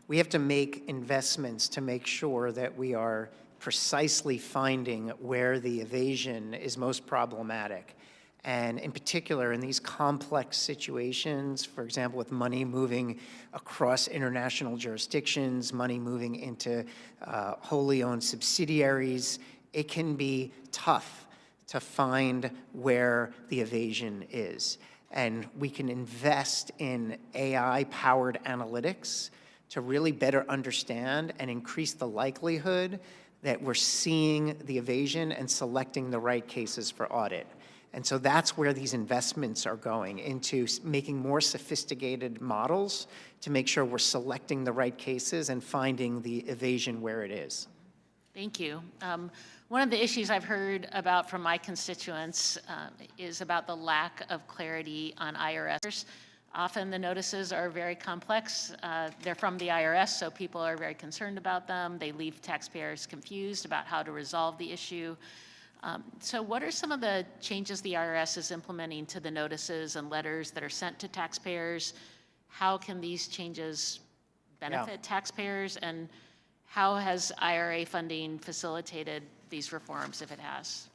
we have to make investments to make sure that we are precisely finding where the evasion is most problematic. And in particular, in these complex situations, for example, with money moving across international jurisdictions, money moving into wholly owned subsidiaries, it can be tough to find where the evasion is. And we can invest in AI-powered analytics to really better understand and increase the likelihood that we're seeing the evasion and selecting the right cases for audit. And so that's where these investments are going, into making more sophisticated models to make sure we're selecting the right cases and finding the evasion where it is.
Thank you. One of the issues I've heard about from my constituents is about the lack of clarity on IRS. Often the notices are very complex. They're from the IRS, so people are very concerned about them. They leave taxpayers confused about how to resolve the issue. So what are some of the changes the IRS is implementing to the notices and letters that are sent to taxpayers? How can these changes benefit taxpayers, and how has IRA funding facilitated these reforms, if it has?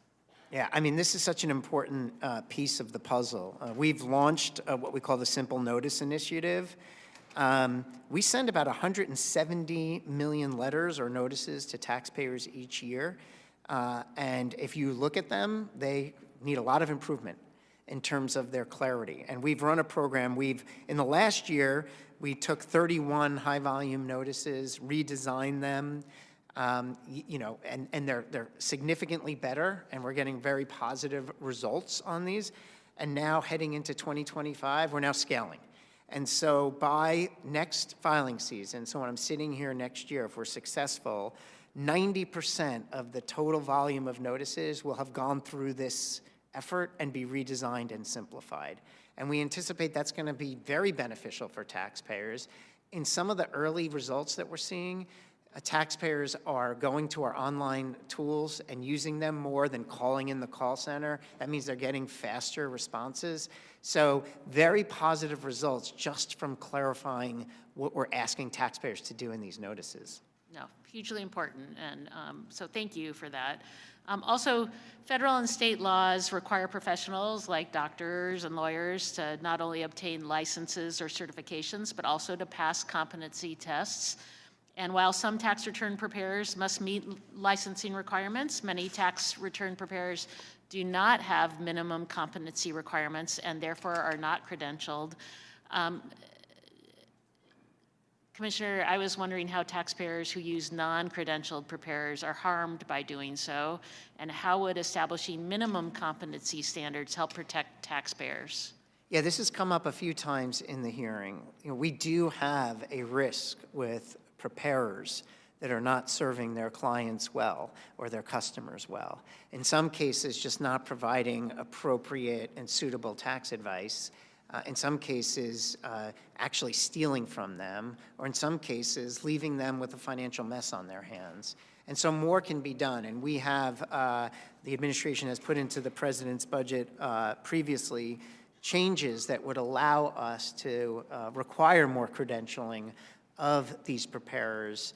Yeah, I mean, this is such an important piece of the puzzle. We've launched what we call the Simple Notice Initiative. We send about 170 million letters or notices to taxpayers each year. And if you look at them, they need a lot of improvement in terms of their clarity. And we've run a program. In the last year, we took 31 high-volume notices, redesigned them, and they're significantly better, and we're getting very positive results on these. And now heading into 2025, we're now scaling. And so by next filing season, so when I'm sitting here next year, if we're successful, 90% of the total volume of notices will have gone through this effort and be redesigned and simplified. And we anticipate that's going to be very beneficial for taxpayers. In some of the early results that we're seeing, taxpayers are going to our online tools and using them more than calling in the call center. That means they're getting faster responses. So very positive results just from clarifying what we're asking taxpayers to do in these notices.
No, hugely important, and so thank you for that. Also, federal and state laws require professionals like doctors and lawyers to not only obtain licenses or certifications, but also to pass competency tests. And while some tax return preparers must meet licensing requirements, many tax return preparers do not have minimum competency requirements and therefore are not credentialed. Commissioner, I was wondering how taxpayers who use non-credentialed preparers are harmed by doing so, and how would establishing minimum competency standards help protect taxpayers?
Yeah, this has come up a few times in the hearing. We do have a risk with preparers that are not serving their clients well or their customers well. In some cases, just not providing appropriate and suitable tax advice. In some cases, actually stealing from them, or in some cases, leaving them with a financial mess on their hands. And so more can be done. And we have, the administration has put into the president's budget previously changes that would allow us to require more credentialing of these preparers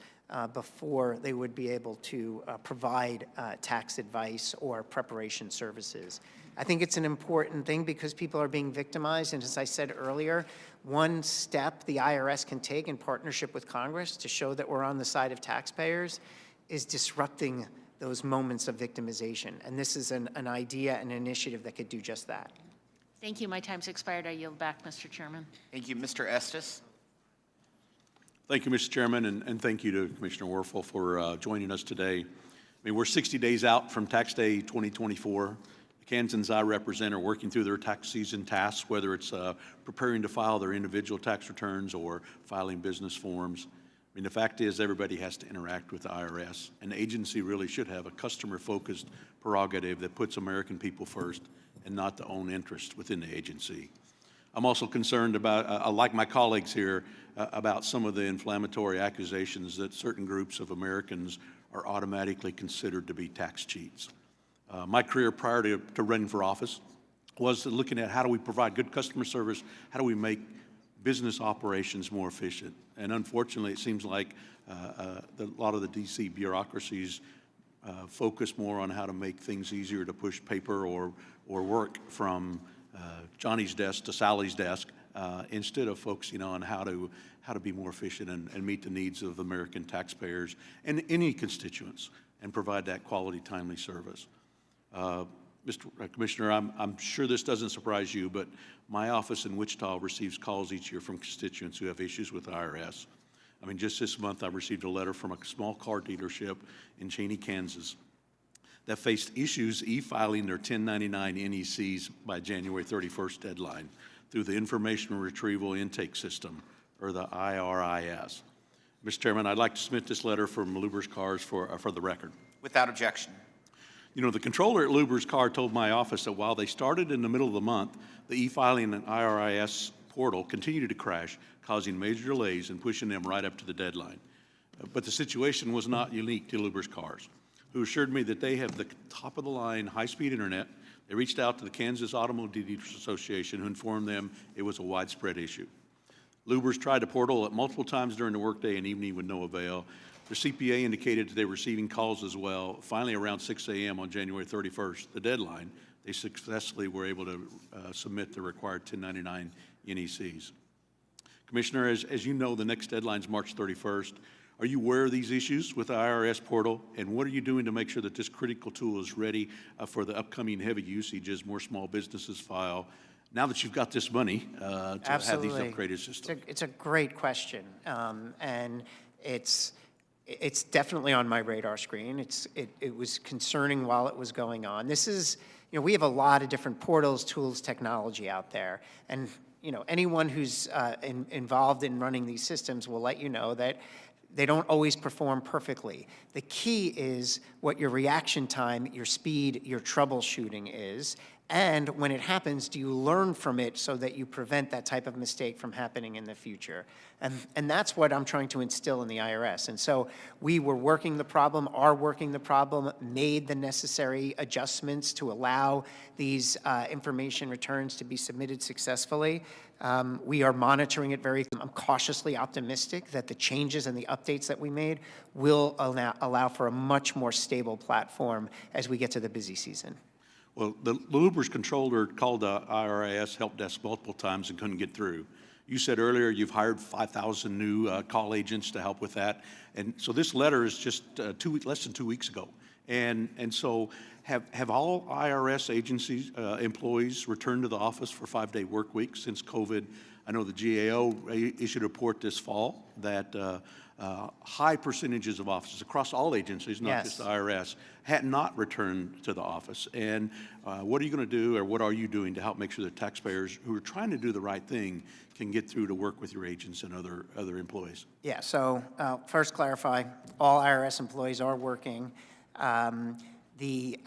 before they would be able to provide tax advice or preparation services. I think it's an important thing because people are being victimized, and as I said earlier, one step the IRS can take in partnership with Congress to show that we're on the side of taxpayers is disrupting those moments of victimization. And this is an idea, an initiative that could do just that.
Thank you. My time's expired. I yield back, Mr. Chairman.
Thank you. Mr. Estes?
Thank you, Mr. Chairman, and thank you to Commissioner Werfel for joining us today. I mean, we're 60 days out from Tax Day 2024. The Kansans I represent are working through their tax season tasks, whether it's preparing to file their individual tax returns or filing business forms. I mean, the fact is everybody has to interact with the IRS. An agency really should have a customer-focused prerogative that puts American people first and not the own interest within the agency. I'm also concerned about, like my colleagues here, about some of the inflammatory accusations that certain groups of Americans are automatically considered to be tax cheats. My career prior to running for office was looking at how do we provide good customer service, how do we make business operations more efficient. And unfortunately, it seems like a lot of the DC bureaucracies focus more on how to make things easier to push paper or work from Johnny's desk to Sally's desk, instead of focusing on how to be more efficient and meet the needs of American taxpayers and any constituents and provide that quality, timely service. Mr. Commissioner, I'm sure this doesn't surprise you, but my office in Wichita receives calls each year from constituents who have issues with the IRS. I mean, just this month I received a letter from a small car dealership in Cheney, Kansas, that faced issues e-filing their 1099 NECs by January 31st deadline through the Information Retrieval Intake System, or the IRS. Mr. Chairman, I'd like to submit this letter from Luber's Cars for the record.
Without objection.
You know, the controller at Luber's Car told my office that while they started in the middle of the month, the e-filing and IRS portal continued to crash, causing major delays and pushing them right up to the deadline. But the situation was not unique to Luber's Cars, who assured me that they have the top-of-the-line high-speed internet. They reached out to the Kansas Automobile Dealers Association, who informed them it was a widespread issue. Luber's tried the portal at multiple times during the workday and evening with no avail. Their CPA indicated that they were receiving calls as well. Finally, around 6 a.m. on January 31st, the deadline, they successfully were able to submit the required 1099 NECs. Commissioner, as you know, the next deadline is March 31st. Are you aware of these issues with the IRS portal, and what are you doing to make sure that this critical tool is ready for the upcoming heavy usage as more small businesses file, now that you've got this money to have these upgraded systems?
It's a great question, and it's definitely on my radar screen. It was concerning while it was going on. This is, you know, we have a lot of different portals, tools, technology out there, and you know, anyone who's involved in running these systems will let you know that they don't always perform perfectly. The key is what your reaction time, your speed, your troubleshooting is, and when it happens, do you learn from it so that you prevent that type of mistake from happening in the future? And that's what I'm trying to instill in the IRS. And so we were working the problem, are working the problem, made the necessary adjustments to allow these information returns to be submitted successfully. We are monitoring it I'm cautiously optimistic that the changes and the updates that we made will allow for a much more stable platform as we get to the busy season.
Well, the Luber's controller called the IRS help desk multiple times and couldn't get through. You said earlier you've hired 5,000 new call agents to help with that. And so this letter is just less than 2 weeks ago. And so have all IRS agencies, employees returned to the office for 5-day work weeks since COVID? I know the GAO issued a report this fall that high percentages of offices across all agencies, not just the IRS, had not returned to the office. And what are you going to do, or what are you doing to help make sure that taxpayers who are trying to do the right thing can get through to work with your agents and other employees?
Yeah, so first clarify, all IRS employees are working. The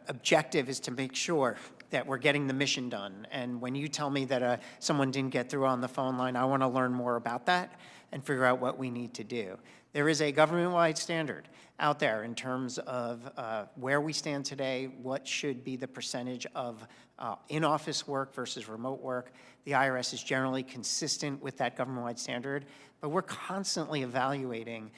objective is to make sure that we're getting the mission done. And when you tell me that someone didn't get through on the phone line, I want to learn more about that and figure out what we need to do. There is a government-wide standard out there in terms of where we stand today, what should be the percentage of in-office work versus remote work. The IRS is generally consistent with that government-wide standard, but we're constantly evaluating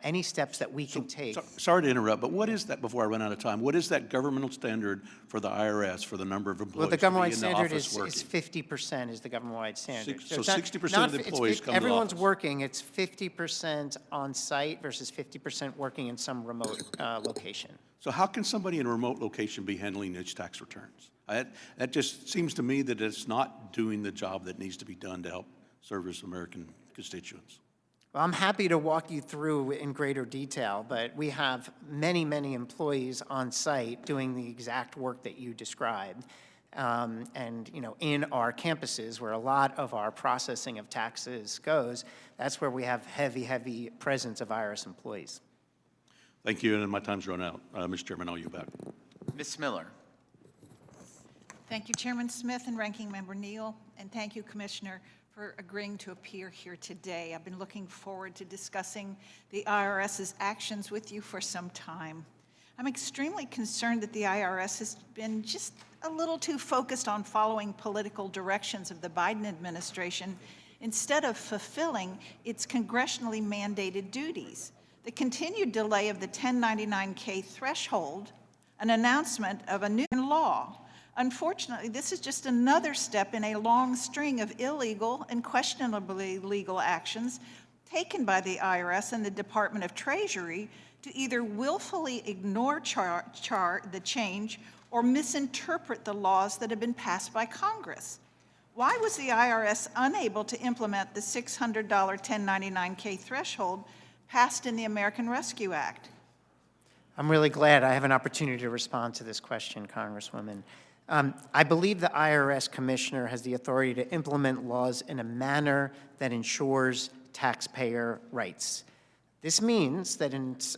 any steps that we can take.
Sorry to interrupt, but what is that, before I run out of time, what is that governmental standard for the IRS for the number of employees?
Well, the government-wide standard is
working?
50% is the government-wide standard.
So 60% of the employees come to the
everyone's
office.
working, it's 50% on-site versus 50% working in some remote location.
So how can somebody in a remote location be handling its tax returns? That just seems to me that it's not doing the job that needs to be done to help service American constituents.
Well, I'm happy to walk you through in greater detail, but we have many, many employees on site doing the exact work that you described. And you know, in our campuses, where a lot of our processing of taxes goes, that's where we have heavy presence of IRS employees.
Thank you, and my time's run out. Mr. Chairman, I'll yield back.
Ms. Miller.
Thank you, Chairman Smith and Ranking Member Neal, and thank you, Commissioner, for agreeing to appear here today. I've been looking forward to discussing the IRS's actions with you for some time. I'm extremely concerned that the IRS has been just a little too focused on following political directions of the Biden administration instead of fulfilling its congressionally mandated duties. The continued delay of the 1099K threshold, an announcement of a new law. Unfortunately, this is just another step in a long string of illegal and questionably legal actions taken by the IRS and the Department of Treasury to either willfully ignore the change or misinterpret the laws that have been passed by Congress. Why was the IRS unable to implement the $600 1099K threshold passed in the American Rescue Act?
I'm really glad I have an opportunity to respond to this question, Congresswoman. I believe the IRS commissioner has the authority to implement laws in a manner that ensures taxpayer rights. This means that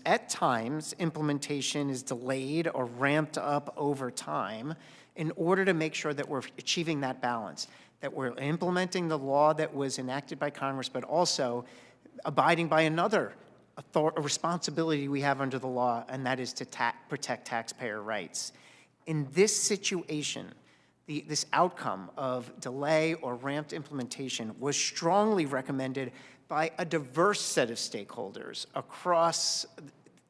at times, implementation is delayed or ramped up over time in order to make sure that we're achieving that balance, that we're implementing the law that was enacted by Congress, but also abiding by another responsibility we have under the law, and that is to protect taxpayer rights. In this situation, this outcome of delay or ramped implementation was strongly recommended by a diverse set of stakeholders across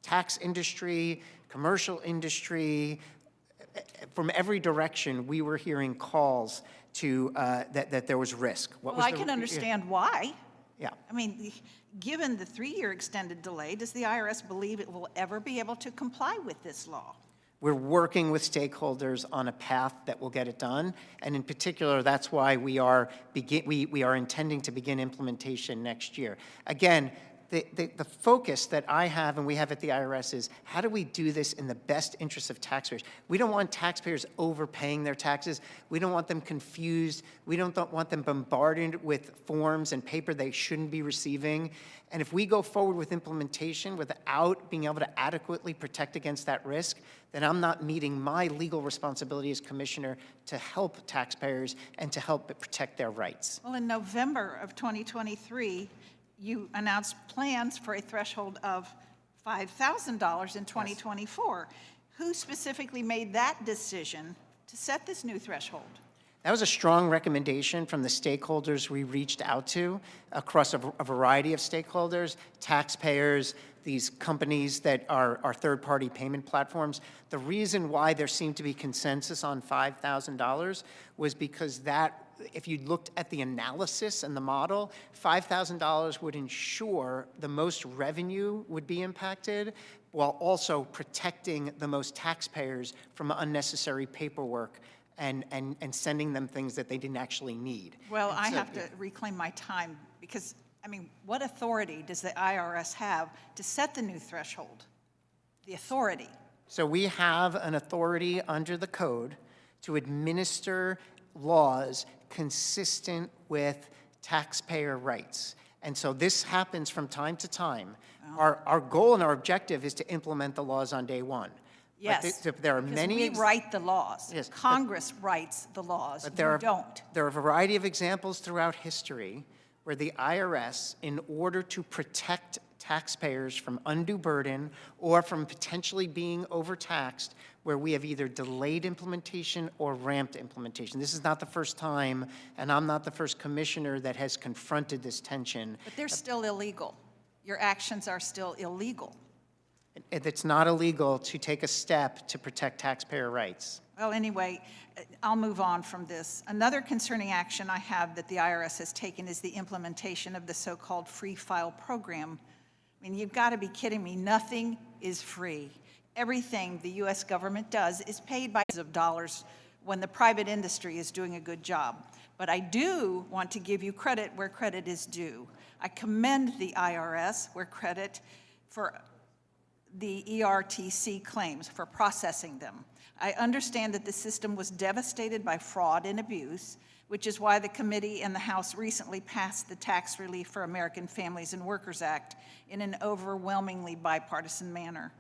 tax industry, commercial industry. From every direction, we were hearing calls to that there was risk.
Well, I can understand why.
Yeah.
I mean, given the 3-year extended delay, does the IRS believe it will ever be able to comply with this law?
We're working with stakeholders on a path that will get it done, and in particular, that's why we are intending to begin implementation next year. Again, the focus that I have and we have at the IRS is how do we do this in the best interest of taxpayers? We don't want taxpayers overpaying their taxes. We don't want them confused. We don't want them bombarded with forms and paper they shouldn't be receiving. And if we go forward with implementation without being able to adequately protect against that risk, then I'm not meeting my legal responsibility as commissioner to help taxpayers and to help protect their rights.
Well, in November of 2023, you announced plans for a threshold of $5,000 in 2024. Yes. Who specifically made that decision to set this new threshold?
That was a strong recommendation from the stakeholders we reached out to across a variety of stakeholders, taxpayers, these companies that are third-party payment platforms. The reason why there seemed to be consensus on $5,000 was because that, if you looked at the analysis and the model, $5,000 would ensure the most revenue would be impacted while also protecting the most taxpayers from unnecessary paperwork and sending them things that they didn't actually need.
Well, I have to reclaim my time because, I mean, what authority does the IRS have to set the new threshold? The authority.
So we have an authority under the code to administer laws consistent with taxpayer rights. And so this happens from time to time. Oh. Our goal and our objective is to implement the laws on day one.
Yes,
there are many.
We write the laws.
Yes,
Congress writes the laws.
But
don't.
There are a variety of examples throughout history where the IRS, in order to protect taxpayers from undue burden or from potentially being overtaxed, where we have either delayed implementation or ramped implementation. This is not the first time, and I'm not the first commissioner that has confronted this tension.
But they're still illegal. Your actions are still illegal.
It's not illegal to take a step to protect taxpayer rights.
Well, anyway, I'll move on from this. Another concerning action I have that the IRS has taken is the implementation of the so-called free file program. I mean, you've got to be kidding me. Nothing is free. Everything the U.S. government does is paid by of dollars when the private industry is doing a good job. But I do want to give you credit where credit is due. I commend the IRS where credit for the ERTC claims, for processing them. I understand that the system was devastated by fraud and abuse, which is why the committee and the House recently passed the Tax Relief for American Families and Workers Act in an overwhelmingly bipartisan manner.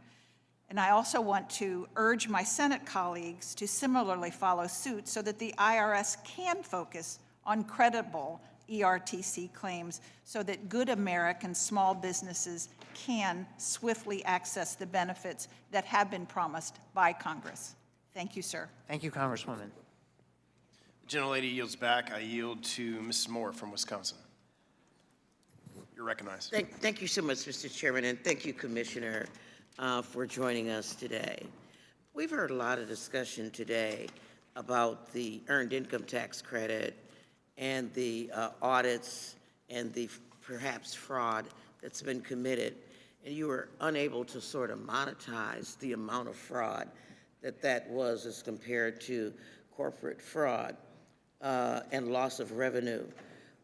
And I also want to urge my Senate colleagues to similarly follow suit so that the IRS can focus on credible ERTC claims so that good American small businesses can swiftly access the benefits that have been promised by Congress. Thank you, sir.
Thank you, Congresswoman.
The gentlelady yields back. I yield to Mrs. Moore from Wisconsin. You're recognized.
Thank you so much, Mr. Chairman, and thank you, Commissioner, for joining us today. We've heard a lot of discussion today about the earned income tax credit and the audits and the perhaps fraud that's been committed, and you were unable to sort of monetize the amount of fraud that was as compared to corporate fraud and loss of revenue.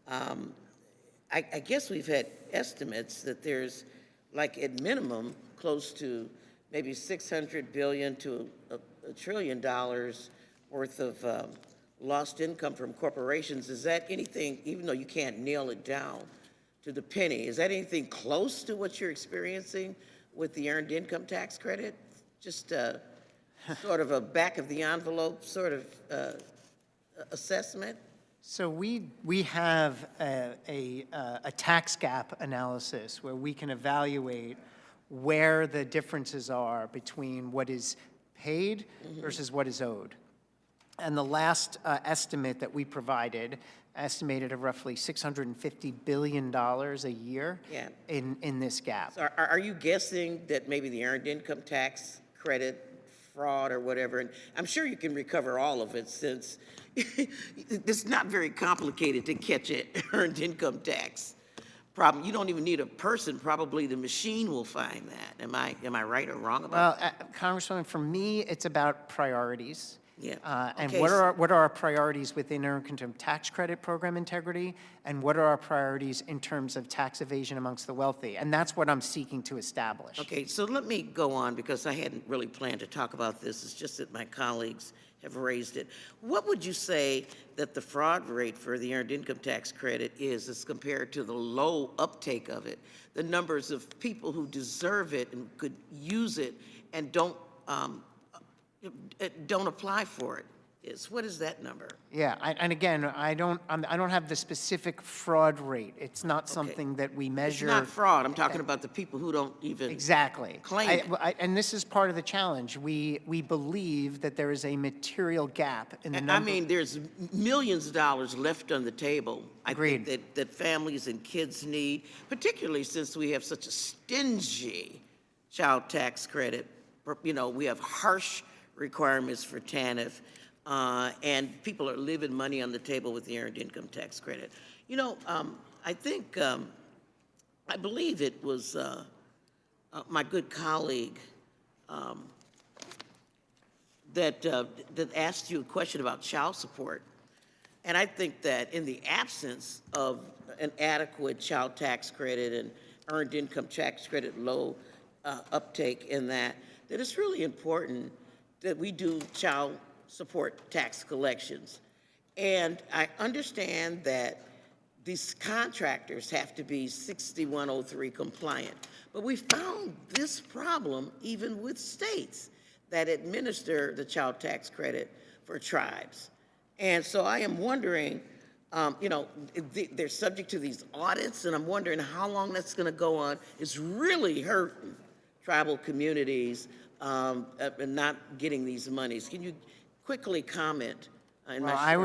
I guess we've had estimates that there's, like, at minimum, close to maybe $600 billion to $1 trillion worth of lost income from corporations. Is that anything, even though you can't nail it down to the penny. Is that anything close to what you're experiencing with the earned income tax credit? Just sort of a back of the envelope sort of assessment?
So we have a tax gap analysis where we can evaluate where the differences are between what is paid versus what is owed. And the last estimate that we provided estimated at roughly $650 billion a year in this gap.
So are you guessing that maybe the earned income tax credit fraud or whatever, and I'm sure you can recover all of it since it's not very complicated to catch an earned income tax problem. You don't even need a person, probably the machine will find that. Am I right or wrong about that?
Well, Congresswoman, for me, it's about priorities.
Yeah.
And
Okay,
what are our priorities within earned income tax credit program integrity, and what are our priorities in terms of tax evasion amongst the wealthy? And that's what I'm seeking to establish.
Okay, so let me go on because I hadn't really planned to talk about this. It's just that my colleagues have raised it. What would you say that the fraud rate for the earned income tax credit is as compared to the low uptake of it? The numbers of people who deserve it and could use it and don't apply for it is. What is that number?
Yeah, and again, I don't have the specific fraud rate. It's not something that we measure.
It's not fraud. I'm talking about the people who don't even claim it.
And this is part of the challenge. We believe that there is a material gap in the number.
I mean, there's millions of dollars left on the table.
Agreed.
I think that families and kids need, particularly since we have such a stingy child tax credit. You know, we have harsh requirements for TANF, and people are leaving money on the table with the earned income tax credit. You know, I think, I believe it was my good colleague that asked you a question about child support. And I think that in the absence of an adequate child tax credit and earned income tax credit low uptake in that it's really important that we do child support tax collections. And I understand that these contractors have to be 6103 compliant. But we found this problem even with states that administer the child tax credit for tribes. And so I am wondering, you know, they're subject to these audits, and I'm wondering how long that's going to go on. It's really hurting tribal communities and not getting these monies. Can you quickly comment?
Well, I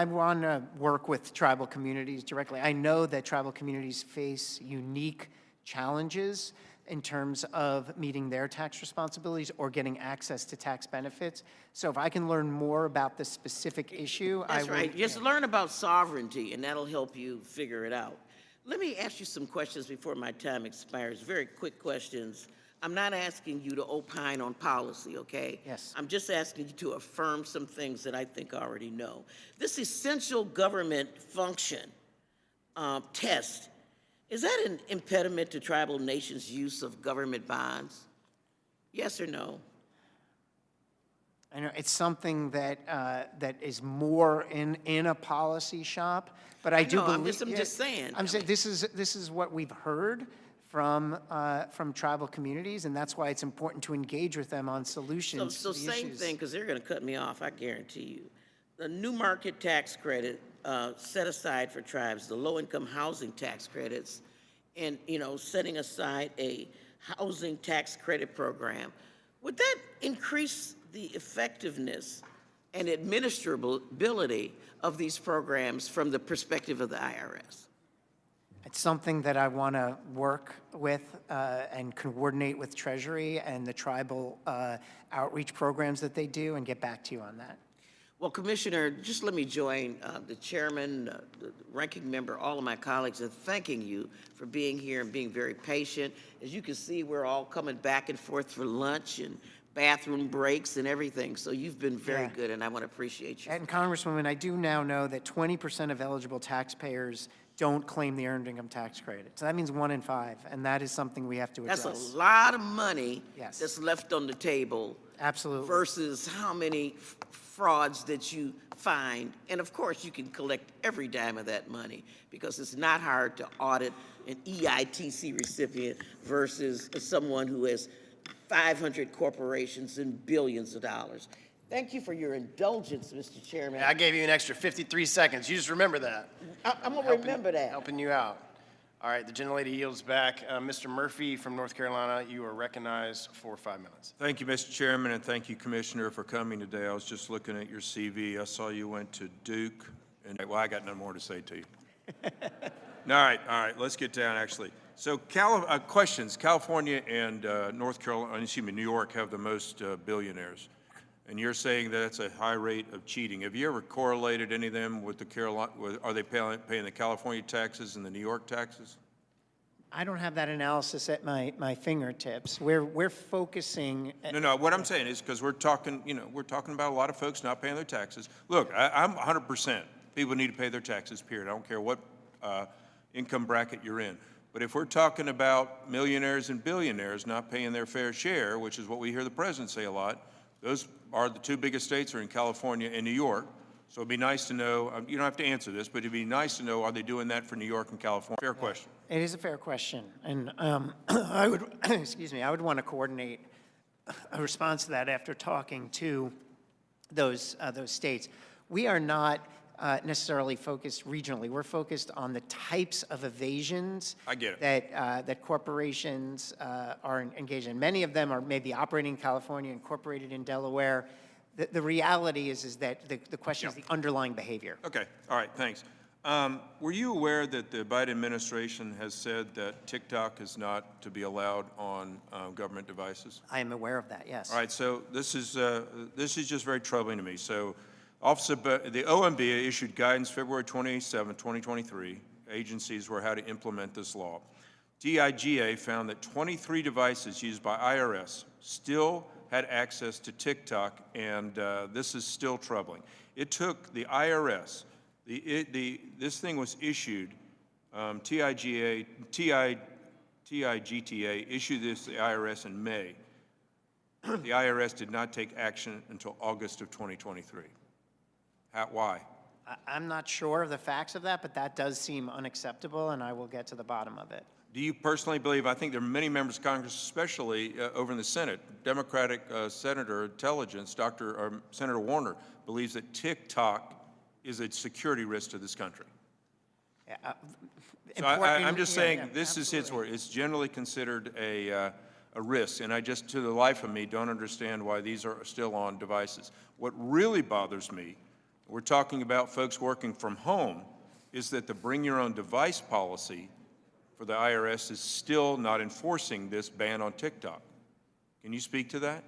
want to work with tribal communities directly. I know that tribal communities face unique challenges in terms of meeting their tax responsibilities or getting access to tax benefits. So if I can learn more about the specific issue,
That's right. Just learn about sovereignty, and that'll help you figure it out. Let me ask you some questions before my time expires. Very quick questions. I'm not asking you to opine on policy, okay?
Yes.
I'm just asking you to affirm some things that I think I already know. This essential government function test, is that an impediment to tribal nations' use of government bonds? Yes or no?
I know it's something that that is more in a policy shop, but I do believe.
I'm just saying.
I'm saying this is what we've heard from tribal communities, and that's why it's important to engage with them on solutions.
So
to the
same
issues.
thing, because they're going to cut me off, I guarantee you. The new market tax credit set aside for tribes, the low-income housing tax credits, and setting aside a housing tax credit program, would that increase the effectiveness and administrability of these programs from the perspective of the IRS?
It's something that I want to work with and coordinate with Treasury and the tribal outreach programs that they do and get back to you on that.
Well, Commissioner, just let me join the chairman, the ranking member, all of my colleagues in thanking you for being here and being very patient. As you can see, we're all coming back and forth for lunch and bathroom breaks and everything. So you've been very good, and I want to appreciate you.
And Congresswoman, I do now know that 20% of eligible taxpayers don't claim the earned income tax credit. So that means 1 in 5, and that is something we have to address.
That's a lot of money that's left on the table.
Absolutely.
Versus how many frauds that you find. And of course, you can collect every dime of that money because it's not hard to audit an EITC recipient versus someone who has 500 corporations and billions of dollars. Thank you for your indulgence, Mr. Chairman.
I gave you an extra 53 seconds. You just remember that.
I'm going to remember that.
Helping you out. All right, the gentlelady yields back. Mr. Murphy from North Carolina, you are recognized for 5 minutes.
Thank you, Mr. Chairman, and thank you, Commissioner, for coming today. I was just looking at your CV. I saw you went to Duke, and well, I got nothing more to say to you. All right, let's get down, actually. So, questions. California and North Carolina, New York have the most billionaires. And you're saying that it's a high rate of cheating. Have you ever correlated any of them with are they paying the California taxes and the New York taxes?
I don't have that analysis at my fingertips. We're focusing.
No, what I'm saying is because we're talking about a lot of folks not paying their taxes. Look, I'm 100%. People need to pay their taxes, period. I don't care what income bracket you're in. But if we're talking about millionaires and billionaires not paying their fair share, which is what we hear the president say a lot, those are the two biggest states are in California and New York. So it'd be nice to know, you don't have to answer this, but it'd be nice to know, are they doing that for New York and California? Fair question.
It is a fair question. And I would, I would want to coordinate a response to that after talking to those states. We are not necessarily focused regionally. We're focused on the types of evasions
I get it.
that corporations are engaged in. Many of them are maybe operating in California, incorporated in Delaware. The reality is that the question is the underlying behavior.
Okay, all right, thanks. Were you aware that the Biden administration has said that TikTok is not to be allowed on government devices?
I am aware of that, yes.
All right, so this is just very troubling to me. So the OMB issued guidance February 27, 2023, agencies were how to implement this law. DIGA found that 23 devices used by IRS still had access to TikTok, and this is still troubling. It took the IRS, this thing was issued, TIGTA issued this to the IRS in May. The IRS did not take action until August of 2023. Why?
I'm not sure of the facts of that, but that does seem unacceptable, and I will get to the bottom of it.
Do you personally believe, I think there are many members of Congress, especially over in the Senate, Democratic Senator Intelligence, Senator Warner, believes that TikTok is a security risk to this country?
Yeah,
so I'm just saying, this is his word. It's generally considered a risk, and I just, to the life of me, don't understand why these are still on devices. What really bothers me, we're talking about folks working from home, is that the bring your own device policy for the IRS is still not enforcing this ban on TikTok. Can you speak to that?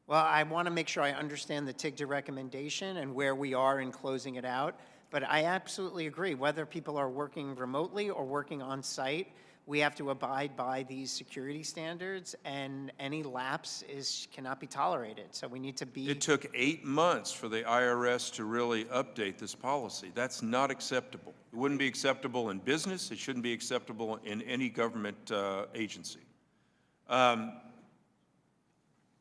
Well, I want to make sure I understand the TIGTA recommendation and where we are in closing it out, but I absolutely agree. Whether people are working remotely or working on site, we have to abide by these security standards, and any lapse cannot be tolerated. So we need to be.
It took 8 months for the IRS to really update this policy. That's not acceptable. It wouldn't be acceptable in business. It shouldn't be acceptable in any government agency. Let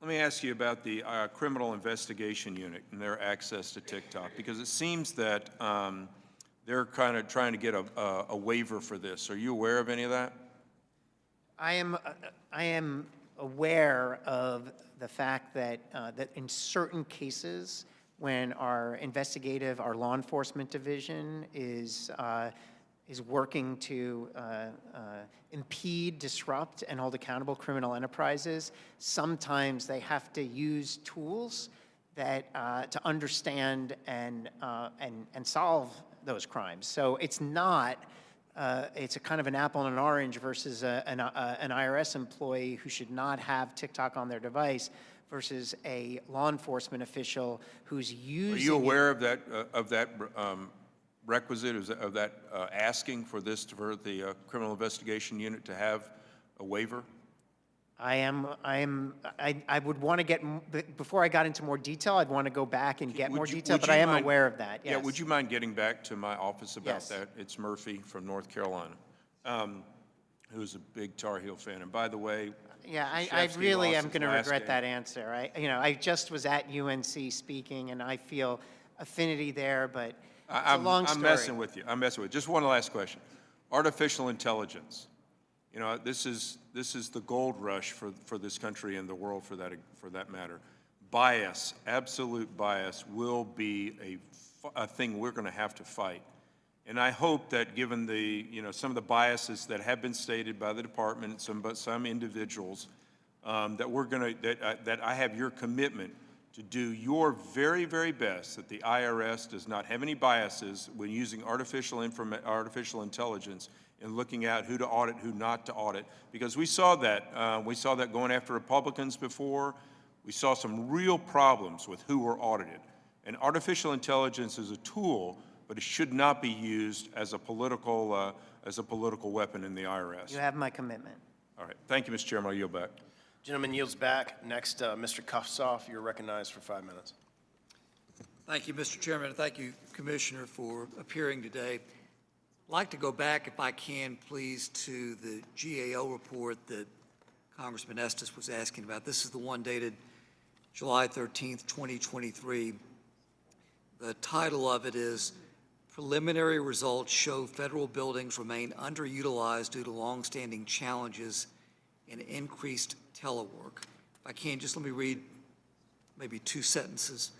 me ask you about the Criminal Investigation Unit and their access to TikTok, because it seems that they're kind of trying to get a waiver for this. Are you aware of any of that?
I am aware of the fact that that in certain cases, when our law enforcement division is working to impede, disrupt, and hold accountable criminal enterprises, sometimes they have to use tools that to understand and solve those crimes. So it's not, it's a kind of an apple and an orange versus an IRS employee who should not have TikTok on their device versus a law enforcement official who's using. Are
you aware of that requisite, of that asking for this, for the Criminal Investigation Unit to have a waiver?
I would want to get, before I got into more detail, I'd want to go back and get more detail, but I am aware of that, yes.
Yeah, would you mind getting back to my office about that? It's Murphy from North Carolina, who's a big Tar Heel fan. And by the way,
Yeah, I
Shefsky
really
lost
am
his
going to
last
regret
game.
that answer. I just was at UNC speaking, and I feel affinity there, but it's a long story.
I'm messing with you. I'm messing with you. Just one last question. Artificial intelligence. You know, this is the gold rush for this country and the world for that matter. Bias, absolute bias, will be a thing we're going to have to fight. And I hope that given the, some of the biases that have been stated by the department and some individuals, that I have your commitment to do your very, very best that the IRS does not have any biases when using artificial intelligence and looking at who to audit, who not to audit. Because we saw that. We saw that going after Republicans before. We saw some real problems with who were audited. And artificial intelligence is a tool, but it should not be used as a political weapon in the IRS.
You have my commitment.
All right. Thank you, Mr. Chairman. I'll yield back.
Gentleman yields back. Next, Mr. Kufsoff, you're recognized for 5 minutes.
Thank you, Mr. Chairman. Thank you, Commissioner, for appearing today. I'd like to go back, if I can, please, to the GAO report that Congressman Estes was asking about. This is the one dated July 13th, 2023. The title of it is Preliminary Results Show Federal Buildings Remain Underutilized Due to Longstanding Challenges and Increased Telework. If I can, just let me read maybe 2 sentences.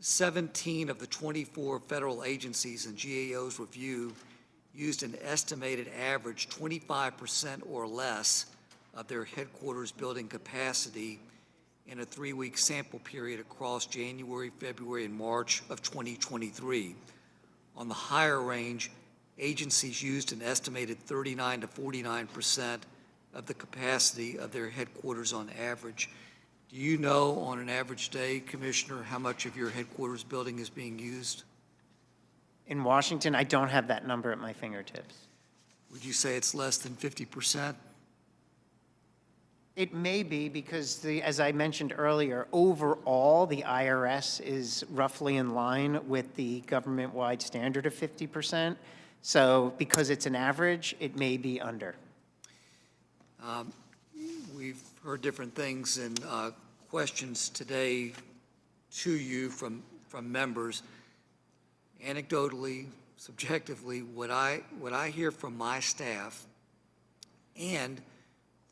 17 of the 24 federal agencies in GAO's review used an estimated average 25% or less of their headquarters building capacity in a 3-week sample period across January, February, and March of 2023. On the higher range, agencies used an estimated 39 to 49% of the capacity of their headquarters on average. Do you know on an average day, Commissioner, how much of your headquarters building is being used?
In Washington, I don't have that number at my fingertips.
Would you say it's less than 50%?
It may be because, as I mentioned earlier, overall, the IRS is roughly in line with the government-wide standard of 50%. So because it's an average, it may be under.
We've heard different things in questions today to you from members. Anecdotally, subjectively, what I hear from my staff and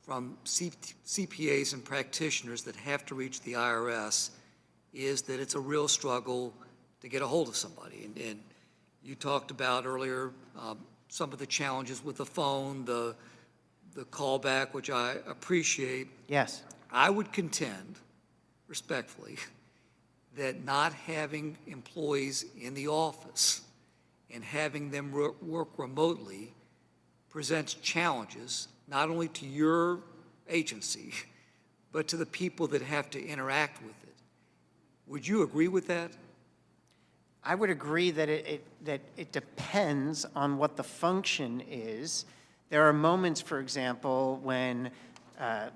from CPAs and practitioners that have to reach the IRS is that it's a real struggle to get a hold of somebody. And you talked about earlier some of the challenges with the phone, the callback, which I appreciate.
Yes.
I would contend, respectfully, that not having employees in the office and having them work remotely presents challenges not only to your agency, but to the people that have to interact with it. Would you agree with that?
I would agree that it depends on what the function is. There are moments, for example, when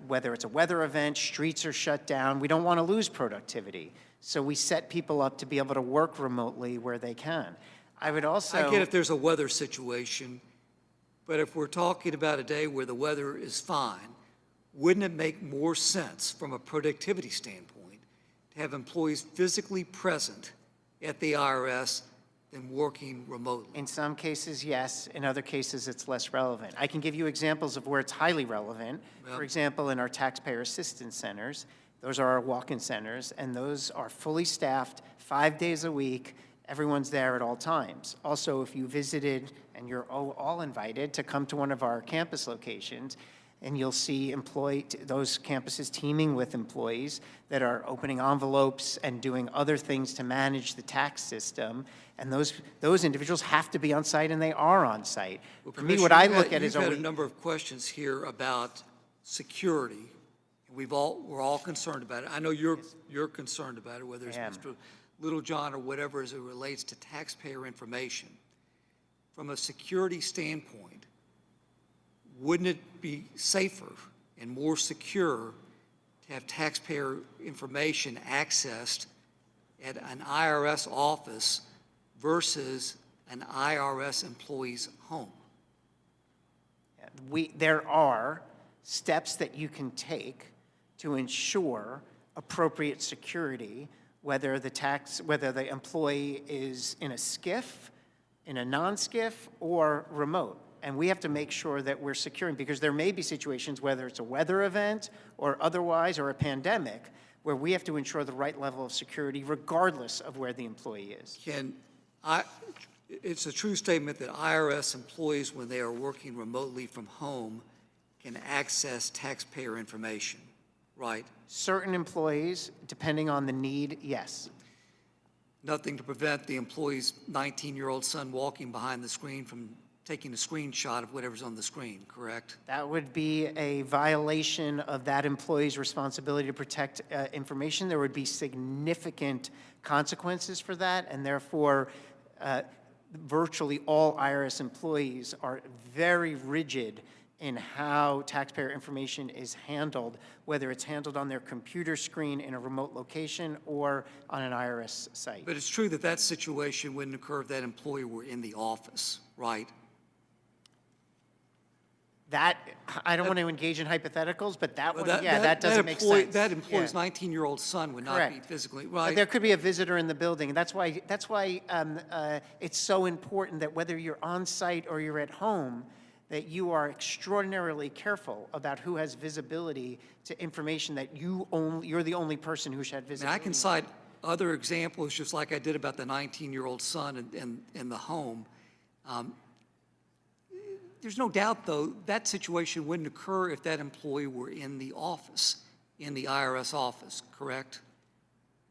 whether it's a weather event, streets are shut down, we don't want to lose productivity. So we set people up to be able to work remotely where they can. I would also...
I get if there's a weather situation, but if we're talking about a day where the weather is fine, wouldn't it make more sense from a productivity standpoint to have employees physically present at the IRS than working remotely?
In some cases, yes. In other cases, it's less relevant. I can give you examples of where it's highly relevant. For example, in our taxpayer assistance centers, those are our walk-in centers, and those are fully staffed 5 days a week. Everyone's there at all times. Also, if you visited, and you're all invited to come to one of our campus locations, and you'll see those campuses teaming with employees that are opening envelopes and doing other things to manage the tax system. And those individuals have to be on site, and they are on site.
Well,
For me, what I
Commissioner,
look at is...
You've had a number of questions here about security. We're all concerned about it. I know you're concerned about it, whether it's Mr. Littlejohn or whatever, as it relates to taxpayer information. From a security standpoint, wouldn't it be safer and more secure to have taxpayer information accessed at an IRS office versus an IRS employee's home?
There are steps that you can take to ensure appropriate security, whether the employee is in a SCIF, in a non-SCIF, or remote. And we have to make sure that we're securing, because there may be situations, whether it's a weather event or otherwise, or a pandemic, where we have to ensure the right level of security regardless of where the employee is.
It's a true statement that IRS employees, when they are working remotely from home, can access taxpayer information, right?
Certain employees, depending on the need, yes.
Nothing to prevent the employee's 19-year-old son walking behind the screen from taking a screenshot of whatever's on the screen, correct?
That would be a violation of that employee's responsibility to protect information. There would be significant consequences for that, and therefore, virtually all IRS employees are very rigid in how taxpayer information is handled, whether it's handled on their computer screen in a remote location or on an IRS site.
But it's true that that situation wouldn't occur if that employee were in the office, right?
That, I don't want to engage in hypotheticals, but that one,
That
doesn't make sense.
That employee's
Yeah.
19-year-old son would not be
Correct.
physically,
But
right?
there could be a visitor in the building, and that's why it's so important that whether you're on site or you're at home, that you are extraordinarily careful about who has visibility to information that you're the only person who should have
I mean,
visibility.
I can cite other examples, just like I did about the 19-year-old son in the home. There's no doubt, though, that situation wouldn't occur if that employee were in the office, in the IRS office, correct?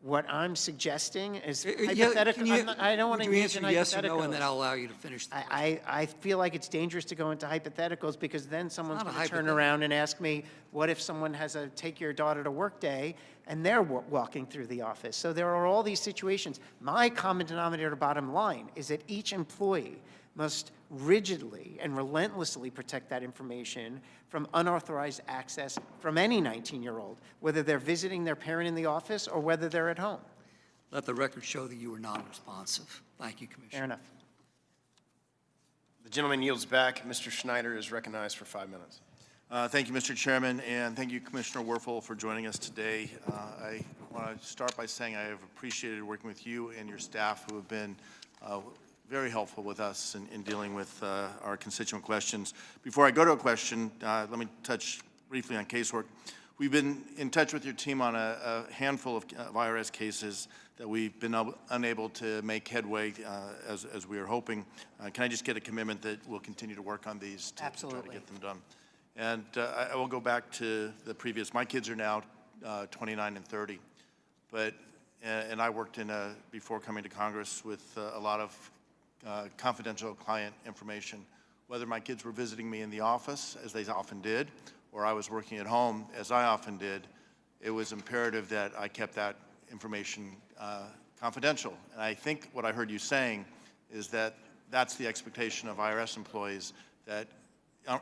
What I'm suggesting is
Yeah,
hypothetical.
can you-
I don't want to
would you
engage in
answer yes or no, and
hypotheticals.
then I'll allow you to finish the
I feel like it's dangerous to go into hypotheticals, because then someone's
not a
going to turn
hypothetical.
around and ask me, what if someone has a take your daughter to work day and they're walking through the office? So there are all these situations. My common denominator bottom line is that each employee must rigidly and relentlessly protect that information from unauthorized access from any 19-year-old, whether they're visiting their parent in the office or whether they're at home.
Let the record show that you were non-responsive. Thank you, Commissioner.
Fair enough.
The gentleman yields back. Mr. Schneider is recognized for 5 minutes.
Thank you, Mr. Chairman, and thank you, Commissioner Werfel, for joining us today. I want to start by saying I have appreciated working with you and your staff, who have been very helpful with us in dealing with our constituent questions. Before I go to a question, let me touch briefly on casework. We've been in touch with your team on a handful of IRS cases that we've been unable to make headway as we were hoping. Can I just get a commitment that we'll continue to work on these to try to get them done? And I will go back to the previous. My kids are now 29 and 30, and I worked before coming to Congress with a lot of confidential client information. Whether my kids were visiting me in the office, as they often did, or I was working at home, as I often did, it was imperative that I kept that information confidential. And I think what I heard you saying is that that's the expectation of IRS employees, that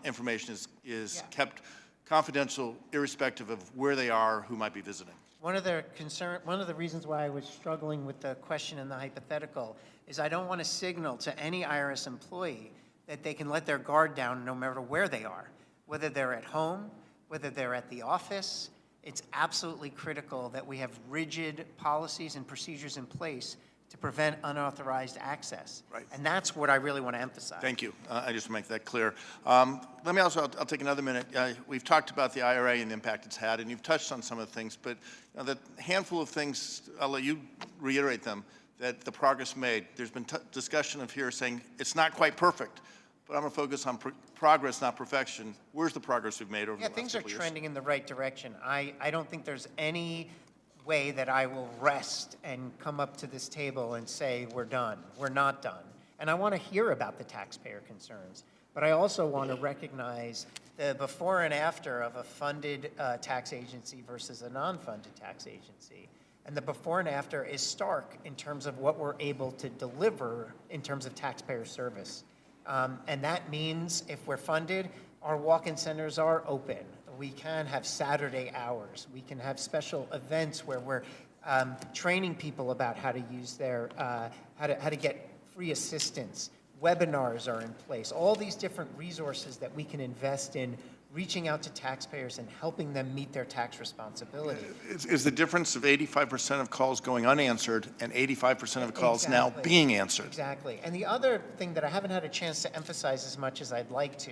information is kept confidential irrespective of where they are, who might be visiting.
One of the reasons why I was struggling with the question in the hypothetical is I don't want to signal to any IRS employee that they can let their guard down no matter where they are, whether they're at home, whether they're at the office. It's absolutely critical that we have rigid policies and procedures in place to prevent unauthorized access.
Right.
And that's what I really want to emphasize.
Thank you. I just want to make that clear. Let me also, I'll take another minute. We've talked about the IRA and the impact it's had, and you've touched on some of the things, but the handful of things, I'll let you reiterate them, that the progress made. There's been discussion of here saying it's not quite perfect, but I'm going to focus on progress, not perfection. Where's the progress we've made over the last
things are
couple years?
trending in the right direction. I don't think there's any way that I will rest and come up to this table and say we're done. We're not done. And I want to hear about the taxpayer concerns. But I also want to recognize the before and after of a funded tax agency versus a non-funded tax agency. And the before and after is stark in terms of what we're able to deliver in terms of taxpayer service. And that means if we're funded, our walk-in centers are open. We can have Saturday hours. We can have special events where we're training people about how to use their, how to get free assistance. Webinars are in place. All these different resources that we can invest in reaching out to taxpayers and helping them meet their tax responsibility.
Is the difference of 85% of calls going unanswered and 85% of calls now
Exactly.
being answered?
Exactly. And the other thing that I haven't had a chance to emphasize as much as I'd like to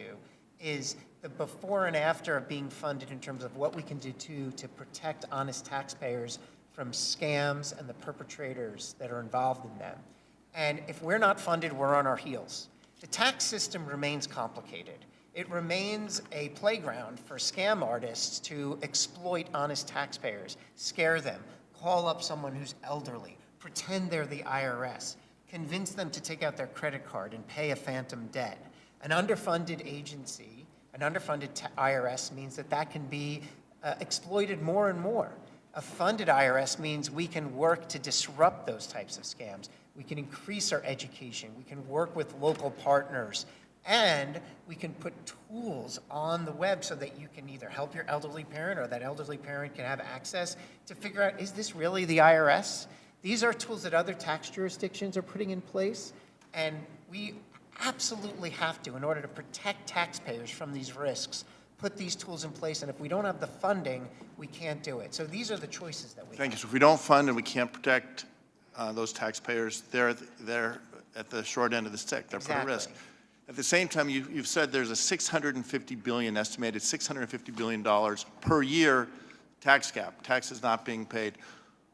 is the before and after of being funded in terms of what we can do to protect honest taxpayers from scams and the perpetrators that are involved in them. And if we're not funded, we're on our heels. The tax system remains complicated. It remains a playground for scam artists to exploit honest taxpayers, scare them, call up someone who's elderly, pretend they're the IRS, convince them to take out their credit card and pay a phantom debt. An underfunded agency, an underfunded IRS means that can be exploited more and more. A funded IRS means we can work to disrupt those types of scams. We can increase our education. We can work with local partners. And we can put tools on the web so that you can either help your elderly parent or that elderly parent can have access to figure out, is this really the IRS? These are tools that other tax jurisdictions are putting in place. And we absolutely have to, in order to protect taxpayers from these risks, put these tools in place. And if we don't have the funding, we can't do it. So these are the choices that we
Thank
have.
you. So if we don't fund and we can't protect those taxpayers, they're at the short end of the stick. They're put at risk. At the same time, you've said there's a estimated $650 billion per year tax gap, taxes not being paid.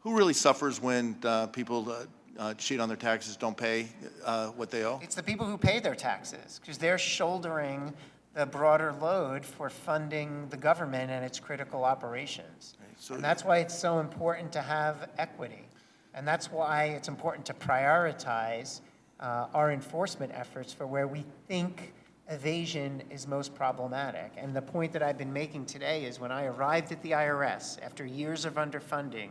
Who really suffers when people cheat on their taxes, don't pay what they owe?
It's the people who pay their taxes, because they're shouldering the broader load for funding the government and its critical operations. And that's why it's so important to have equity. And that's why it's important to prioritize our enforcement efforts for where we think evasion is most problematic. And the point that I've been making today is when I arrived at the IRS, after years of underfunding,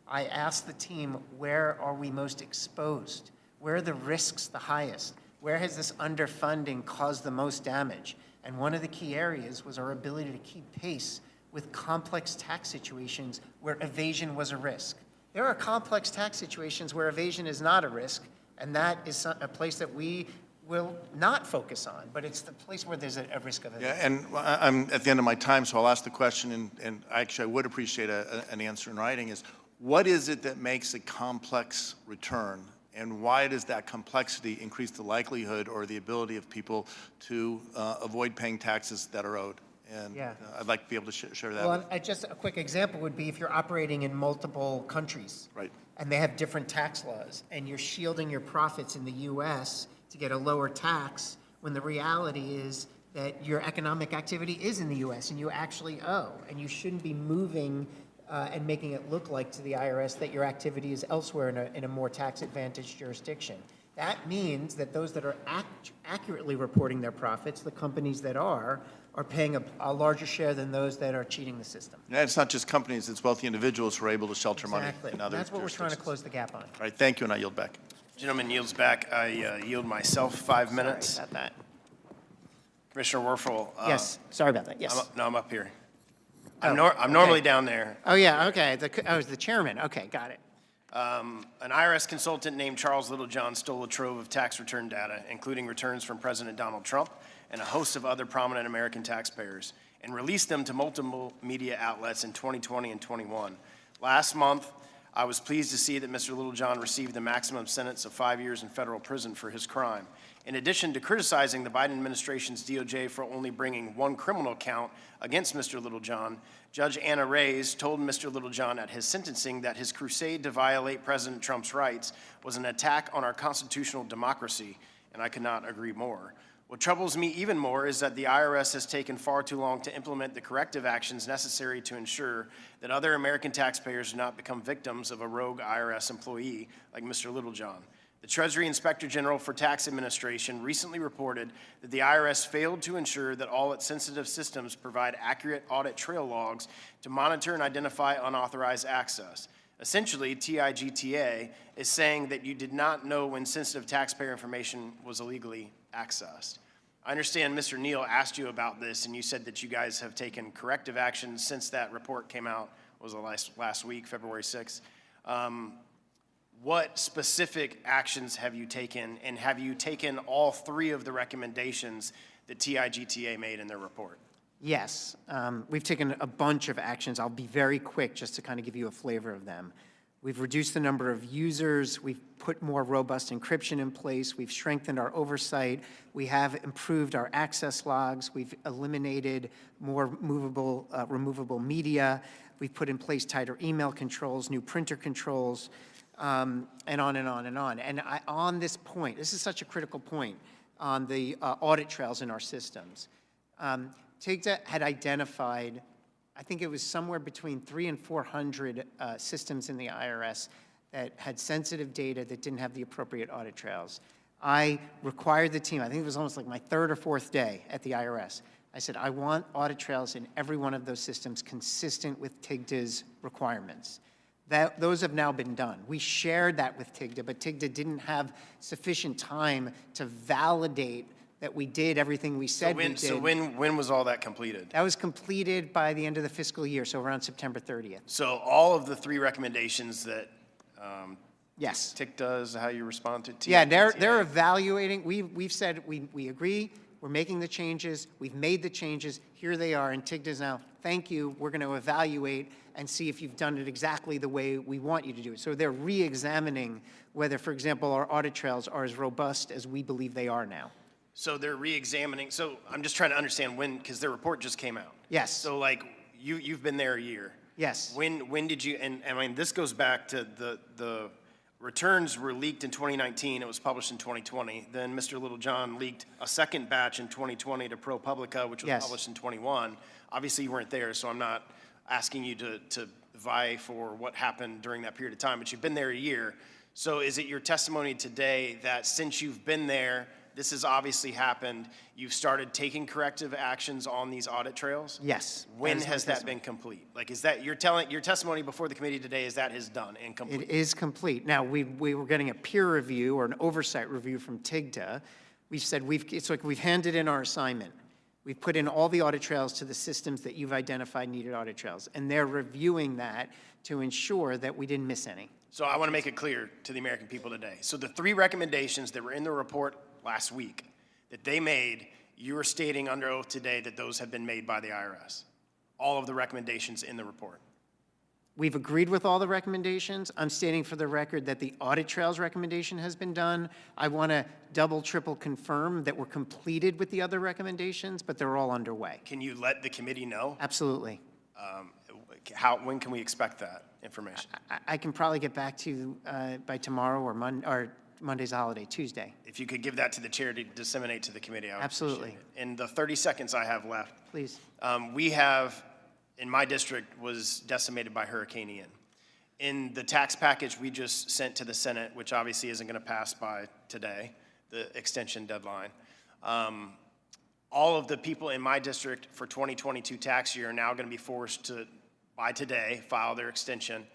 I asked the team, where are we most exposed? Where are the risks the highest? Where has this underfunding caused the most damage? And one of the key areas was our ability to keep pace with complex tax situations where evasion was a risk. There are complex tax situations where evasion is not a risk, and that is a place that we will not focus on, but it's the place where there's a risk of evasion.
Yeah, and I'm at the end of my time, so I'll ask the question, and actually I would appreciate an answer in writing, is what is it that makes a complex return, and why does that complexity increase the likelihood or the ability of people to avoid paying taxes that are owed? And I'd like to be able to share that.
Well, just a quick example would be if you're operating in multiple countries.
Right.
And they have different tax laws, and you're shielding your profits in the U.S. to get a lower tax, when the reality is that your economic activity is in the U.S. and you actually owe, and you shouldn't be moving and making it look like to the IRS that your activity is elsewhere in a more tax-advantaged jurisdiction. That means that those that are accurately reporting their profits, the companies that are paying a larger share than those that are cheating the system.
Yeah, it's not just companies, it's wealthy individuals who are able to shelter money in other
That's what we're trying to
jurisdictions.
close the gap on.
All right, thank you, and I yield back.
Gentleman yields back. I yield myself 5 minutes.
Sorry about that.
Commissioner Werfel.
Yes, sorry about that, yes.
I'm up here.
Oh,
I'm normally
okay.
down there.
Oh, yeah, okay, I was the chairman, okay, got it.
An IRS consultant named Charles Littlejohn stole a trove of tax return data, including returns from President Donald Trump and a host of other prominent American taxpayers, and released them to multiple media outlets in 2020 and 21. Last month, I was pleased to see that Mr. Littlejohn received the maximum sentence of 5 years in federal prison for his crime. In addition to criticizing the Biden administration's DOJ for only bringing one criminal count against Mr. Littlejohn, Judge Anna Reyes told Mr. Littlejohn at his sentencing that his crusade to violate President Trump's rights was an attack on our constitutional democracy, and I could not agree more. What troubles me even more is that the IRS has taken far too long to implement the corrective actions necessary to ensure that other American taxpayers do not become victims of a rogue IRS employee like Mr. Littlejohn. The Treasury Inspector General for Tax Administration recently reported that the IRS failed to ensure that all its sensitive systems provide accurate audit trail logs to monitor and identify unauthorized access. Essentially, TIGTA is saying that you did not know when sensitive taxpayer information was illegally accessed. I understand Mr. Neal asked you about this, and you said that you guys have taken corrective action since that report came out, was last week, February 6th. What specific actions have you taken, and have you taken all three of the recommendations that TIGTA made in their report?
Yes, we've taken a bunch of actions. I'll be very quick just to kind of give you a flavor of them. We've reduced the number of users. We've put more robust encryption in place. We've strengthened our oversight. We have improved our access logs. We've eliminated more removable media. We've put in place tighter email controls, new printer controls, and on and on and on. And on this point, this is such a critical point on the audit trails in our systems. TIGTA had identified, I think it was somewhere between 300 and 400 systems in the IRS that had sensitive data that didn't have the appropriate audit trails. I required the team, I think it was almost like my third or fourth day at the IRS. I said, I want audit trails in every one of those systems consistent with TIGTA's requirements. Those have now been done. We shared that with TIGTA, but TIGTA didn't have sufficient time to validate that we did everything we said we did.
So when was all that completed?
That was completed by the end of the fiscal year, so around September 30th.
So all of the 3 recommendations that
yes,
TIGTA is how you respond to?
Yeah, they're evaluating. We've said we agree. We're making the changes. We've made the changes. Here they are, and TIGTA's now, thank you. We're going to evaluate and see if you've done it exactly the way we want you to do it. So they're re-examining whether, for example, our audit trails are as robust as we believe they are now.
So they're re-examining. So I'm just trying to understand when, because their report just came out.
Yes.
So like you've been there a year.
Yes.
When did you? And I mean, this goes back to the returns were leaked in 2019. It was published in 2020. Then Mr. Littlejohn leaked a second batch in 2020 to ProPublica, which was
Yes.
published in 21. Obviously, you weren't there, so I'm not asking you to vie for what happened during that period of time. But you've been there a year. So is it your testimony today that since you've been there, this has obviously happened, you've started taking corrective actions on these audit trails?
Yes.
When has that been complete? Like, is that, your testimony before the committee today is that is done and complete?
It is complete. Now, we were getting a peer review or an oversight review from TIGTA. We've said it's like we've handed in our assignment. We've put in all the audit trails to the systems that you've identified needed audit trails, and they're reviewing that to ensure that we didn't miss any.
So I want to make it clear to the American people today. So the 3 recommendations that were in the report last week that they made, you are stating under oath today that those have been made by the IRS. All of the recommendations in the report.
We've agreed with all the recommendations. I'm stating for the record that the audit trails recommendation has been done. I want to double, triple confirm that we're completed with the other recommendations, but they're all underway.
Can you let the committee know?
Absolutely.
When can we expect that information?
I can probably get back to you by tomorrow or Monday's holiday, Tuesday.
If you could give that to the chair to disseminate to the committee, I would
Absolutely.
appreciate it. In the 30 seconds I have left,
Please.
we have, in my district, was decimated by Hurricane Ian. In the tax package we just sent to the Senate, which obviously isn't going to pass by today, the extension deadline, all of the people in my district for 2022 tax year are now going to be forced to, by today, file their extension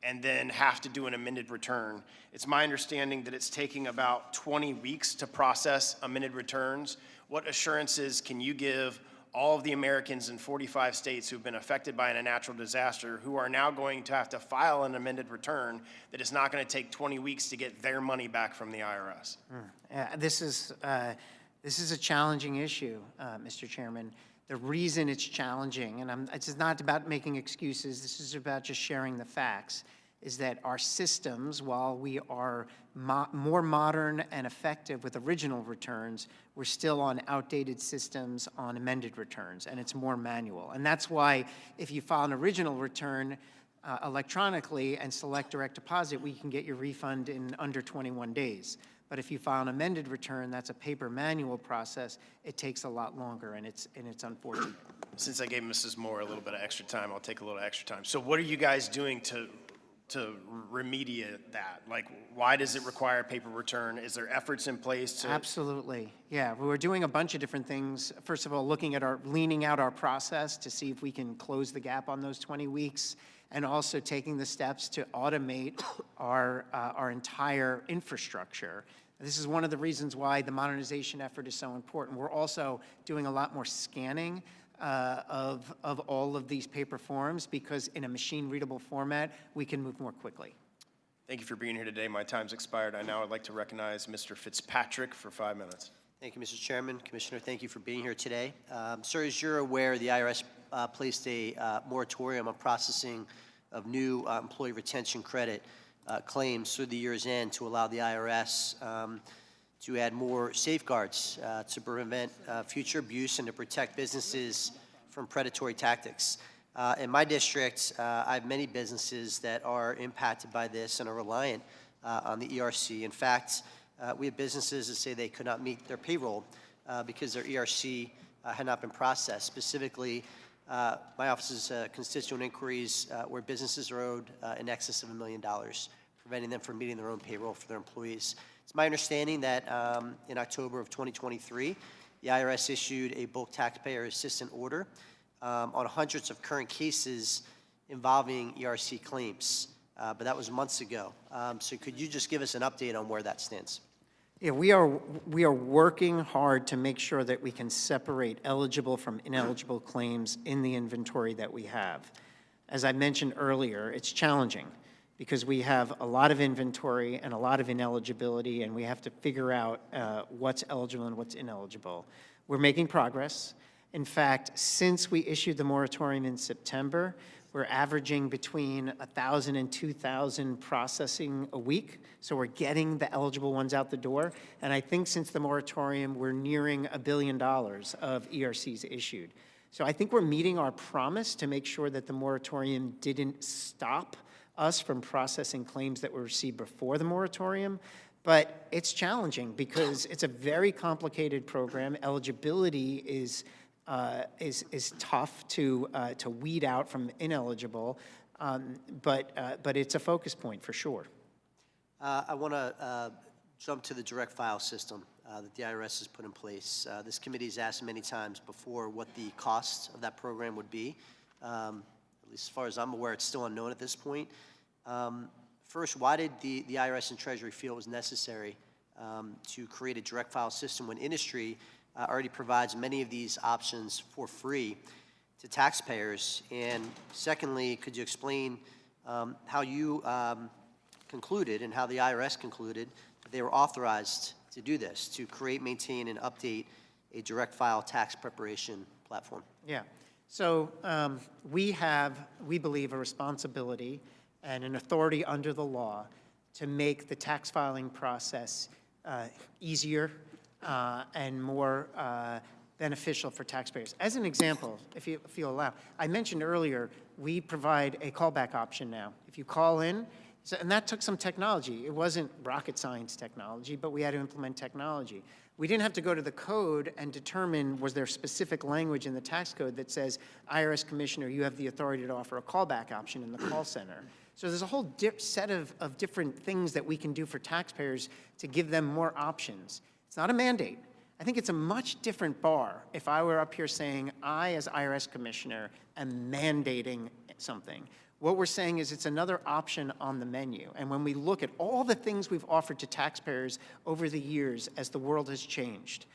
and then have to do an amended return. It's my understanding that it's taking about 20 weeks to process amended returns. What assurances can you give all of the Americans in 45 states who've been affected by a natural disaster who are now going to have to file an amended return that it's not going to take 20 weeks to get their money back from the IRS?
This is a challenging issue, Mr. Chairman. The reason it's challenging, and it's not about making excuses, this is about just sharing the facts, is that our systems, while we are more modern and effective with original returns, we're still on outdated systems on amended returns, and it's more manual. And that's why if you file an original return electronically and select direct deposit, we can get your refund in under 21 days. But if you file an amended return, that's a paper manual process. It takes a lot longer, and it's unfortunate.
Since I gave Mrs. Moore a little bit of extra time, I'll take a little extra time. So what are you guys doing to remediate that? Like, why does it require a paper return? Is there efforts in place to?
Absolutely, yeah. We're doing a bunch of different things. First of all, looking at leaning out our process to see if we can close the gap on those 20 weeks, and also taking the steps to automate our entire infrastructure. This is one of the reasons why the modernization effort is so important. We're also doing a lot more scanning of all of these paper forms, because in a machine-readable format, we can move more quickly.
Thank you for being here today. My time's expired. I now would like to recognize Mr. Fitzpatrick for 5 minutes.
Thank you, Mr. Chairman. Commissioner, thank you for being here today. Sir, as you're aware, the IRS placed a moratorium on processing of new employee retention credit claims through the year's end to allow the IRS to add more safeguards to prevent future abuse and to protect businesses from predatory tactics. In my district, I have many businesses that are impacted by this and are reliant on the ERC. In fact, we have businesses that say they could not meet their payroll because their ERC had not been processed. Specifically, my office's constituent inquiries where businesses are owed in excess of $1 million, preventing them from meeting their own payroll for their employees. It's my understanding that in October of 2023, the IRS issued a bulk taxpayer assistance order on hundreds of current cases involving ERC claims, but that was months ago. So could you just give us an update on where that stands?
Yeah, we are working hard to make sure that we can separate eligible from ineligible claims in the inventory that we have. As I mentioned earlier, it's challenging because we have a lot of inventory and a lot of ineligibility, and we have to figure out what's eligible and what's ineligible. We're making progress. In fact, since we issued the moratorium in September, we're averaging between 1,000 and 2,000 processing a week. So we're getting the eligible ones out the door. And I think since the moratorium, we're nearing $1 billion of ERCs issued. So I think we're meeting our promise to make sure that the moratorium didn't stop us from processing claims that were received before the moratorium. But it's challenging because it's a very complicated program. Eligibility is tough to weed out from ineligible, but it's a focus point for sure.
I want to jump to the direct file system that the IRS has put in place. This committee has asked many times before what the cost of that program would be. At least as far as I'm aware, it's still unknown at this point. First, why did the IRS and Treasury feel it was necessary to create a direct file system when industry already provides many of these options for free to taxpayers? And secondly, could you explain how you concluded and how the IRS concluded that they were authorized to do this, to create, maintain, and update a direct file tax preparation platform?
Yeah. So we believe, a responsibility and an authority under the law to make the tax filing process easier and more beneficial for taxpayers. As an example, if you allow, I mentioned earlier, we provide a callback option now. If you call in, and that took some technology. It wasn't rocket science technology, but we had to implement technology. We didn't have to go to the code and determine was there specific language in the tax code that says, IRS Commissioner, you have the authority to offer a callback option in the call center. So there's a whole set of different things that we can do for taxpayers to give them more options. It's not a mandate. I think it's a much different bar if I were up here saying, I, as IRS Commissioner, am mandating something. What we're saying is it's another option on the menu. And when we look at all the things we've offered to taxpayers over the years as the world has changed,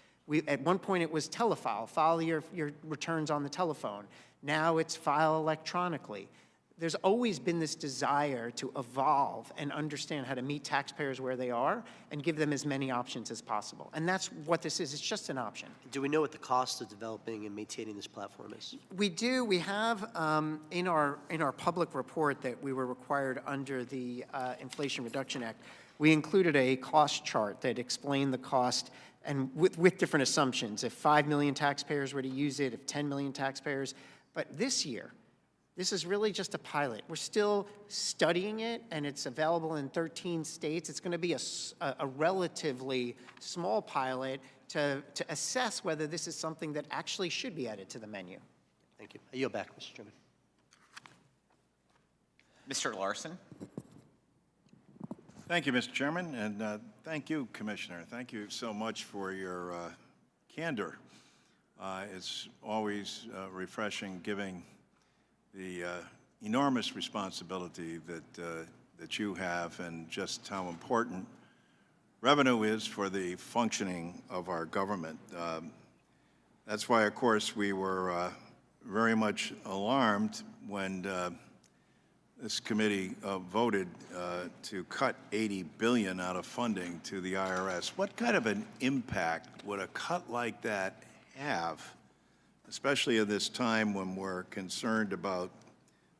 at one point it was telefile, file your returns on the telephone. Now it's file electronically. There's always been this desire to evolve and understand how to meet taxpayers where they are and give them as many options as possible. And that's what this is. It's just an option.
Do we know what the cost of developing and maintaining this platform is?
We do. We have in our public report that we were required under the Inflation Reduction Act, we included a cost chart that explained the cost and with different assumptions. If 5 million taxpayers were to use it, if 10 million taxpayers. But this year, this is really just a pilot. We're still studying it, and it's available in 13 states. It's going to be a relatively small pilot to assess whether this is something that actually should be added to the menu.
Thank you. I yield back, Mr. Chairman.
Mr. Larson.
Thank you, Mr. Chairman, and thank you, Commissioner. Thank you so much for your candor. It's always refreshing giving the enormous responsibility that you have and just how important revenue is for the functioning of our government. That's why, of course, we were very much alarmed when this committee voted to cut $80 billion out of funding to the IRS. What kind of an impact would a cut like that have, especially at this time when we're concerned about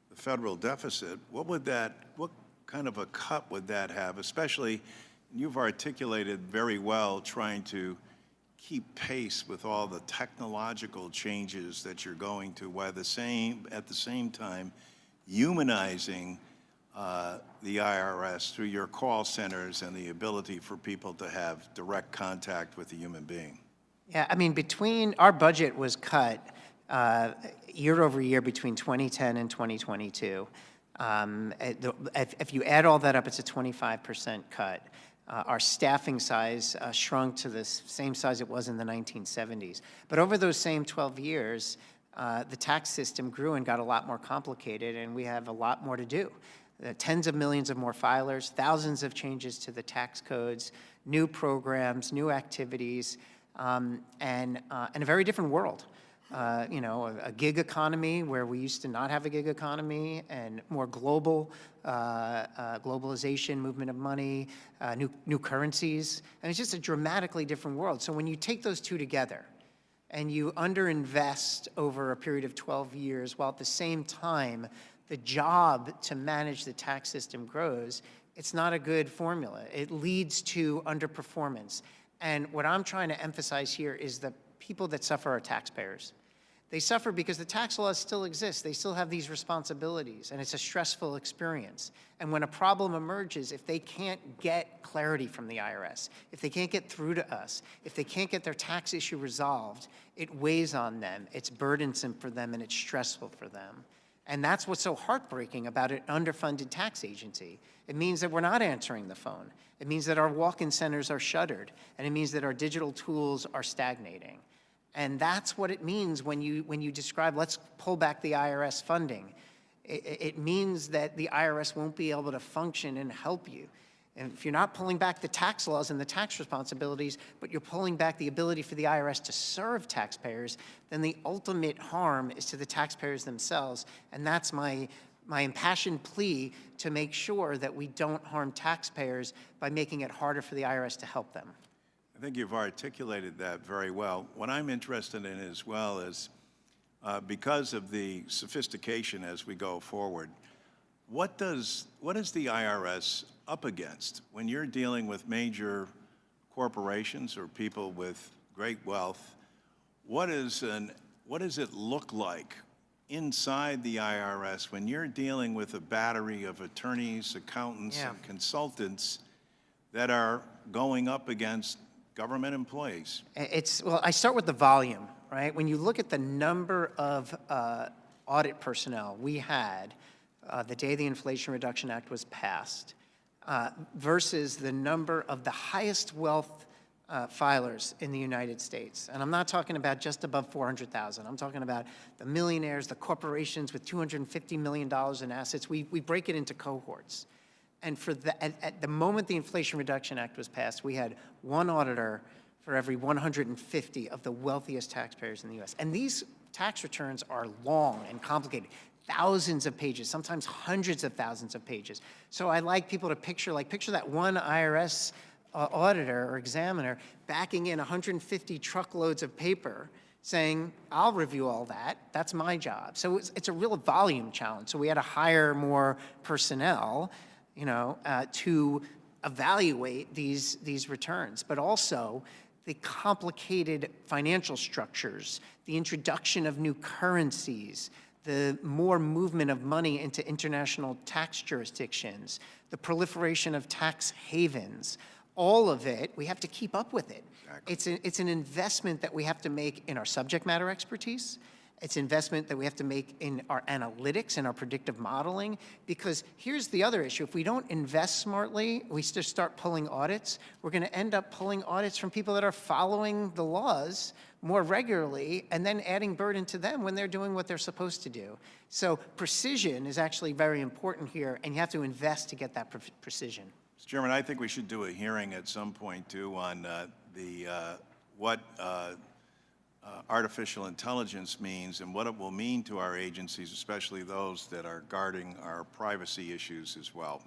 the federal deficit? What kind of a cut would that have, especially, you've articulated very well, trying to keep pace with all the technological changes that you're going to, while at the same time humanizing the IRS through your call centers and the ability for people to have direct contact with a human being.
Yeah, I mean, our budget was cut year over year between 2010 and 2022. If you add all that up, it's a 25% cut. Our staffing size shrunk to the same size it was in the 1970s. But over those same 12 years, the tax system grew and got a lot more complicated, and we have a lot more to do. Tens of millions of more filers, thousands of changes to the tax codes, new programs, new activities, and a very different world. A gig economy where we used to not have a gig economy, and more global globalization, movement of money, new currencies. And it's just a dramatically different world. So when you take those two together and you underinvest over a period of 12 years, while at the same time the job to manage the tax system grows, it's not a good formula. It leads to underperformance. And what I'm trying to emphasize here is the people that suffer are taxpayers. They suffer because the tax laws still exist. They still have these responsibilities, and it's a stressful experience. And when a problem emerges, if they can't get clarity from the IRS, if they can't get through to us, if they can't get their tax issue resolved, it weighs on them, it's burdensome for them, and it's stressful for them. And that's what's so heartbreaking about an underfunded tax agency. It means that we're not answering the phone. It means that our walk-in centers are shuttered, and it means that our digital tools are stagnating. And that's what it means when you describe, let's pull back the IRS funding. It means that the IRS won't be able to function and help you. And if you're not pulling back the tax laws and the tax responsibilities, but you're pulling back the ability for the IRS to serve taxpayers, then the ultimate harm is to the taxpayers themselves. And that's my impassioned plea to make sure that we don't harm taxpayers by making it harder for the IRS to help them.
I think you've articulated that very well. What I'm interested in as well is, because of the sophistication as we go forward, what is the IRS up against when you're dealing with major corporations or people with great wealth? What does it look like inside the IRS when you're dealing with a battery of attorneys, accountants, and consultants that are going up against government employees?
Well, I start with the volume, right? When you look at the number of audit personnel we had the day the Inflation Reduction Act was passed, versus the number of the highest wealth filers in the United States. And I'm not talking about just above 400,000. I'm talking about the millionaires, the corporations with $250 million in assets. We break it into cohorts. And at the moment the Inflation Reduction Act was passed, we had one auditor for every 150 of the wealthiest taxpayers in the U.S. And these tax returns are long and complicated, thousands of pages, sometimes hundreds of thousands of pages. So I like people to picture that one IRS auditor or examiner backing in 150 truckloads of paper saying, I'll review all that, that's my job. So it's a real volume challenge. So we had to hire more personnel to evaluate these returns, but also the complicated financial structures, the introduction of new currencies, the more movement of money into international tax jurisdictions, the proliferation of tax havens. All of it, we have to keep up with it. Exactly. It's an investment that we have to make in our subject matter expertise. It's investment that we have to make in our analytics and our predictive modeling, because here's the other issue. If we don't invest smartly, we just start pulling audits, we're going to end up pulling audits from people that are following the laws more regularly and then adding burden to them when they're doing what they're supposed to do. So precision is actually very important here, and you have to invest to get that precision.
Mr. Chairman, I think we should do a hearing at some point, too, on what artificial intelligence means and what it will mean to our agencies, especially those that are guarding our privacy issues as well.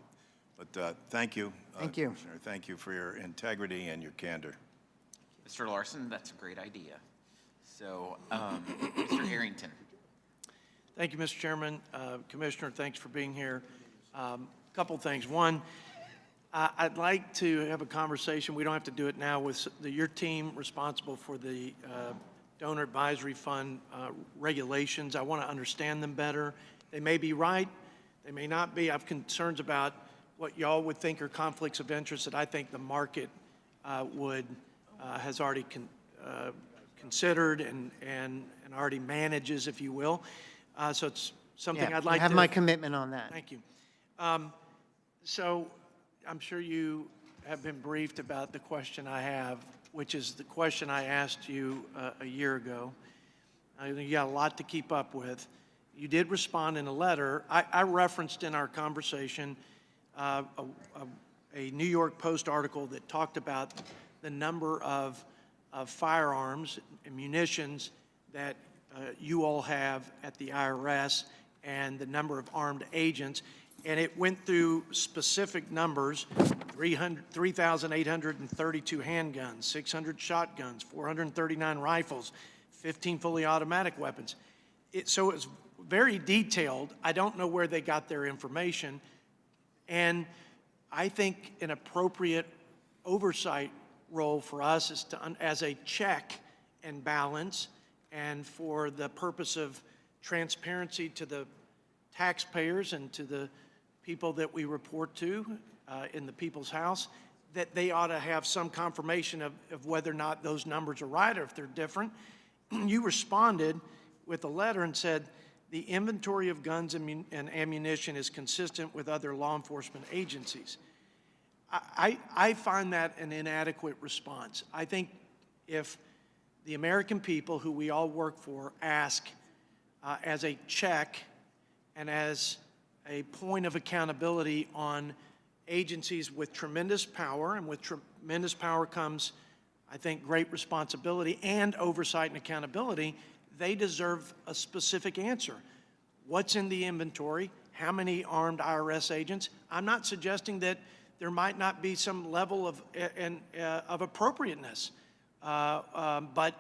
But thank you.
Thank you.
Commissioner. Thank you for your integrity and your candor.
Mr. Larson, that's a great idea. So, Mr. Harrington.
Thank you, Mr. Chairman. Commissioner, thanks for being here. Couple things. One, I'd like to have a conversation. We don't have to do it now with your team responsible for the donor advisory fund regulations. I want to understand them better. They may be right. They may not be. I have concerns about what y'all would think are conflicts of interest that I think the market has already considered and already manages, if you will. So it's something I'd like to
have my commitment on that.
Thank you. So I'm sure you have been briefed about the question I have, which is the question I asked you a year ago. You got a lot to keep up with. You did respond in a letter. I referenced in our conversation a New York Post article that talked about the number of firearms and munitions that you all have at the IRS and the number of armed agents. And it went through specific numbers: 3,832 handguns, 600 shotguns, 439 rifles, 15 fully automatic weapons. So it's very detailed. I don't know where they got their information. And I think an appropriate oversight role for us is to, as a check and balance, and for the purpose of transparency to the taxpayers and to the people that we report to in the People's House, that they ought to have some confirmation of whether or not those numbers are right or if they're different. You responded with a letter and said, the inventory of guns and ammunition is consistent with other law enforcement agencies. I find that an inadequate response. I think if the American people who we all work for ask as a check and as a point of accountability on agencies with tremendous power, and with tremendous power comes, I think, great responsibility and oversight and accountability, they deserve a specific answer. What's in the inventory? How many armed IRS agents? I'm not suggesting that there might not be some level of appropriateness, but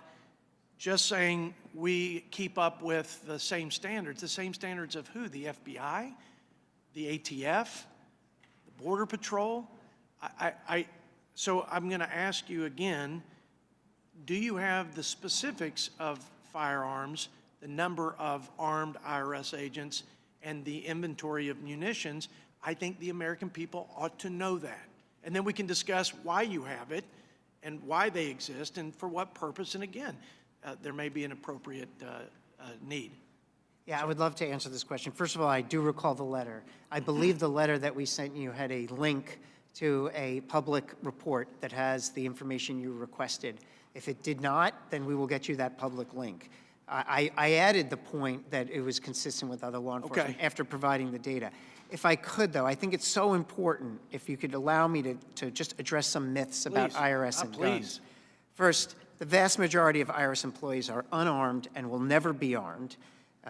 just saying we keep up with the same standards of who? The FBI, the ATF, the Border Patrol? So I'm going to ask you again, do you have the specifics of firearms, the number of armed IRS agents, and the inventory of munitions? I think the American people ought to know that. And then we can discuss why you have it and why they exist and for what purpose. And again, there may be an appropriate need.
Yeah, I would love to answer this question. First of all, I do recall the letter. I believe the letter that we sent you had a link to a public report that has the information you requested. If it did not, then we will get you that public link. I added the point that it was consistent with other law enforcement after providing the data. If I could, though, I think it's so important, if you could allow me to just address some myths about IRS and guns. First, the vast majority of IRS employees are unarmed and will never be armed.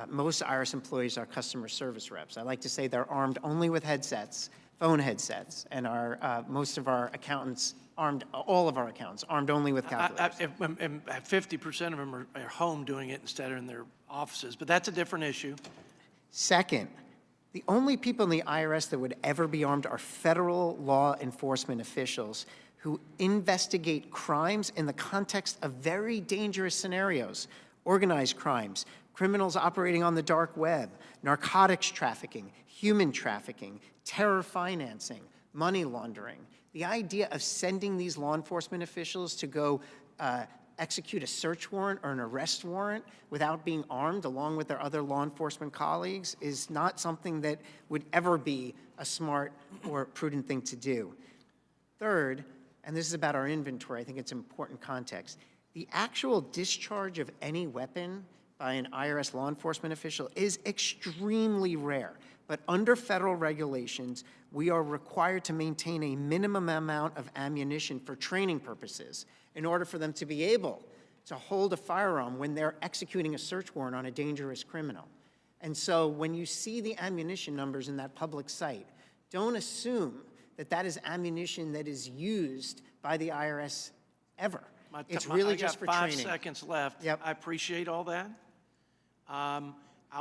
Most IRS employees are customer service reps. I like to say they're armed only with headsets, phone headsets, and most of our accountants armed, all of our accountants, armed only with calculators.
And 50% of them are home doing it instead of in their offices, but that's a different issue.
Second, the only people in the IRS that would ever be armed are federal law enforcement officials who investigate crimes in the context of very dangerous scenarios, organized crimes, criminals operating on the dark web, narcotics trafficking, human trafficking, terror financing, money laundering. The idea of sending these law enforcement officials to go execute a search warrant or an arrest warrant without being armed along with their other law enforcement colleagues is not something that would ever be a smart or prudent thing to do. Third, and this is about our inventory, I think it's important context, the actual discharge of any weapon by an IRS law enforcement official is extremely rare. But under federal regulations, we are required to maintain a minimum amount of ammunition for training purposes in order for them to be able to hold a firearm when they're executing a search warrant on a dangerous criminal. And so when you see the ammunition numbers in that public site, don't assume that that is ammunition that is used by the IRS ever. It's really just for training.
I got 5 seconds left.
Yep.
I appreciate all that. I'll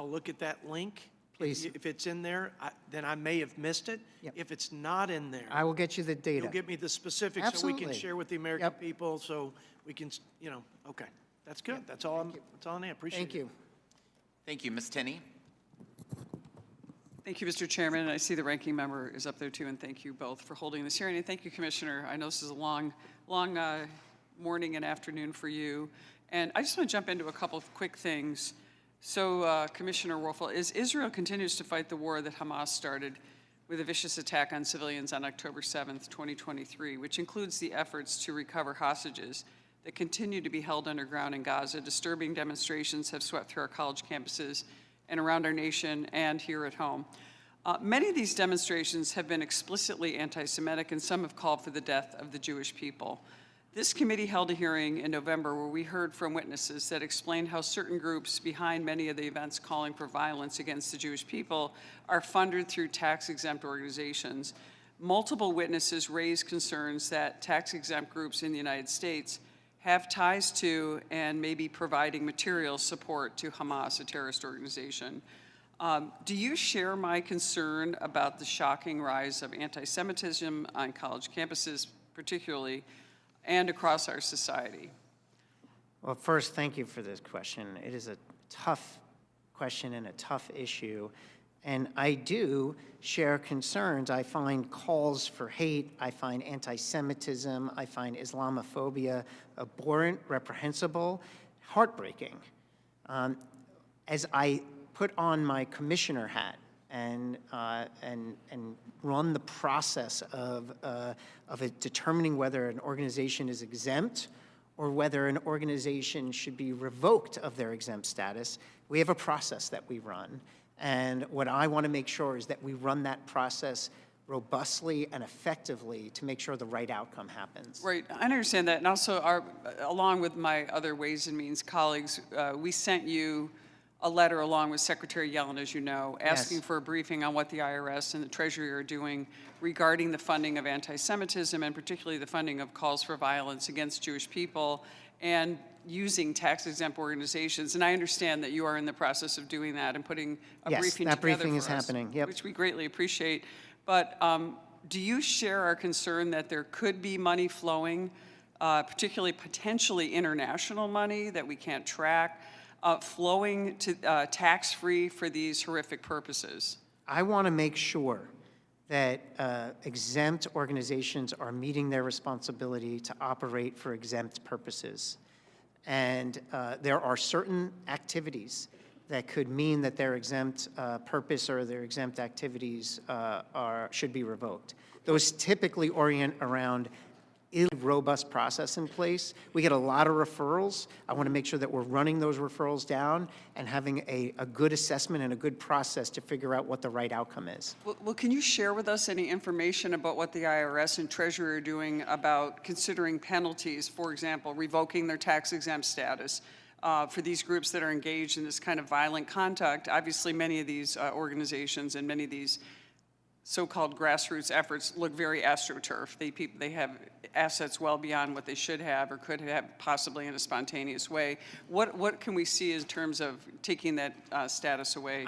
look at that link.
Please.
If it's in there, then I may have missed it.
Yep.
If it's not in there,
I will get you the data.
you'll give me the specifics so we can
Absolutely.
share with the American
Yep.
people, so we can, okay. That's good. That's all I need. Appreciate it.
Thank you.
Thank you, Ms. Tenney.
Thank you, Mr. Chairman, and I see the ranking member is up there too, and thank you both for holding this hearing, and thank you, Commissioner. I know this is a long morning and afternoon for you, and I just want to jump into a couple of quick things. So, Commissioner Werfel, as Israel continues to fight the war that Hamas started with a vicious attack on civilians on October 7th, 2023, which includes the efforts to recover hostages that continue to be held underground in Gaza, disturbing demonstrations have swept through our college campuses and around our nation and here at home. Many of these demonstrations have been explicitly anti-Semitic, and some have called for the death of the Jewish people. This committee held a hearing in November where we heard from witnesses that explained how certain groups behind many of the events calling for violence against the Jewish people are funded through tax-exempt organizations. Multiple witnesses raised concerns that tax-exempt groups in the United States have ties to and may be providing material support to Hamas, a terrorist organization. Do you share my concern about the shocking rise of anti-Semitism on college campuses, particularly, and across our society?
Well, first, thank you for this question. It is a tough question and a tough issue. And I do share concerns. I find calls for hate. I find anti-Semitism. I find Islamophobia abhorrent, reprehensible, heartbreaking. As I put on my commissioner hat and run the process of determining whether an organization is exempt or whether an organization should be revoked of their exempt status, we have a process that we run. And what I want to make sure is that we run that process robustly and effectively to make sure the right outcome happens.
Right, I understand that. And also, along with my other Ways and Means colleagues, we sent you a letter along with Secretary Yellen, as you know, asking for a briefing on what the IRS and the Treasury are doing regarding the funding of anti-Semitism, and particularly the funding of calls for violence against Jewish people and using tax-exempt organizations. And I understand that you are in the process of doing that and putting a briefing together for us.
Yes, that briefing is happening, yep.
Which we greatly appreciate. But do you share our concern that there could be money flowing, particularly potentially international money that we can't track, flowing to tax-free for these horrific purposes?
I want to make sure that exempt organizations are meeting their responsibility to operate for exempt purposes. And there are certain activities that could mean that their exempt purpose or their exempt activities should be revoked. Those typically orient around a robust process in place. We get a lot of referrals. I want to make sure that we're running those referrals down and having a good assessment and a good process to figure out what the right outcome is.
Well, can you share with us any information about what the IRS and Treasury are doing about considering penalties, for example, revoking their tax-exempt status for these groups that are engaged in this kind of violent conduct? Obviously, many of these organizations and many of these so-called grassroots efforts look very astroturf. They have assets well beyond what they should have or could have possibly in a spontaneous way. What can we see in terms of taking that status away?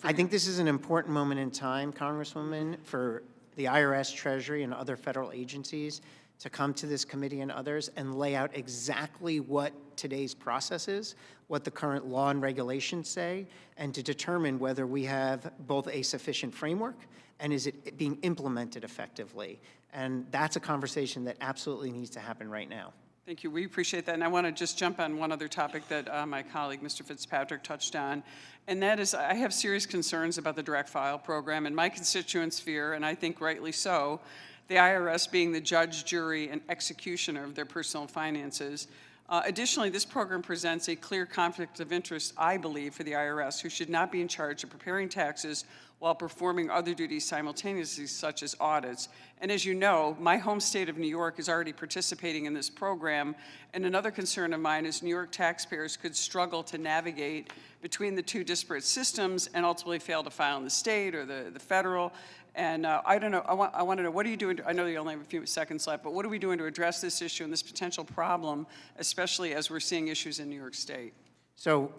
I think this is an important moment in time, Congresswoman, for the IRS, Treasury, and other federal agencies to come to this committee and others and lay out exactly what today's process is, what the current law and regulations say, and to determine whether we have both a sufficient framework and is it being implemented effectively. And that's a conversation that absolutely needs to happen right now.
Thank you. We appreciate that. And I want to just jump on one other topic that my colleague, Mr. Fitzpatrick, touched on. And that is, I have serious concerns about the direct file program. And my constituents fear, and I think rightly so, the IRS being the judge, jury, and executioner of their personal finances. Additionally, this program presents a clear conflict of interest, I believe, for the IRS, who should not be in charge of preparing taxes while performing other duties simultaneously, such as audits. And as you know, my home state of New York is already participating in this program, and another concern of mine is New York taxpayers could struggle to navigate between the two disparate systems and ultimately fail to file in the state or the federal. And I don't know, I want to know, what are you doing, I know you only have a few seconds left, but what are we doing to address this issue and this potential problem, especially as we're seeing issues in New York State?
So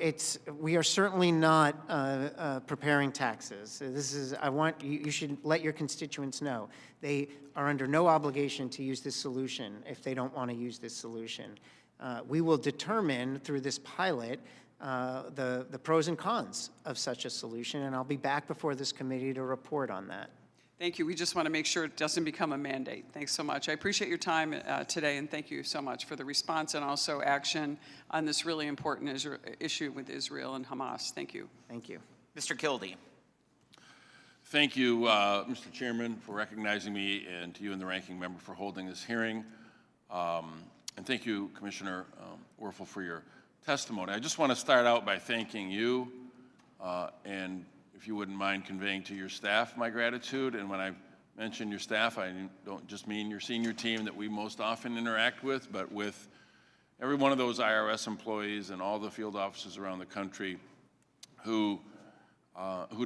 we are certainly not preparing taxes. This is, you should let your constituents know. They are under no obligation to use this solution if they don't want to use this solution. We will determine through this pilot the pros and cons of such a solution, and I'll be back before this committee to report on that.
Thank you. We just want to make sure it doesn't become a mandate. Thanks so much. I appreciate your time today, and thank you so much for the response and also action on this really important issue with Israel and Hamas. Thank you.
Thank you.
Mr. Kildee.
Thank you, Mr. Chairman, for recognizing me, and to you and the ranking member for holding this hearing. And thank you, Commissioner Werfel, for your testimony. I just want to start out by thanking you and if you wouldn't mind conveying to your staff my gratitude. And when I mention your staff, I don't just mean your senior team that we most often interact with, but with every one of those IRS employees and all the field offices around the country who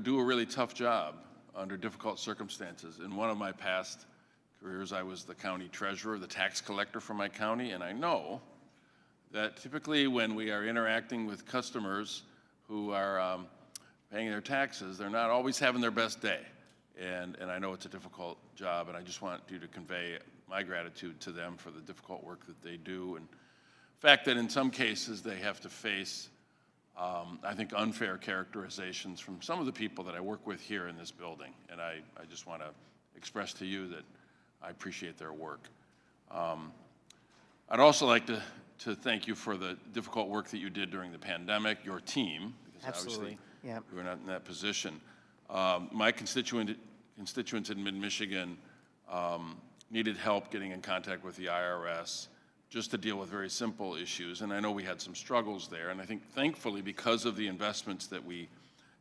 do a really tough job under difficult circumstances. In one of my past careers, I was the county treasurer, the tax collector for my county, and I know that typically when we are interacting with customers who are paying their taxes, they're not always having their best day. And I know it's a difficult job, and I just want you to convey my gratitude to them for the difficult work that they do, and the fact that in some cases they have to face, I think, unfair characterizations from some of the people that I work with here in this building. And I just want to express to you that I appreciate their work. I'd also like to thank you for the difficult work that you did during the pandemic, your team, because
Absolutely.
obviously we were not in that position. My constituents in mid-Michigan needed help getting in contact with the IRS just to deal with very simple issues, and I know we had some struggles there, and I think thankfully because of the investments that we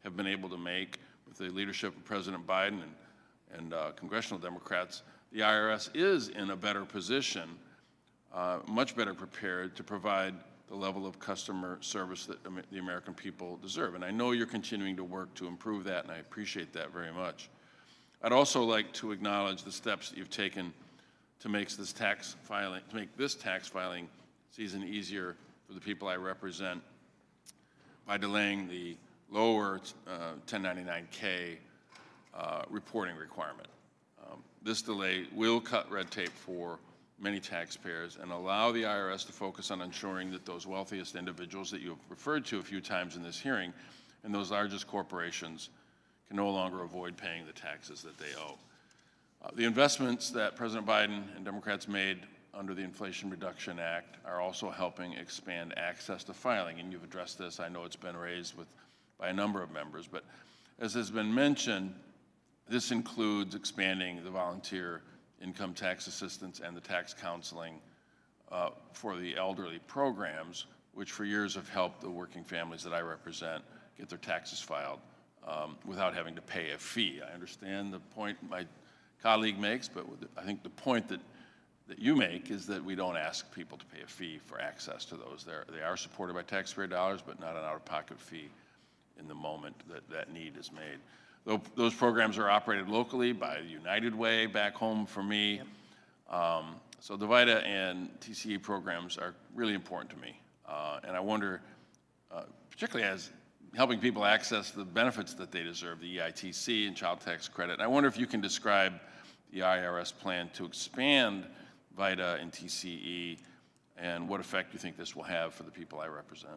have been able to make with the leadership of President Biden and congressional Democrats, the IRS is in a better position, much better prepared to provide the level of customer service that the American people deserve. And I know you're continuing to work to improve that, and I appreciate that very much. I'd also like to acknowledge the steps that you've taken to make this tax filing season easier for the people I represent by delaying the lower 1099-K reporting requirement. This delay will cut red tape for many taxpayers and allow the IRS to focus on ensuring that those wealthiest individuals that you have referred to a few times in this hearing and those largest corporations can no longer avoid paying the taxes that they owe. The investments that President Biden and Democrats made under the Inflation Reduction Act are also helping expand access to filing, and you've addressed this. I know it's been raised by a number of members, but as has been mentioned, this includes expanding the volunteer income tax assistance and the tax counseling for the elderly programs, which for years have helped the working families that I represent get their taxes filed without having to pay a fee. I understand the point my colleague makes, but I think the point that you make is that we don't ask people to pay a fee for access to those. They are supported by taxpayer dollars, but not an out-of-pocket fee in the moment that need is made. Those programs are operated locally by United Way back home for me. Yep. So the VITA and TCE programs are really important to me. And I wonder, particularly as helping people access the benefits that they deserve, the EITC and child tax credit. And I wonder if you can describe the IRS plan to expand VITA and TCE and what effect you think this will have for the people I represent.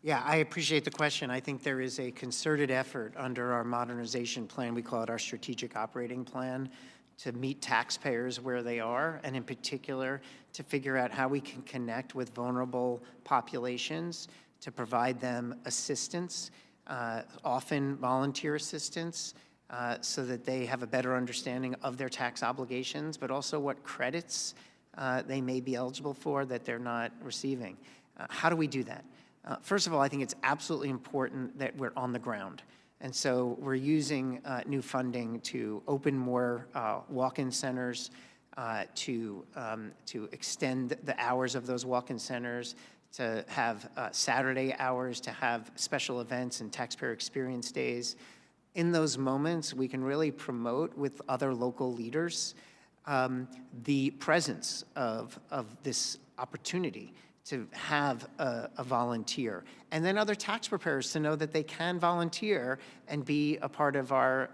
Yeah, I appreciate the question. I think there is a concerted effort under our modernization plan, we call it our strategic operating plan, to meet taxpayers where they are, and in particular, to figure out how we can connect with vulnerable populations to provide them assistance, often volunteer assistance, so that they have a better understanding of their tax obligations, but also what credits they may be eligible for that they're not receiving. How do we do that? First of all, I think it's absolutely important that we're on the ground. And so we're using new funding to open more walk-in centers, to extend the hours of those walk-in centers, to have Saturday hours, to have special events and taxpayer experience days. In those moments, we can really promote with other local leaders the presence of this opportunity to have a volunteer, and then other tax preparers to know that they can volunteer and be a part of our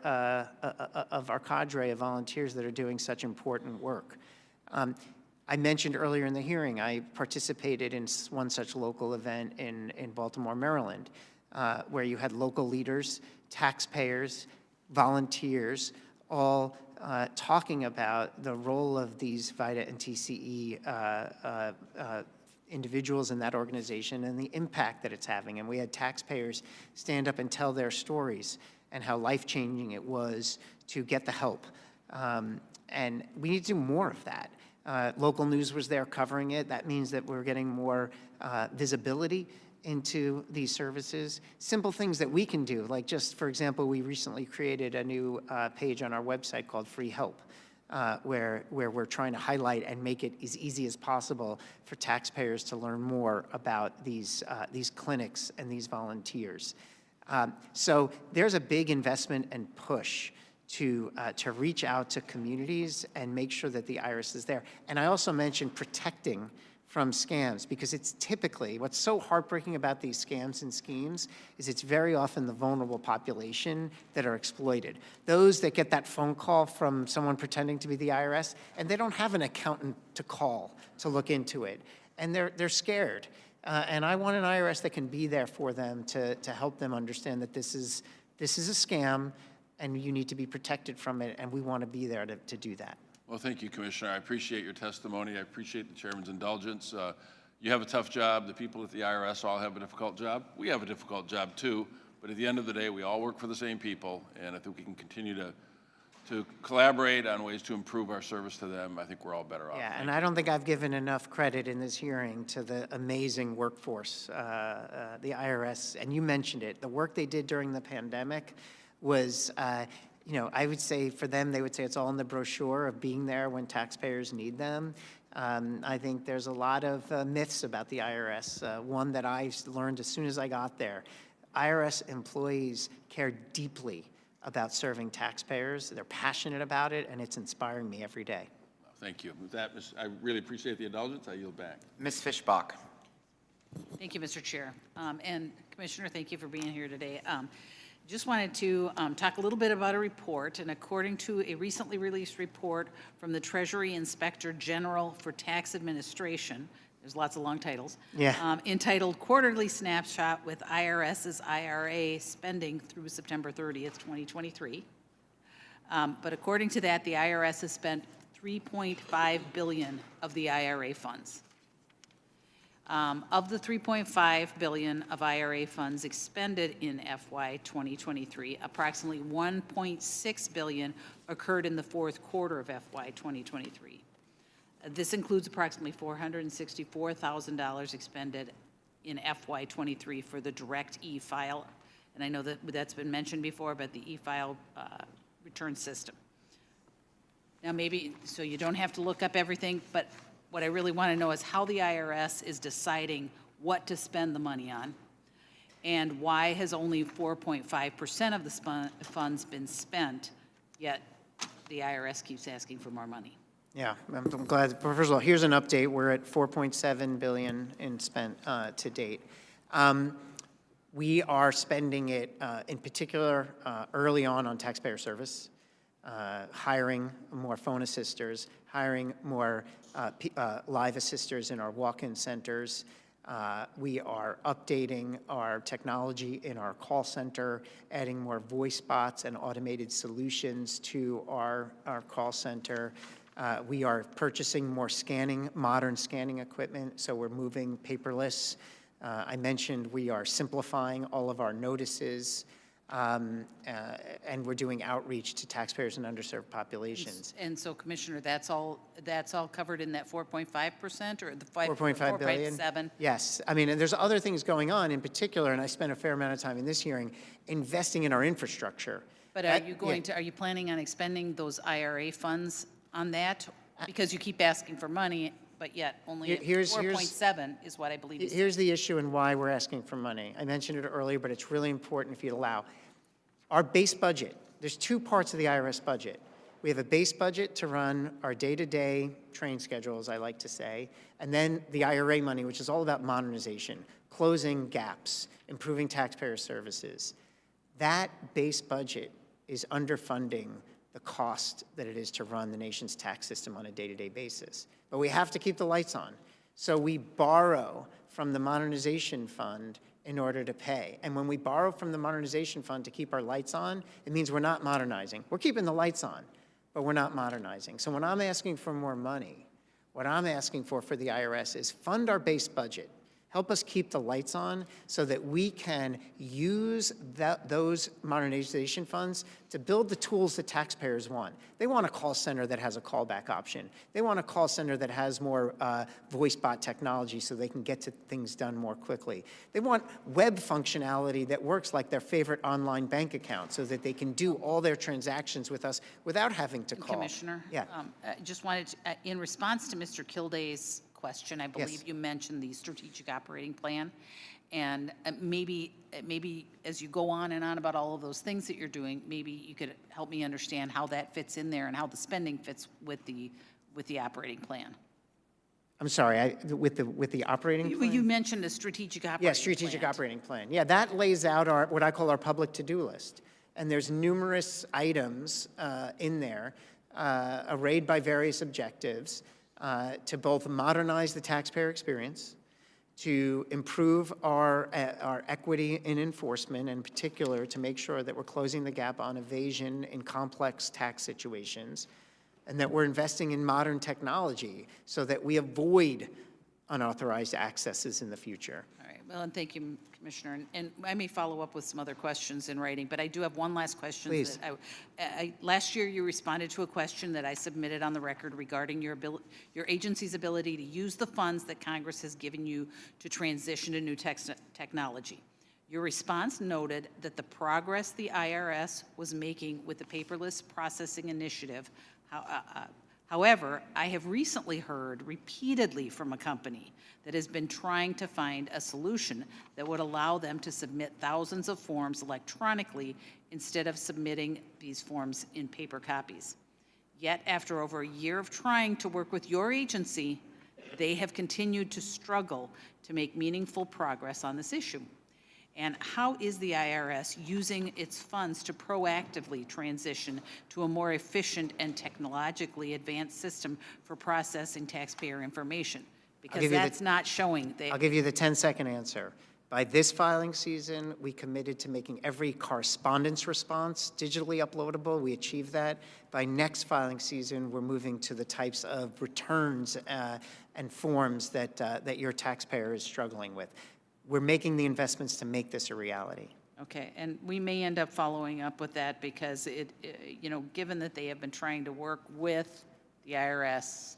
cadre of volunteers that are doing such important work. I mentioned earlier in the hearing, I participated in one such local event in Baltimore, Maryland, where you had local leaders, taxpayers, volunteers, all talking about the role of these VITA and TCE individuals in that organization and the impact that it's having. And we had taxpayers stand up and tell their stories and how life-changing it was to get the help. And we need to do more of that. Local news was there covering it. That means that we're getting more visibility into these services. Simple things that we can do, like just, for example, we recently created a new page on our website called Free Help, where we're trying to highlight and make it as easy as possible for taxpayers to learn more about these clinics and these volunteers. So there's a big investment and push to reach out to communities and make sure that the IRS is there. And I also mentioned protecting from scams, because it's typically, what's so heartbreaking about these scams and schemes is it's very often the vulnerable population that are exploited. Those that get that phone call from someone pretending to be the IRS, and they don't have an accountant to call to look into it, and they're scared. And I want an IRS that can be there for them to help them understand that this is a scam, and you need to be protected from it, and we want to be there to do that.
Well, thank you, Commissioner. I appreciate your testimony. I appreciate the chairman's indulgence. You have a tough job. The people at the IRS all have a difficult job. We have a difficult job too, but at the end of the day, we all work for the same people, and I think we can continue to collaborate on ways to improve our service to them. I think we're all better off.
Yeah, and I don't think I've given enough credit in this hearing to the amazing workforce, the IRS, and you mentioned it. The work they did during the pandemic was, I would say for them, they would say it's all in the brochure of being there when taxpayers need them. I think there's a lot of myths about the IRS. One that I learned as soon as I got there, IRS employees care deeply about serving taxpayers. They're passionate about it, and it's inspiring me every day.
Thank you. With that, I really appreciate the indulgence. I yield back.
Ms. Fishbach.
Thank you, Mr. Chair. And Commissioner, thank you for being here today. Just wanted to talk a little bit about a report, and according to a recently released report from the Treasury Inspector General for Tax Administration, there's lots of long titles, entitled Quarterly Snapshot with IRS's IRA Spending through September 30th, 2023. But according to that, the IRS has spent $3.5 billion of the IRA funds. Of the $3.5 billion of IRA funds expended in FY 2023, approximately $1.6 billion occurred in the fourth quarter of FY 2023. This includes approximately $464,000 expended in FY 23 for the direct e-file, and I know that that's been mentioned before, but the e-file return system. Now maybe, so you don't have to look up everything, but what I really want to know is how the IRS is deciding what to spend the money on, and why has only 4.5% of the funds been spent, yet the IRS keeps asking for more money.
Yeah, I'm glad. First of all, here's an update. We're at $4.7 billion in spent to date. We are spending it in particular early on taxpayer service, hiring more phone assisters, hiring more live assisters in our walk-in centers. We are updating our technology in our call center, adding more voice bots and automated solutions to our call center. We are purchasing more modern scanning equipment, so we're moving paperless. I mentioned we are simplifying all of our notices. and we're doing outreach to taxpayers in underserved populations.
And so, Commissioner, that's all covered in that 4.5% or the
4.5 billion?
4.7?
Yes. I mean, and there's other things going on, in particular, and I spent a fair amount of time in this hearing, investing in our infrastructure.
But are you going to, are you planning on expending those IRA funds on that? Because you keep asking for money, but yet only 4.7 is what I believe you said.
Here's the issue and why we're asking for money. I mentioned it earlier, but it's really important if you'd allow. Our base budget, there's two parts of the IRS budget. We have a base budget to run our day-to-day train schedule, as I like to say, and then the IRA money, which is all about modernization, closing gaps, improving taxpayer services. That base budget is underfunding the cost that it is to run the nation's tax system on a day-to-day basis. But we have to keep the lights on. So we borrow from the modernization fund in order to pay. And when we borrow from the modernization fund to keep our lights on, it means we're not modernizing. We're keeping the lights on, but we're not modernizing. So when I'm asking for more money, what I'm asking for the IRS is fund our base budget. Help us keep the lights on so that we can use those modernization funds to build the tools that taxpayers want. They want a call center that has a callback option. They want a call center that has more voice bot technology so they can get to things done more quickly. They want web functionality that works like their favorite online bank account so that they can do all their transactions with us without having to call.
Commissioner,
Yeah.
I just wanted to, in response to Mr. Kilday's question, I believe
Yes.
you mentioned the strategic operating plan, and maybe as you go on and on about all of those things that you're doing, maybe you could help me understand how that fits in there and how the spending fits with the operating plan.
I'm sorry, with the operating plan?
You mentioned a strategic operating plan.
Yeah, strategic operating plan. Yeah, that lays out what I call our public to-do list. And there's numerous items in there arrayed by various objectives to both modernize the taxpayer experience, to improve our equity in enforcement, in particular to make sure that we're closing the gap on evasion in complex tax situations, and that we're investing in modern technology so that we avoid unauthorized accesses in the future.
All right, well, and thank you, Commissioner. And I may follow up with some other questions in writing, but I do have one last question.
Please.
Last year, you responded to a question that I submitted on the record regarding your agency's ability to use the funds that Congress has given you to transition to new technology. Your response noted that the progress the IRS was making with the paperless processing initiative. However, I have recently heard repeatedly from a company that has been trying to find a solution that would allow them to submit thousands of forms electronically instead of submitting these forms in paper copies. Yet, after over a year of trying to work with your agency, they have continued to struggle to make meaningful progress on this issue. And how is the IRS using its funds to proactively transition to a more efficient and technologically advanced system for processing taxpayer information? Because that's not showing.
I'll give you the 10-second answer. By this filing season, we committed to making every correspondence response digitally uploadable. We achieved that. By next filing season, we're moving to the types of returns and forms that your taxpayer is struggling with. We're making the investments to make this a reality.
Okay, and we may end up following up with that because given that they have been trying to work with the IRS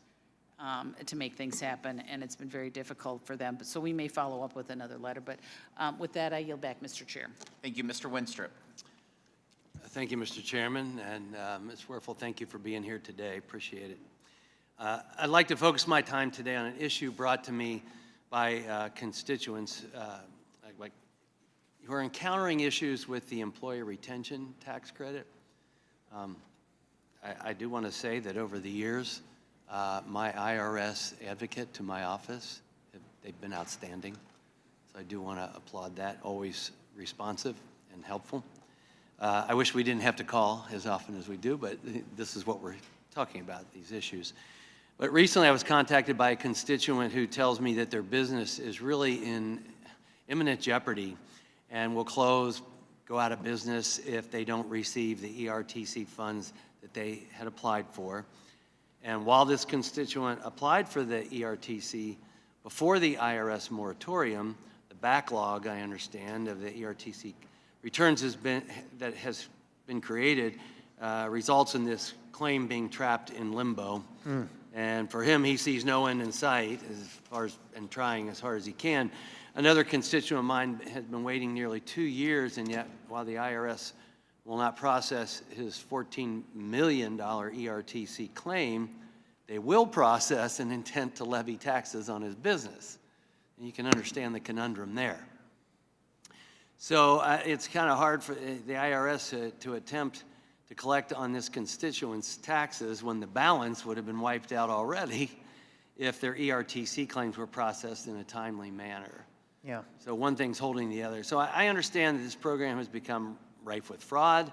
to make things happen, and it's been very difficult for them. So we may follow up with another letter. But with that, I yield back, Mr. Chair.
Thank you, Mr. Winstrup.
Thank you, Mr. Chairman, and Ms. Werfel, thank you for being here today. Appreciate it. I'd like to focus my time today on an issue brought to me by constituents who are encountering issues with the employee retention tax credit. I do want to say that over the years, my IRS advocate to my office, they've been outstanding. So I do want to applaud that, always responsive and helpful. I wish we didn't have to call as often as we do, but this is what we're talking about, these issues. But recently I was contacted by a constituent who tells me that their business is really in imminent jeopardy and will close, go out of business if they don't receive the ERTC funds that they had applied for. And while this constituent applied for the ERTC before the IRS moratorium, the backlog, I understand, of the ERTC returns that has been created results in this claim being trapped in limbo. And for him, he sees no end in sight and trying as hard as he can. Another constituent of mine has been waiting nearly 2 years, and yet while the IRS will not process his $14 million ERTC claim, they will process an intent to levy taxes on his business. And you can understand the conundrum there. So it's kind of hard for the IRS to attempt to collect on this constituent's taxes when the balance would have been wiped out already if their ERTC claims were processed in a timely manner.
Yeah.
So one thing's holding the other. So I understand that this program has become rife with fraud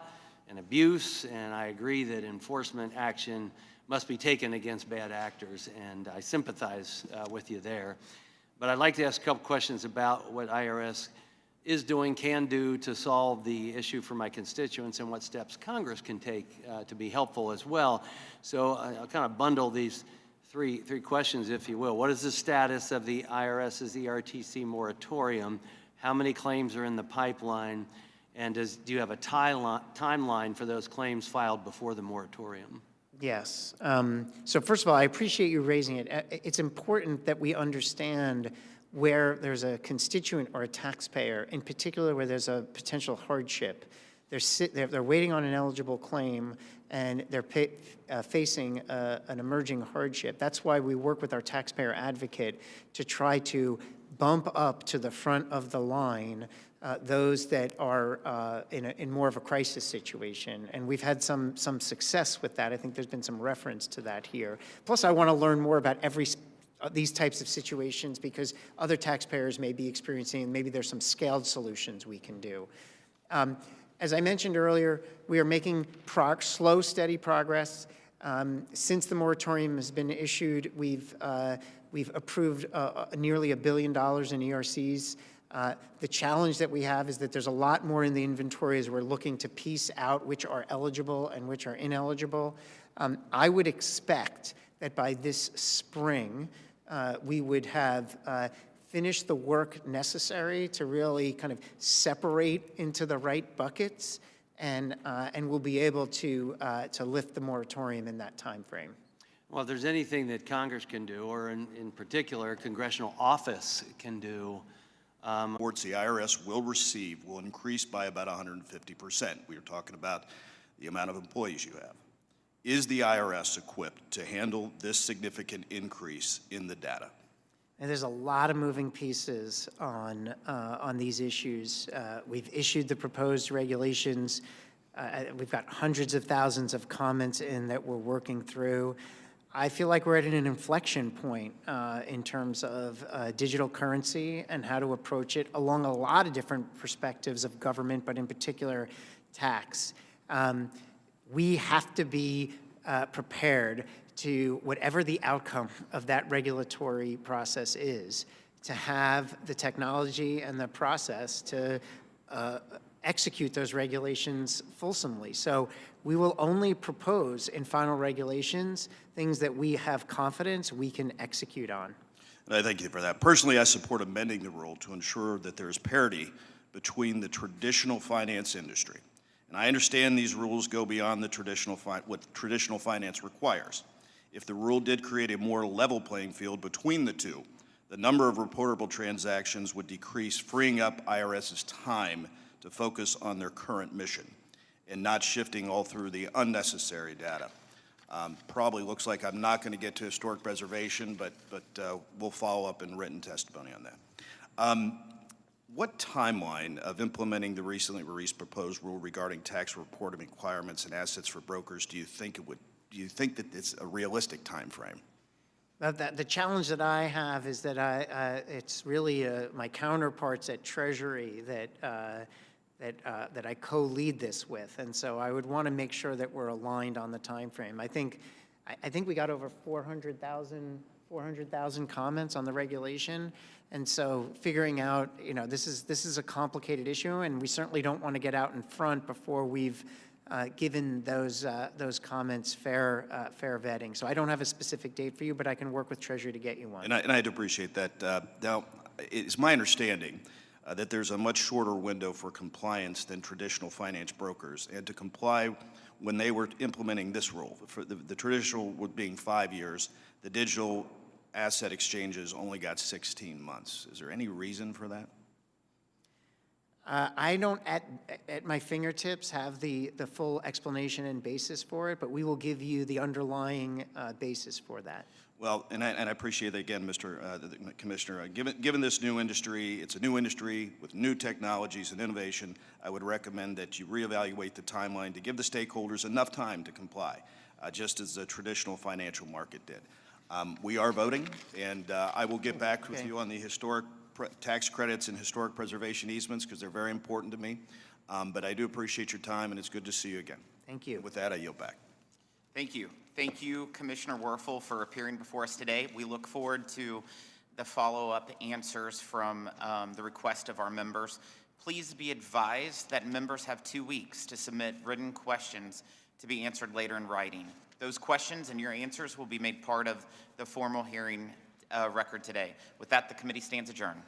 and abuse, and I agree that enforcement action must be taken against bad actors, and I sympathize with you there. But I'd like to ask a couple questions about what IRS is doing, can do to solve the issue for my constituents, and what steps Congress can take to be helpful as well. So I'll kind of bundle these three questions, if you will. What is the status of the IRS's ERTC moratorium? How many claims are in the pipeline? And do you have a timeline for those claims filed before the moratorium?
Yes. So first of all, I appreciate you raising it. It's important that we understand where there's a constituent or a taxpayer, in particular where there's a potential hardship. They're waiting on an eligible claim, and they're facing an emerging hardship. That's why we work with our taxpayer advocate to try to bump up to the front of the line those that are in more of a crisis situation. And we've had some success with that. I think there's been some reference to that here. Plus, I want to learn more about these types of situations because other taxpayers may be experiencing, and maybe there's some scaled solutions we can do. As I mentioned earlier, we are making slow, steady progress. Since the moratorium has been issued, we've approved nearly $1 billion in ERCs. The challenge that we have is that there's a lot more in the inventory as we're looking to piece out which are eligible and which are ineligible. I would expect that by this spring, we would have finished the work necessary to really kind of separate into the right buckets, and we'll be able to lift the moratorium in that time frame.
Well, if there's anything that Congress can do, or in particular, a congressional office can do,
reports the IRS will increase by about 150%. We are talking about the amount of employees you have. Is the IRS equipped to handle this significant increase in the data?
And there's a lot of moving pieces on these issues. We've issued the proposed regulations. We've got hundreds of thousands of comments in that we're working through. I feel like we're at an inflection point in terms of digital currency and how to approach it along a lot of different perspectives of government, but in particular tax. We have to be prepared to, whatever the outcome of that regulatory process is, to have the technology and the process to execute those regulations fulsomely. So we will only propose in final regulations things that we have confidence we can execute on.
And I thank you for that. Personally, I support amending the rule to ensure that there is parity between the traditional finance industry. And I understand these rules go beyond the what traditional finance requires. If the rule did create a more level playing field between the two, the number of reportable transactions would decrease, freeing up IRS's time to focus on their current mission and not shifting all through the unnecessary data. Probably looks like I'm not going to get to historic preservation, but we'll follow up in written testimony on that. What timeline of implementing the recently released proposed rule regarding tax reporting requirements and assets for brokers do you think that it's a realistic time frame?
The challenge that I have is that it's really my counterparts at Treasury that I co-lead this with, and so I would want to make sure that we're aligned on the time frame. I think we got over 400,000 comments on the regulation, and so figuring out, this is a complicated issue, and we certainly don't want to get out in front before we've given those comments fair vetting. So I don't have a specific date for you, but I can work with Treasury to get you one.
And I'd appreciate that. Now, it's my understanding that there's a much shorter window for compliance than traditional finance brokers, and to comply when they were implementing this rule. For the traditional being 5 years, the digital asset exchanges only got 16 months. Is there any reason for that?
I don't, at my fingertips, have the full explanation and basis for it, but we will give you the underlying basis for that.
Well, and I appreciate that again, the Commissioner. Given this new industry, it's a new industry with new technologies and innovation, I would recommend that you reevaluate the timeline to give the stakeholders enough time to comply, just as the traditional financial market did. We are voting, and I will get back with you on the historic tax credits and historic preservation easements, because they're very important to me. But I do appreciate your time, and it's good to see you again.
Thank you.
With that, I yield back.
Thank you. Thank you, Commissioner Werfel, for appearing before us today. We look forward to the follow-up answers from the request of our members. Please be advised that members have 2 weeks to submit written questions to be answered later in writing. Those questions and your answers will be made part of the formal hearing record today. With that, the committee stands adjourned.